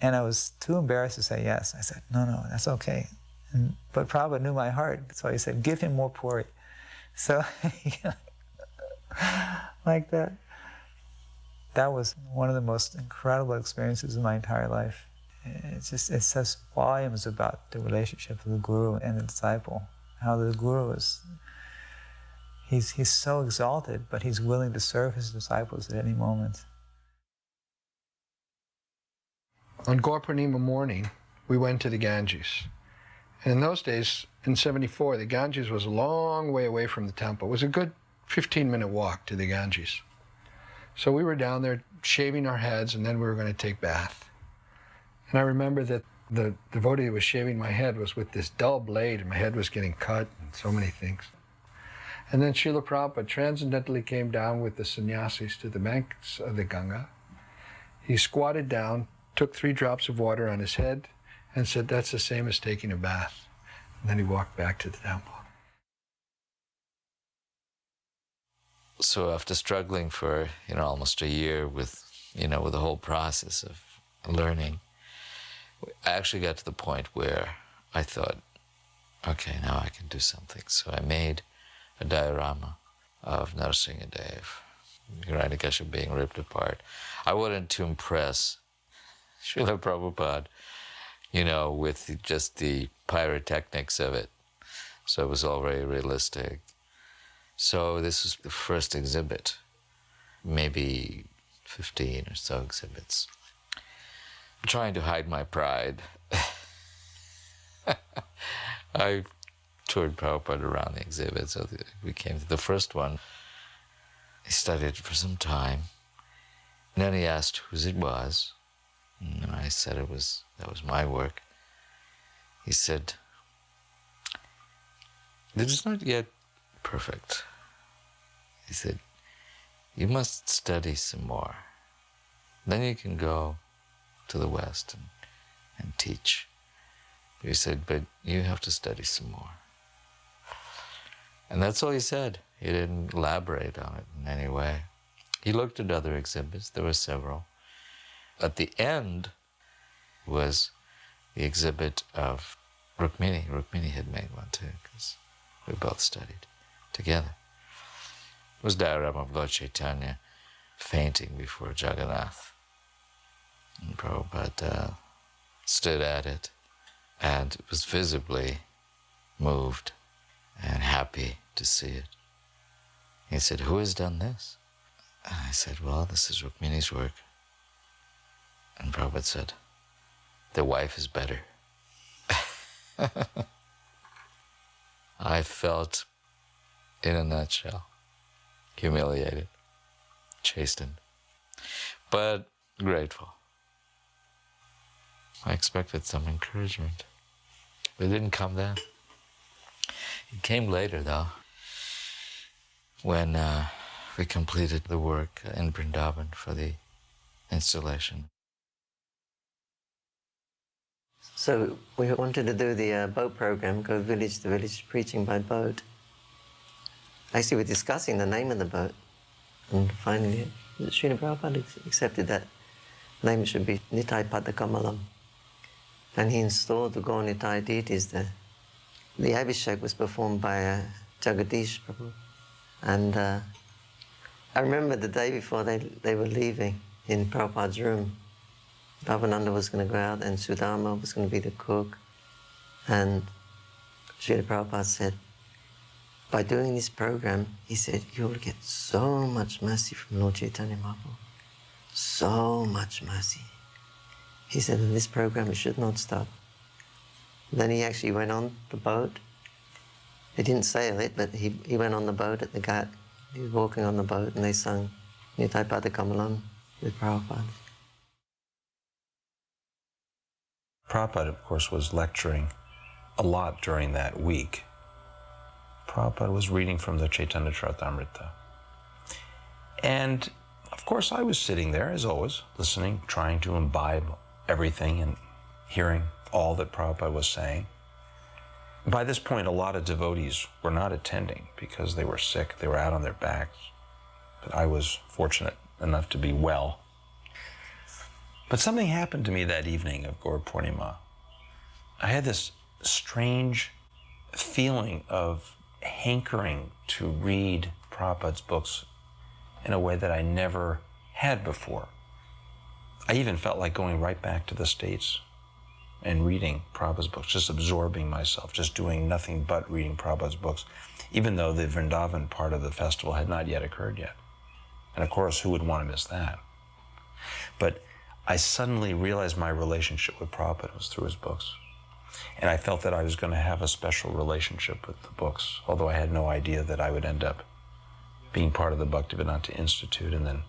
And I was too embarrassed to say yes. I said, no, that's okay. But Prabhupada knew my heart, so he said, give him more puri. So, like that. That was one of the most incredible experiences of my entire life. It says volumes about the relationship of the guru and the disciple. How the guru he's so exalted, but he's willing to serve his disciples at any moment. On Gaur Purnima morning, we went to the Ganges. And in those days, in '74, the Ganges was a long way away from the temple. It was a good 15-minute walk to the Ganges. So we were down there shaving our heads, and then we were going to take bath. And I remember that the devotee who was shaving my head was with this dull blade, and my head was getting cut, and so many things. And then Srila Prabhupada transcendentally came down with the sannyasis to the banks of the Ganga. He squatted down, took 3 drops of water on his head, and said, that's the same as taking a bath. And then he walked back to the temple. So after struggling for, almost a year with, with the whole process of learning, I actually got to the point where I thought, okay, now I can do something. So I made a diorama of Narasimhadev, Hiranyakashipu being ripped apart. I wanted to impress Srila Prabhupada, with just the pyrotechnics of it. So it was all very realistic. So this was the first exhibit, maybe 15 or so exhibits. I'm trying to hide my pride. I toured Prabhupada around the exhibit, so we came to the first one. He studied it for some time. And then he asked whose it was. And I said that was my work. He said, it is not yet perfect. He said, you must study some more. Then you can go to the West and teach. He said, but you have to study some more. And that's all he said. He didn't elaborate on it in any way. He looked at other exhibits. There were several. At the end was the exhibit of Rukmini. Rukmini had made one too, because we both studied together. It was a diagram of Lord Chaitanya fainting before Jagannath. And Prabhupada stood at it and was visibly moved and happy to see it. He said, who has done this? And I said, well, this is Rukmini's work. And Prabhupada said, the wife is better. I felt, in a nutshell, humiliated, chastened, but grateful. I expected some encouragement. But it didn't come then. It came later, though, when we completed the work in Vrindavan for the installation. So we wanted to do the boat program, go village to village, preaching by boat. Actually, we're discussing the name of the boat, and finally, Srila Prabhupada accepted that name should be Nitai Padakamalam. And he installed the Gaur Nitai deities there. The Abhishek was performed by Jagadish Prabhu. And I remember the day before they were leaving in Prabhupada's room, Bhavananda was going to go out and Sudama was going to be the cook. And Srila Prabhupada said, by doing this program, he said, you'll get so much mercy from Lord Chaitanya Mahaprabhu. So much mercy. He said, in this program, it should not stop. Then he actually went on the boat. He didn't sail it, but he went on the boat at the Ghat. He was walking on the boat, and they sung Nitai Padakamalam with Prabhupada. Prabhupada, of course, was lecturing a lot during that week. Prabhupada was reading from the Chaitanya Charitamrita. And, of course, I was sitting there, as always, listening, trying to imbibe everything and hearing all that Prabhupada was saying. By this point, a lot of devotees were not attending because they were sick, they were out on their backs. But I was fortunate enough to be well. But something happened to me that evening of Gaur Purnima. I had this strange feeling of hankering to read Prabhupada's books in a way that I never had before. I even felt like going right back to the States and reading Prabhupada's books, just absorbing myself, just doing nothing but reading Prabhupada's books, even though the Vrindavan part of the festival had not yet occurred yet. And of course, who would want to miss that? But I suddenly realized my relationship with Prabhupada was through his books. And I felt that I was going to have a special relationship with the books, although I had no idea that I would end up being part of the Bhaktivedanta Institute and then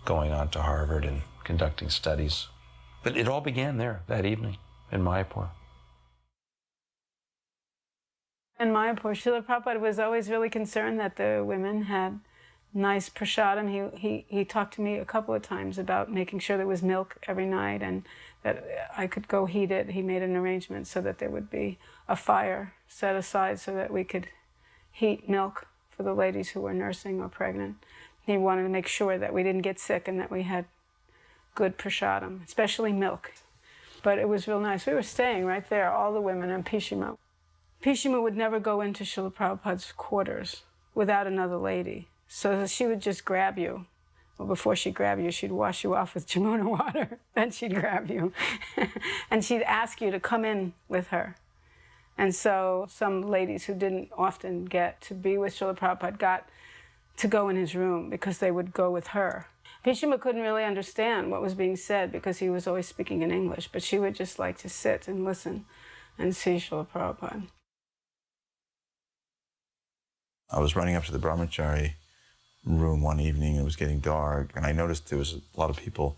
going on to Harvard and conducting studies. But it all began there that evening in Mayapore. In Mayapore, Srila Prabhupada was always really concerned that the women had nice prasadam. He talked to me a couple of times about making sure there was milk every night and that I could go heat it. He made an arrangement so that there would be a fire set aside so that we could heat milk for the ladies who were nursing or pregnant. He wanted to make sure that we didn't get sick and that we had good prasadam, especially milk. But it was real nice. We were staying right there, all the women in Pishima. Pishima would never go into Srila Prabhupada's quarters without another lady. So she would just grab you. Well, before she'd grab you, she'd wash you off with Jamuna water. Then she'd grab you. And she'd ask you to come in with her. And so some ladies who didn't often get to be with Srila Prabhupada got to go in his room because they would go with her. Pishima couldn't really understand what was being said because he was always speaking in English, but she would just like to sit and listen and see Srila Prabhupada. I was running up to the brahmachari room one evening. It was getting dark, and I noticed there was a lot of people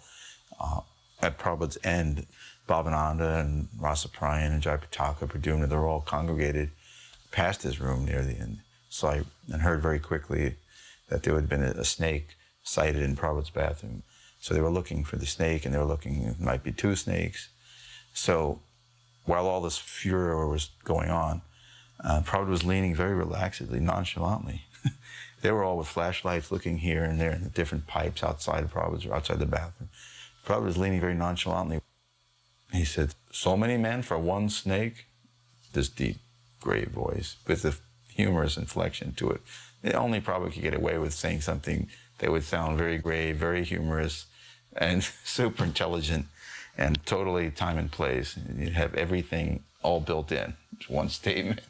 at Prabhupada's end. Bhavananda and Rasaprayan and Jayapataka, Pradyumna, they were all congregated past his room near the end. So I heard very quickly that there had been a snake sighted in Prabhupada's bathroom. So they were looking for the snake, and they were looking, it might be two snakes. So while all this furor was going on, Prabhupada was leaning very relaxedly, nonchalantly. They were all with flashlights looking here and there in the different pipes outside of Prabhupada's, or outside the bathroom. Prabhupada was leaning very nonchalantly. He said, "So many men for one snake?" This deep, grave voice with a humorous inflection to it. Only Prabhupada could get away with saying something that would sound very grave, very humorous, and super intelligent, and totally time and place. You'd have everything all built in. It's one statement.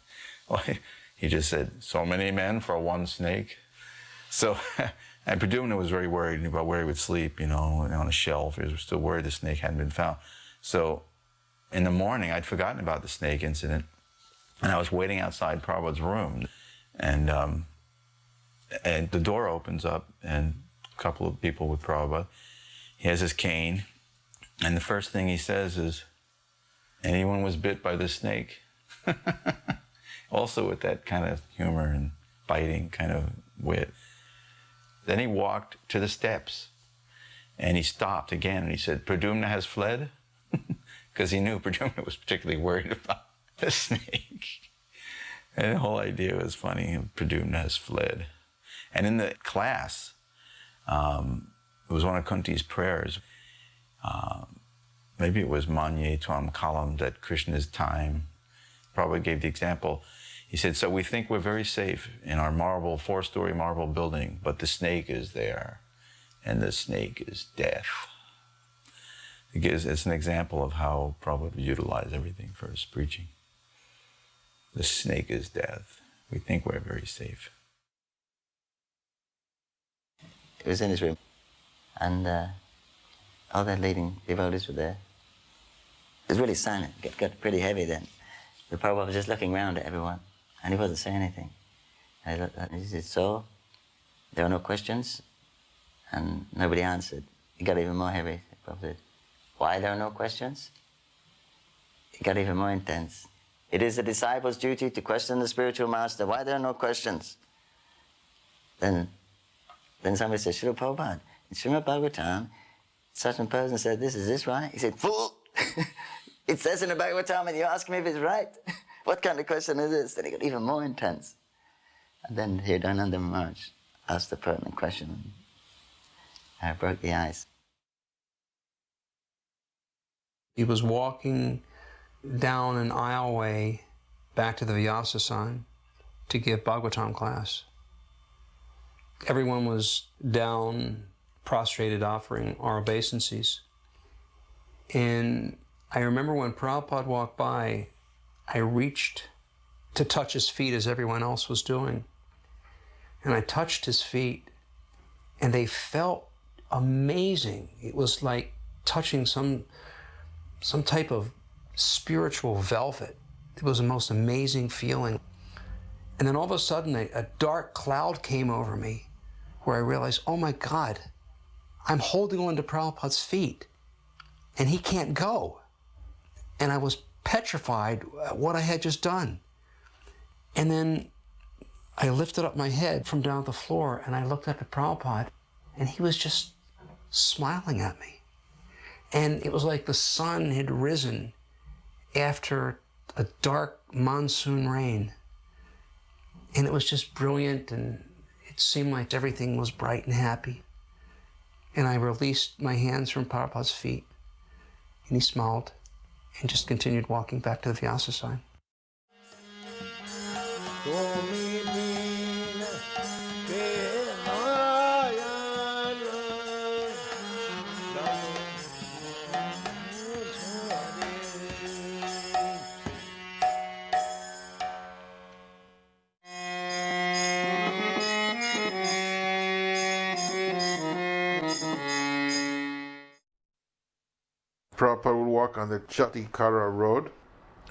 He just said, "So many men for one snake?" So, and Pradyumna was very worried about where he would sleep, on a shelf. He was still worried the snake hadn't been found. So in the morning, I'd forgotten about the snake incident, and I was waiting outside Prabhupada's room, and the door opens up, and a couple of people with Prabhupada. He has his cane, and the first thing he says is, "Anyone was bit by this snake?" Also with that kind of humor and biting kind of wit. Then he walked to the steps, and he stopped again, and he said, "Pradyumna has fled?" Because he knew Pradyumna was particularly worried about the snake. And the whole idea was funny. Pradyumna has fled. And in the class, it was one of Kunti's prayers. Maybe it was Manye Tvam Kalam, that Krishna's time. Prabhupada gave the example. He said, "So we think we're very safe in our four-story marble building, but the snake is there, and the snake is death." It's an example of how Prabhupada would utilize everything for his preaching. The snake is death. We think we're very safe. He was in his room, and all the leading devotees were there. It was really silent. It got pretty heavy then. The Prabhupada was just looking around at everyone, and he wasn't saying anything. And he said, "So, there were no questions?" And nobody answered. It got even more heavy. The Prabhupada said, "Why there are no questions?" It got even more intense. "It is the disciple's duty to question the spiritual master. Why there are no questions?" Then somebody said, "Srila Prabhupada, in Srimad Bhagavatam, such a person said, 'This is this right?'" He said, "Fool! It says in the Bhagavatam, and you ask me if it's right. What kind of question is this? Then it got even more intense. And then Hridayananda Maharaj asked the pertinent question. I broke the ice. He was walking down an aisleway back to the Vyasa sign to give Bhagavatam class. Everyone was down, prostrated, offering our obeisances. And I remember when Prabhupada walked by, I reached to touch his feet as everyone else was doing. And I touched his feet, and they felt amazing. It was like touching some type of spiritual velvet. It was the most amazing feeling. And then all of a sudden, a dark cloud came over me where I realized, oh my God, I'm holding on to Prabhupada's feet, and he can't go. And I was petrified at what I had just done. And then I lifted up my head from down at the floor, and I looked up at Prabhupada, and he was just smiling at me. And it was like the sun had risen after a dark monsoon rain. And it was just brilliant, and it seemed like everything was bright and happy. And I released my hands from Prabhupada's feet, and he smiled and just continued walking back to the Vyasa sign. Prabhupada would walk on the Chatikara road,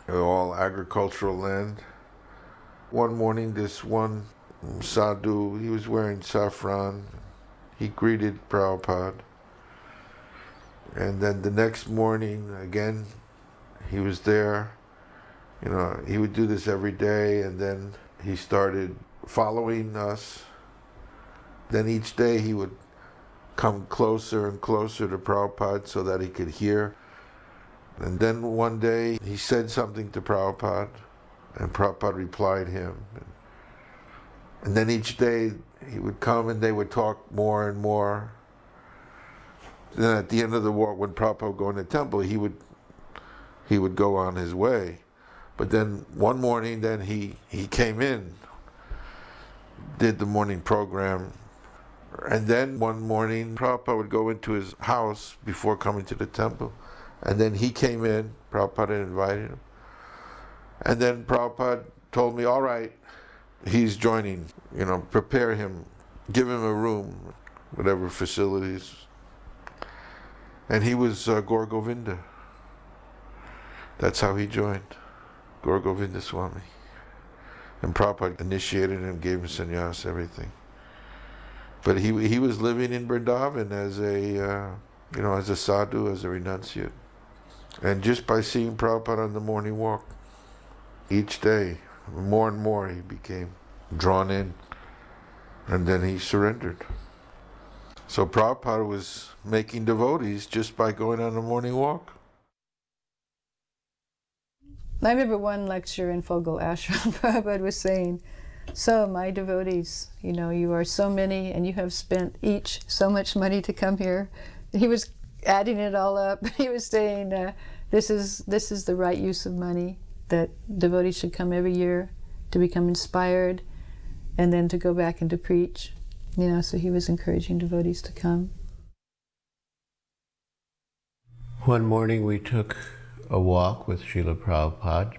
all agricultural land. One morning, this one sadhu, he was wearing saffron. He greeted Prabhupada. And then the next morning, again, he was there. You know, he would do this every day, and then he started following us. Then each day he would come closer and closer to Prabhupada so that he could hear. And then one day he said something to Prabhupada, and Prabhupada replied him. And then each day he would come and they would talk more and more. Then at the end of the walk, when Prabhupada would go in the temple, he would go on his way. But then one morning, then he came in, did the morning program. And then one morning, Prabhupada would go into his house before coming to the temple. And then he came in, Prabhupada invited him. And then Prabhupada told me, all right, he's joining, you know, prepare him, give him a room, whatever facilities. And he was Gaur Govinda. That's how he joined, Gaur Govinda Swami. And Prabhupada initiated him, gave him sannyas, everything. But he was living in Vrindavan as a sadhu, as a renunciate. And just by seeing Prabhupada on the morning walk, each day, more and more he became drawn in, and then he surrendered. So Prabhupada was making devotees just by going on a morning walk. I remember one lecture in Fogel Ashram, Prabhupada was saying, so my devotees, you know, you are so many and you have spent each so much money to come here. He was adding it all up. He was saying, this is the right use of money, that devotees should come every year to become inspired and then to go back and to preach. You know, so he was encouraging devotees to come. One morning we took a walk with Srila Prabhupada.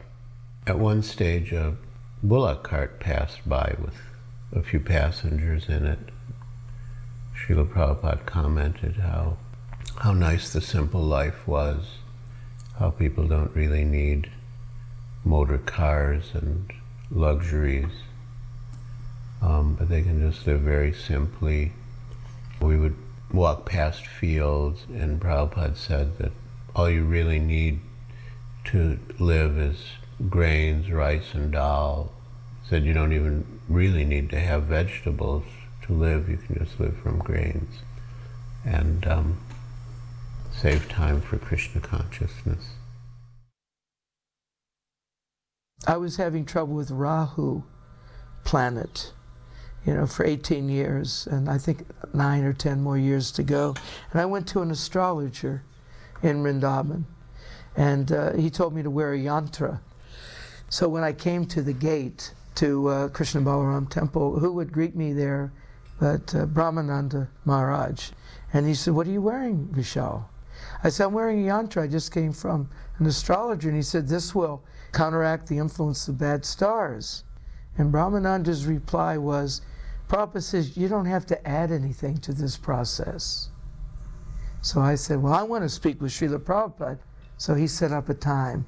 At one stage a bullock cart passed by with a few passengers in it. Srila Prabhupada commented how nice the simple life was, how people don't really need motor cars and luxuries, but they can just live very simply. We would walk past fields, and Prabhupada said that all you really need to live is grains, rice, and dal. He said you don't even really need to have vegetables to live. You can just live from grains and save time for Krishna consciousness. I was having trouble with Rahu planet, for 18 years, and I think 9 or 10 more years to go. And I went to an astrologer in Vrindavan, and he told me to wear a yantra. So when I came to the gate to Krishna Balaram temple, who would greet me there but Brahmananda Maharaj? And he said, "What are you wearing, Vishal?" I said, "I'm wearing a yantra. I just came from an astrologer." And he said, "This will counteract the influence of bad stars." And Brahmananda's reply was, "Prabhupada says you don't have to add anything to this process." So I said, "Well, I want to speak with Srila Prabhupada." So he set up a time.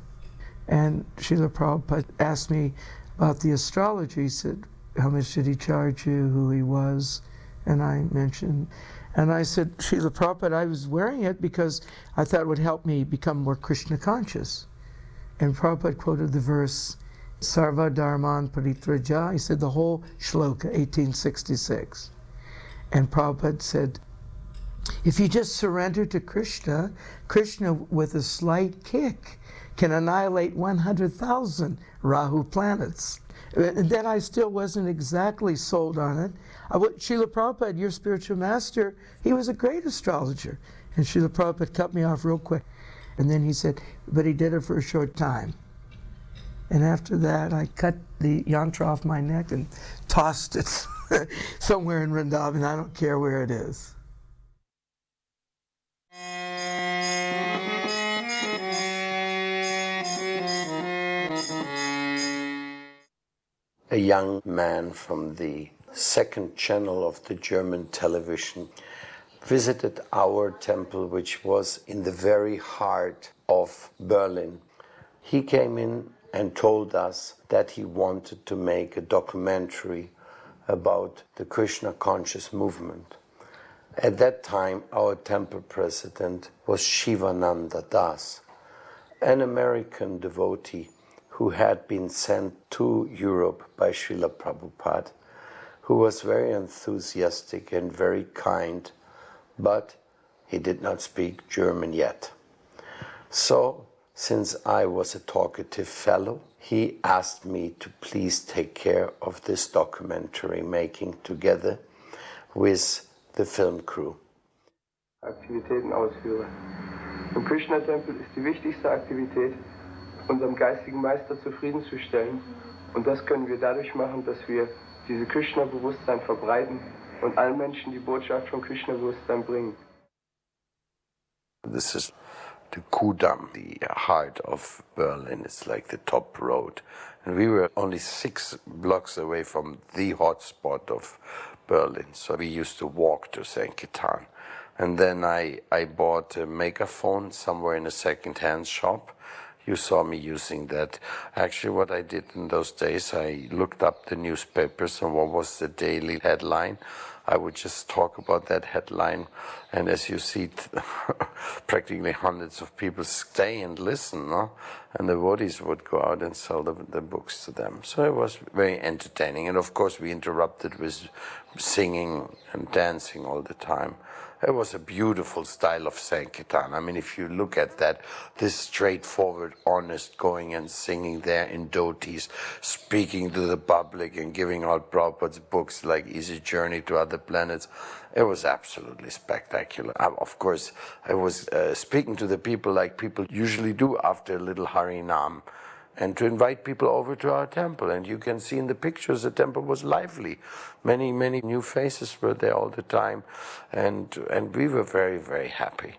And Srila Prabhupada asked me about the astrology. He said, "How much did he charge you, who he was?" And I mentioned, and I said, "Srila Prabhupada, I was wearing it because I thought it would help me become more Krishna conscious." And Prabhupada quoted the verse, Sarva Dharman Paritraja. He said the whole shloka, 1866. And Prabhupada said, if you just surrender to Krishna, Krishna with a slight kick can annihilate 100,000 Rahu planets. And then I still wasn't exactly sold on it. Srila Prabhupada, your spiritual master, he was a great astrologer. And Srila Prabhupada cut me off real quick. And then he said, but he did it for a short time. And after that, I cut the yantra off my neck and tossed it somewhere in Vrindavan. I don't care where it is. A young man from the second channel of the German television visited our temple, which was in the very heart of Berlin. He came in and told us that he wanted to make a documentary about the Krishna conscious movement. At that time, our temple president was Shivananda Das, an American devotee who had been sent to Europe by Srila Prabhupada, who was very enthusiastic and very kind, but he did not speak German yet. So, since I was a talkative fellow, he asked me to please take care of this documentary making together with the film crew. Aktivitäten ausführe. Im Krishna-Tempel ist die wichtigste Aktivität, unserem geistigen Meister zufriedenzustellen. Und das können wir dadurch machen, dass wir diese Krishna-Bewusstsein verbreiten und allen Menschen die Botschaft von Krishna-Bewusstsein bringen. This is the Kudamm, the heart of Berlin. It's like the top road. And we were only 6 blocks away from the hot spot of Berlin. So we used to walk to Sankirtan. And then I bought a megaphone somewhere in a second-hand shop. You saw me using that. Actually, what I did in those days, I looked up the newspapers and what was the daily headline. I would just talk about that headline. And as you see, practically hundreds of people stay and listen, no? And the devotees would go out and sell the books to them. So it was very entertaining. And of course, we interrupted with singing and dancing all the time. It was a beautiful style of Sankirtan. I mean, if you look at that, this straightforward, honest going and singing there in deities, speaking to the public and giving out Prabhupada's books like Easy Journey to Other Planets, it was absolutely spectacular. Of course, I was speaking to the people like people usually do after a little Harinam, and to invite people over to our temple. And you can see in the pictures the temple was lively. Many, many new faces were there all the time. And we were very, very happy.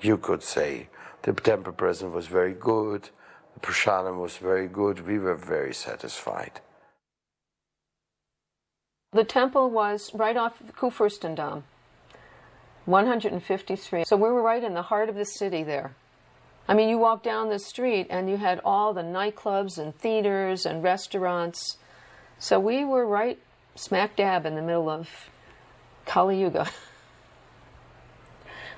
You could say the temple present was very good, the prasadam was very good. We were very satisfied. The temple was right off Kurfürstendamm, 153. So we were right in the heart of the city there. I mean, you walk down the street and you had all the nightclubs and theaters and restaurants. So we were right smack dab in the middle of Kali Yuga.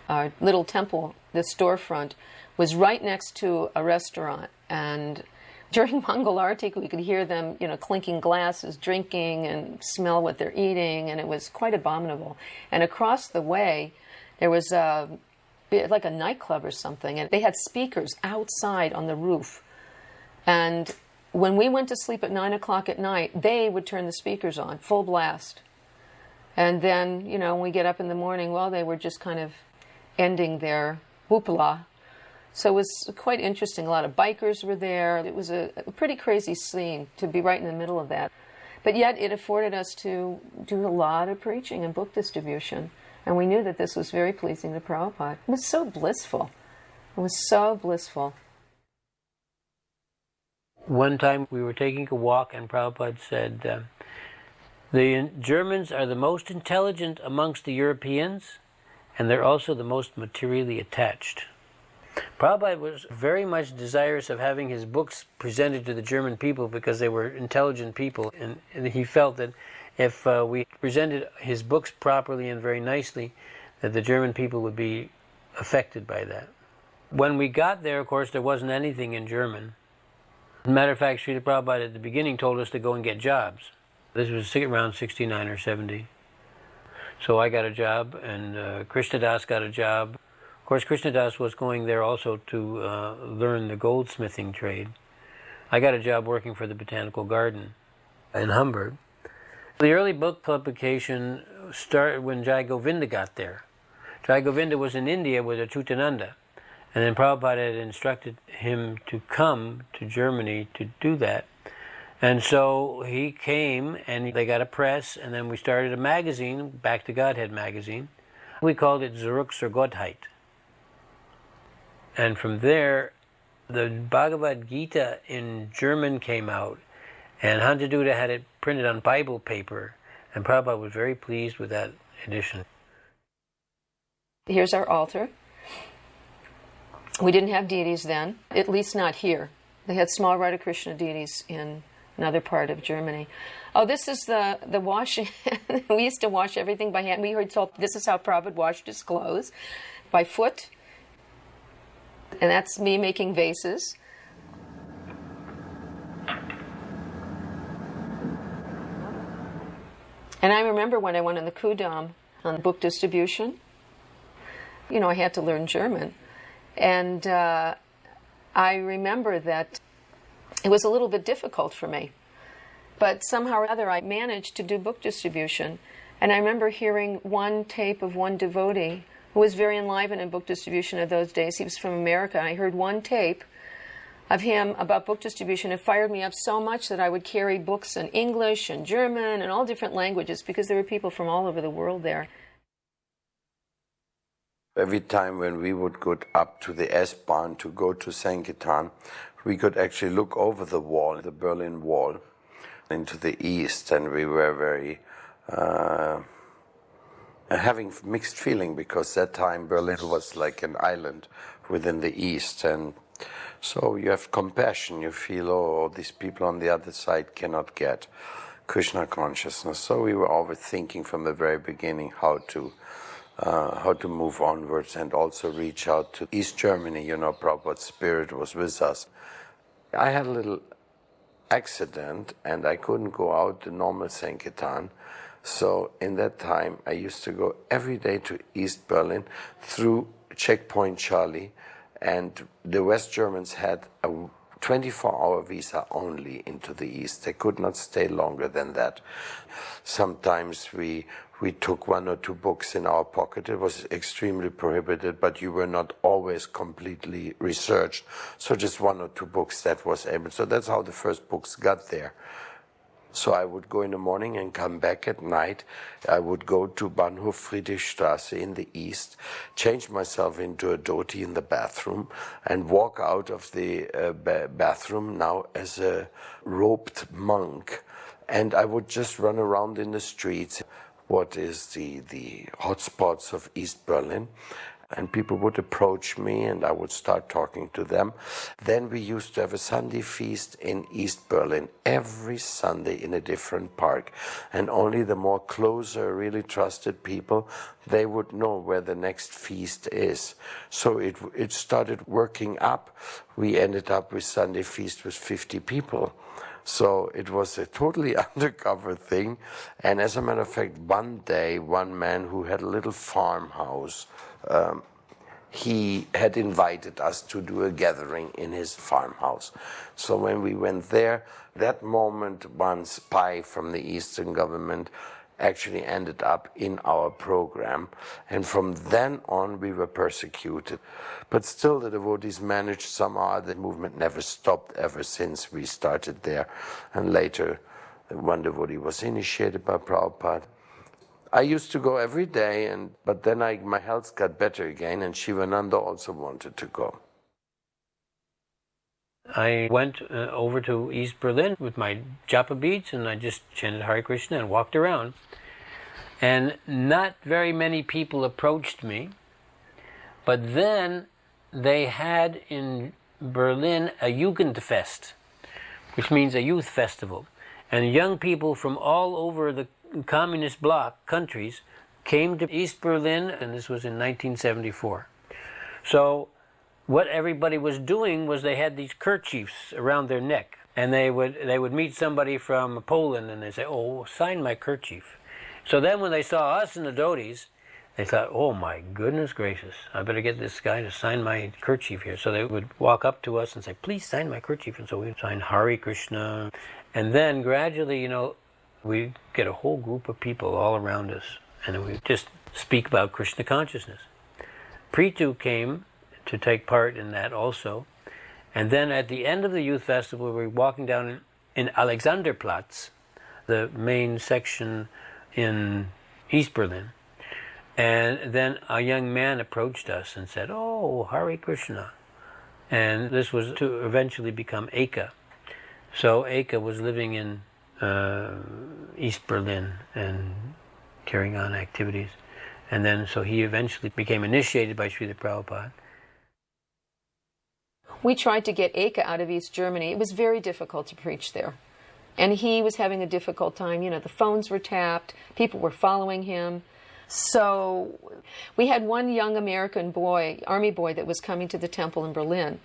Our little temple, the storefront, was right next to a restaurant. And during Mangal Arati, we could hear them, clinking glasses, drinking, and smell what they're eating. And it was quite abominable. And across the way, there was like a nightclub or something, and they had speakers outside on the roof. And when we went to sleep at 9 o'clock at night, they would turn the speakers on, full blast. And then, you know, when we get up in the morning, well, they were just kind of ending their whoopla. So it was quite interesting. A lot of bikers were there. It was a pretty crazy scene to be right in the middle of that. But yet it afforded us to do a lot of preaching and book distribution. And we knew that this was very pleasing to Prabhupada. It was so blissful. It was so blissful. One time we were taking a walk and Prabhupada said, the Germans are the most intelligent amongst the Europeans, and they're also the most materially attached. Prabhupada was very much desirous of having his books presented to the German people because they were intelligent people, and he felt that if we presented his books properly and very nicely, that the German people would be affected by that. When we got there, of course, there wasn't anything in German. As a matter of fact, Srila Prabhupada at the beginning told us to go and get jobs. This was around 69 or 70. So I got a job, and Krishnadas got a job. Of course, Krishnadas was going there also to learn the goldsmithing trade. I got a job working for the Botanical Garden in Hamburg. The early book publication started when Jai Govinda got there. Jai Govinda was in India with Achutananda, and then Prabhupada had instructed him to come to Germany to do that. And so he came, and they got a press, and then we started a magazine, Back to Godhead magazine. We called it Zurück zur Gottheit. And from there, the Bhagavad Gita in German came out, and Hantaduta had it printed on Bible paper, and Prabhupada was very pleased with that edition. Here's our altar. We didn't have deities then, at least not here. They had small Radha Krishna deities in another part of Germany. Oh, this is the washing. We used to wash everything by hand. We heard told this is how Prabhupada washed his clothes, by foot. And that's me making vases. And I remember when I went on the Kudam on book distribution, you know, I had to learn German. And I remember that it was a little bit difficult for me. But somehow or other I managed to do book distribution. And I remember hearing one tape of one devotee who was very enlivened in book distribution of those days. He was from America. I heard one tape of him about book distribution. It fired me up so much that I would carry books in English and German and all different languages because there were people from all over the world there. Every time when we would go up to the S-Bahn to go to Sankirtan, we could actually look over the wall, the Berlin Wall, into the east, and we were very having mixed feeling because that time Berlin was like an island within the east, and so you have compassion. You feel, oh, these people on the other side cannot get Krishna consciousness. So we were always thinking from the very beginning how to move onwards and also reach out to East Germany. You know, Prabhupada's spirit was with us. I had a little accident and I couldn't go out the normal Sankirtan. So in that time, I used to go every day to East Berlin through Checkpoint Charlie, and the West Germans had a 24-hour visa only into the East. They could not stay longer than that. Sometimes we took 1 or 2 books in our pocket. It was extremely prohibited, but you were not always completely researched. So just 1 or 2 books that was able. So that's how the first books got there. So I would go in the morning and come back at night. I would go to Bahnhof Friedrichstraße in the east, change myself into a dhoti in the bathroom, and walk out of the bathroom now as a robed monk. And I would just run around in the streets, what is the hotspots of East Berlin. And people would approach me and I would start talking to them. Then we used to have a Sunday feast in East Berlin, every Sunday in a different park. And only the more closer, really trusted people, they would know where the next feast is. So it started working up. We ended up with Sunday feast with 50 people. So it was a totally undercover thing. And as a matter of fact, one day, one man who had a little farmhouse, he had invited us to do a gathering in his farmhouse. So when we went there, that moment one spy from the Eastern government actually ended up in our program, and from then on we were persecuted. But still the devotees managed somehow. The movement never stopped ever since we started there, and later one devotee was initiated by Prabhupada. I used to go every day, but then my health got better again, and Shivananda also wanted to go. I went over to East Berlin with my japa beads, and I just chanted Hare Krishna and walked around. And not very many people approached me, but then they had in Berlin a Jugendfest, which means a youth festival. And young people from all over the communist bloc countries came to East Berlin, and this was in 1974. So what everybody was doing was they had these kerchiefs around their neck, and they would meet somebody from Poland, and they'd say, "Oh, sign my kerchief." So then when they saw us in the devotees, they thought, "Oh my goodness gracious, I better get this guy to sign my kerchief here." So they would walk up to us and say, "Please sign my kerchief." And so we'd sign Hare Krishna. And then gradually, we get a whole group of people all around us, and we just speak about Krishna consciousness. Preetu came to take part in that also. And then at the end of the youth festival, we were walking down in Alexanderplatz, the main section in East Berlin. And then a young man approached us and said, "Oh, Hare Krishna." And this was to eventually become Eka. So Eka was living in East Berlin and carrying on activities. And then so he eventually became initiated by Srila Prabhupada. We tried to get Eka out of East Germany. It was very difficult to preach there. And he was having a difficult time. The phones were tapped, people were following him. So we had one young American boy, army boy, that was coming to the temple in Berlin.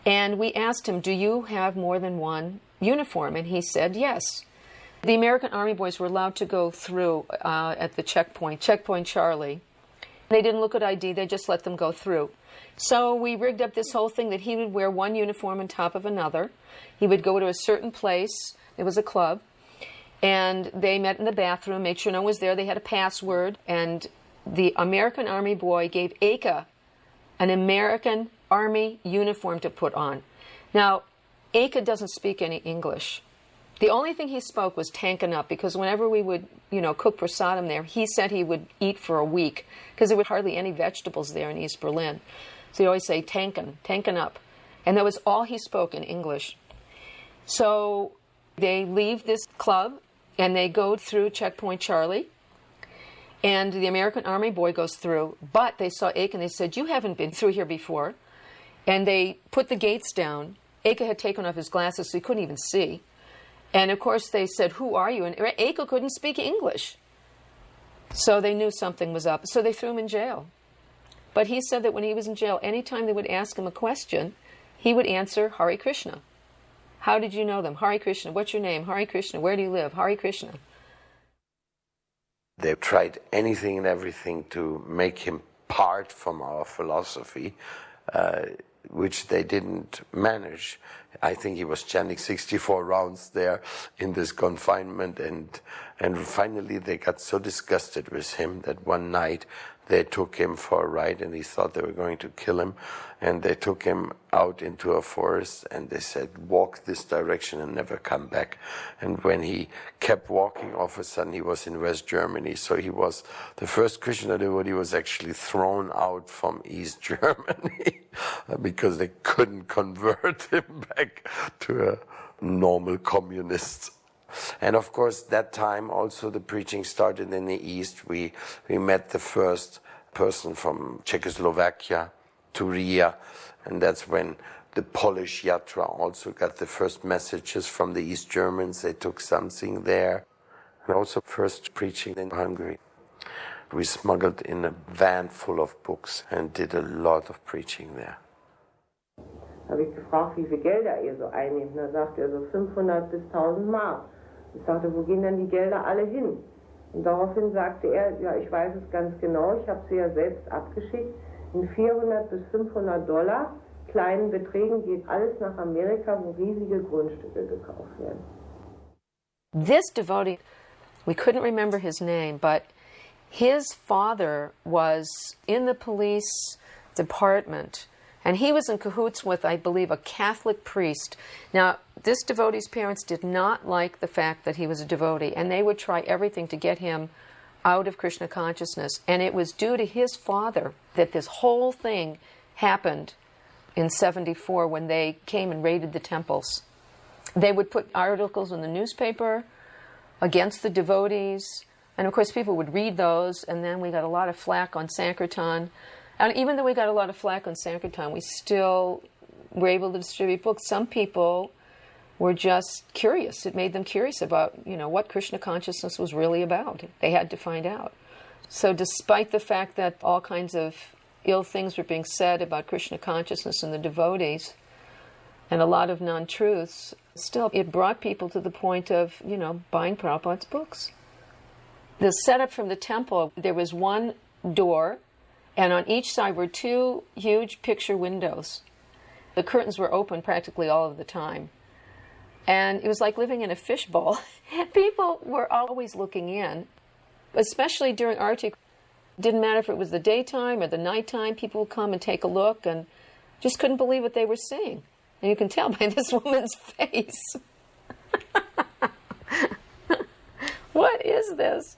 And we asked him, "Do you have more than one uniform?" And he said, yes. The American Army boys were allowed to go through at the checkpoint Charlie. They didn't look at ID, they just let them go through. So we rigged up this whole thing that he would wear one uniform on top of another. He would go to a certain place, it was a club, and they met in the bathroom, made sure no one was there, they had a password, and the American Army boy gave Eka an American Army uniform to put on. Now, Eka doesn't speak any English. The only thing he spoke was tankin up, because whenever we would, cook prasadam there, he said he would eat for a week, because there were hardly any vegetables there in East Berlin. So he always say tankin up. And that was all he spoke in English. So they leave this club, and they go through checkpoint Charlie, and the American Army boy goes through, but they saw Eka and they said, "You haven't been through here before." And they put the gates down. Eka had taken off his glasses, so he couldn't even see. And of course they said, "Who are you?" And Eka couldn't speak English. So they knew something was up. So they threw him in jail. But he said that when he was in jail, anytime they would ask him a question, he would answer Hare Krishna. "How did you know them?" "Hare Krishna." "What's your name?" "Hare Krishna." "Where do you live?" "Hare Krishna." They tried anything and everything to make him part from our philosophy, which they didn't manage. I think he was chanting 64 rounds there in this confinement, and finally they got so disgusted with him that one night they took him for a ride, and he thought they were going to kill him, and they took him out into a forest, and they said, "Walk this direction and never come back." And when he kept walking, all of a sudden he was in West Germany. So he was the first Krishna devotee was actually thrown out from East Germany because they couldn't convert him back to a normal communist. And of course, that time also the preaching started in the East. We met the first person from Czechoslovakia to Riga, and that's when the Polish Yatra also got the first messages from the East Germans. They took something there. And also first preaching in Hungary. We smuggled in a van full of books and did a lot of preaching there. Habe ich gefragt, wie viel Gelder ihr so einnehmt. Da sagte er so 500 bis 1000 Mark. Ich sagte, wo gehen denn die Gelder alle hin? Und daraufhin sagte er, ja, ich weiß es ganz genau, ich habe sie ja selbst abgeschickt. In 400 bis 500 Dollar kleinen Beträgen geht alles nach Amerika, wo riesige Grundstücke gekauft werden. This devotee, we couldn't remember his name, but his father was in the police department, and he was in cahoots with, I believe, a Catholic priest. Now, this devotee's parents did not like the fact that he was a devotee, and they would try everything to get him out of Krishna consciousness. And it was due to his father that this whole thing happened in 74 when they came and raided the temples. They would put articles in the newspaper against the devotees, and of course people would read those, and then we got a lot of flack on Sankirtan. And even though we got a lot of flack on Sankirtan, we still were able to distribute books. Some people were just curious. It made them curious about, what Krishna consciousness was really about. They had to find out. So despite the fact that all kinds of ill things were being said about Krishna consciousness and the devotees, and a lot of non-truths, still it brought people to the point of, buying Prabhupada's books. The setup from the temple, there was one door, and on each side were two huge picture windows. The curtains were open practically all of the time. And it was like living in a fishbowl. People were always looking in, especially during arati. Didn't matter if it was the daytime or the nighttime, people would come and take a look and just couldn't believe what they were seeing. And you can tell by this woman's face. What is this?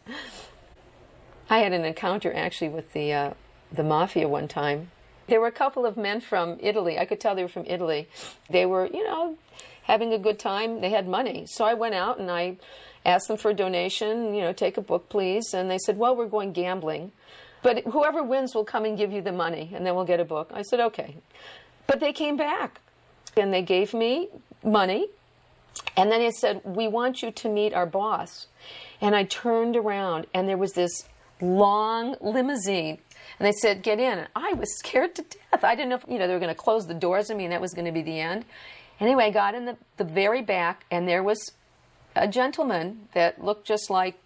I had an encounter actually with the mafia one time. There were a couple of men from Italy. I could tell they were from Italy. They were, having a good time. They had money. So I went out and I asked them for a donation, take a book, please. And they said, well, we're going gambling, but whoever wins will come and give you the money, and then we'll get a book. I said, okay. But they came back, and they gave me money, and then they said, we want you to meet our boss. And I turned around, and there was this long limousine, and they said, get in. And I was scared to death. I didn't know if, they were going to close the doors. I mean, that was going to be the end. Anyway, I got in the very back, and there was a gentleman that looked just like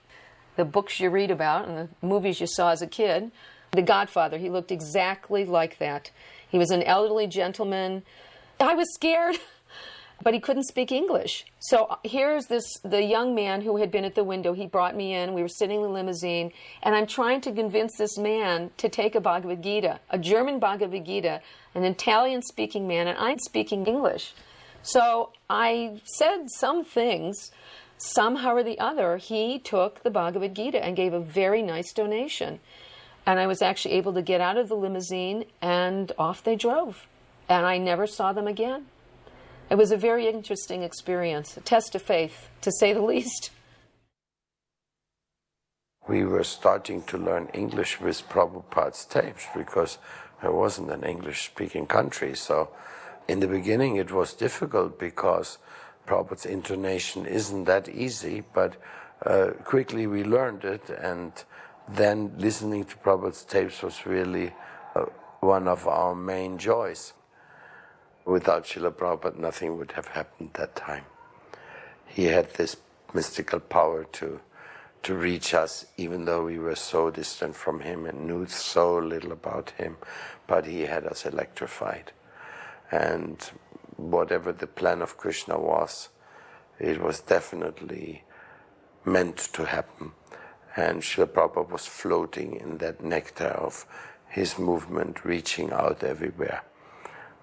the books you read about and the movies you saw as a kid. The Godfather, he looked exactly like that. He was an elderly gentleman. I was scared, but he couldn't speak English. So here's the young man who had been at the window. He brought me in. We were sitting in the limousine, and I'm trying to convince this man to take a Bhagavad Gita, a German Bhagavad Gita, an Italian-speaking man, and I'm speaking English. So I said some things. Somehow or the other, he took the Bhagavad Gita and gave a very nice donation. And I was actually able to get out of the limousine, and off they drove. And I never saw them again. It was a very interesting experience, a test of faith, to say the least. We were starting to learn English with Prabhupada's tapes because there wasn't an English-speaking country. So in the beginning it was difficult because Prabhupada's intonation isn't that easy, but quickly we learned it, and then listening to Prabhupada's tapes was really one of our main joys. Without Srila Prabhupada, nothing would have happened that time. He had this mystical power to reach us, even though we were so distant from him and knew so little about him, but he had us electrified. And whatever the plan of Krishna was, it was definitely meant to happen. And Srila Prabhupada was floating in that nectar of his movement, reaching out everywhere.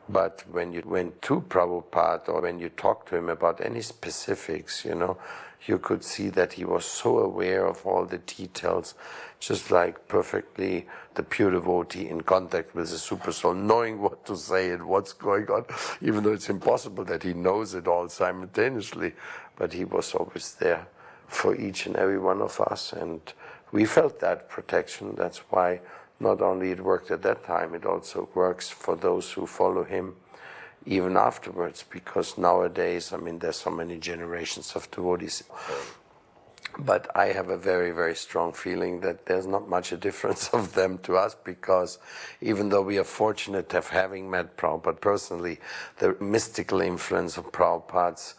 But when you went to Prabhupada, or when you talked to him about any specifics, you could see that he was so aware of all the details, just like perfectly the pure devotee in contact with the super soul, knowing what to say and what's going on, even though it's impossible that he knows it all simultaneously. But he was always there for each and every one of us, and we felt that protection. That's why not only it worked at that time, it also works for those who follow him even afterwards, because nowadays, there's so many generations of devotees. But I have a very, very strong feeling that there's not much a difference of them to us, because even though we are fortunate of having met Prabhupada personally, the mystical influence of Prabhupada's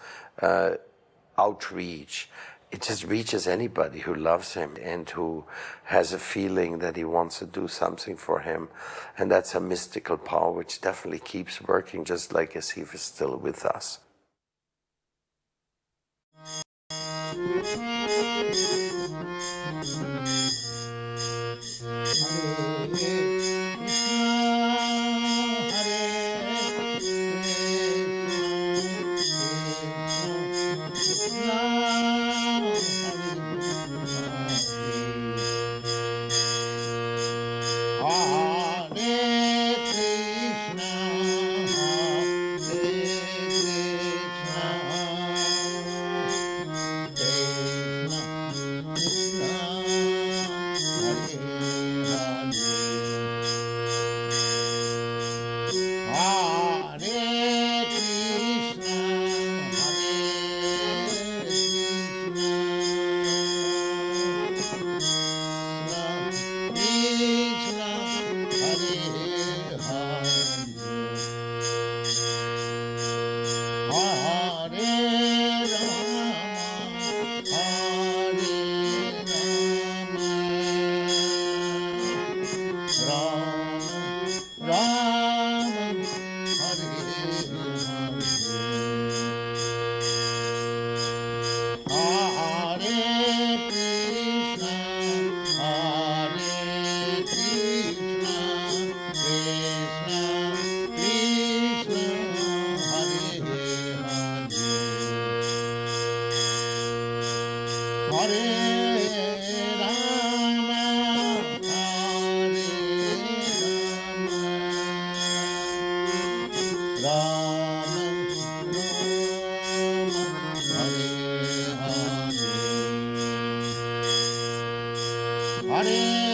outreach it just reaches anybody who loves him and who has a feeling that he wants to do something for him. And that's a mystical power which definitely keeps working, just like as he is still with us. Hare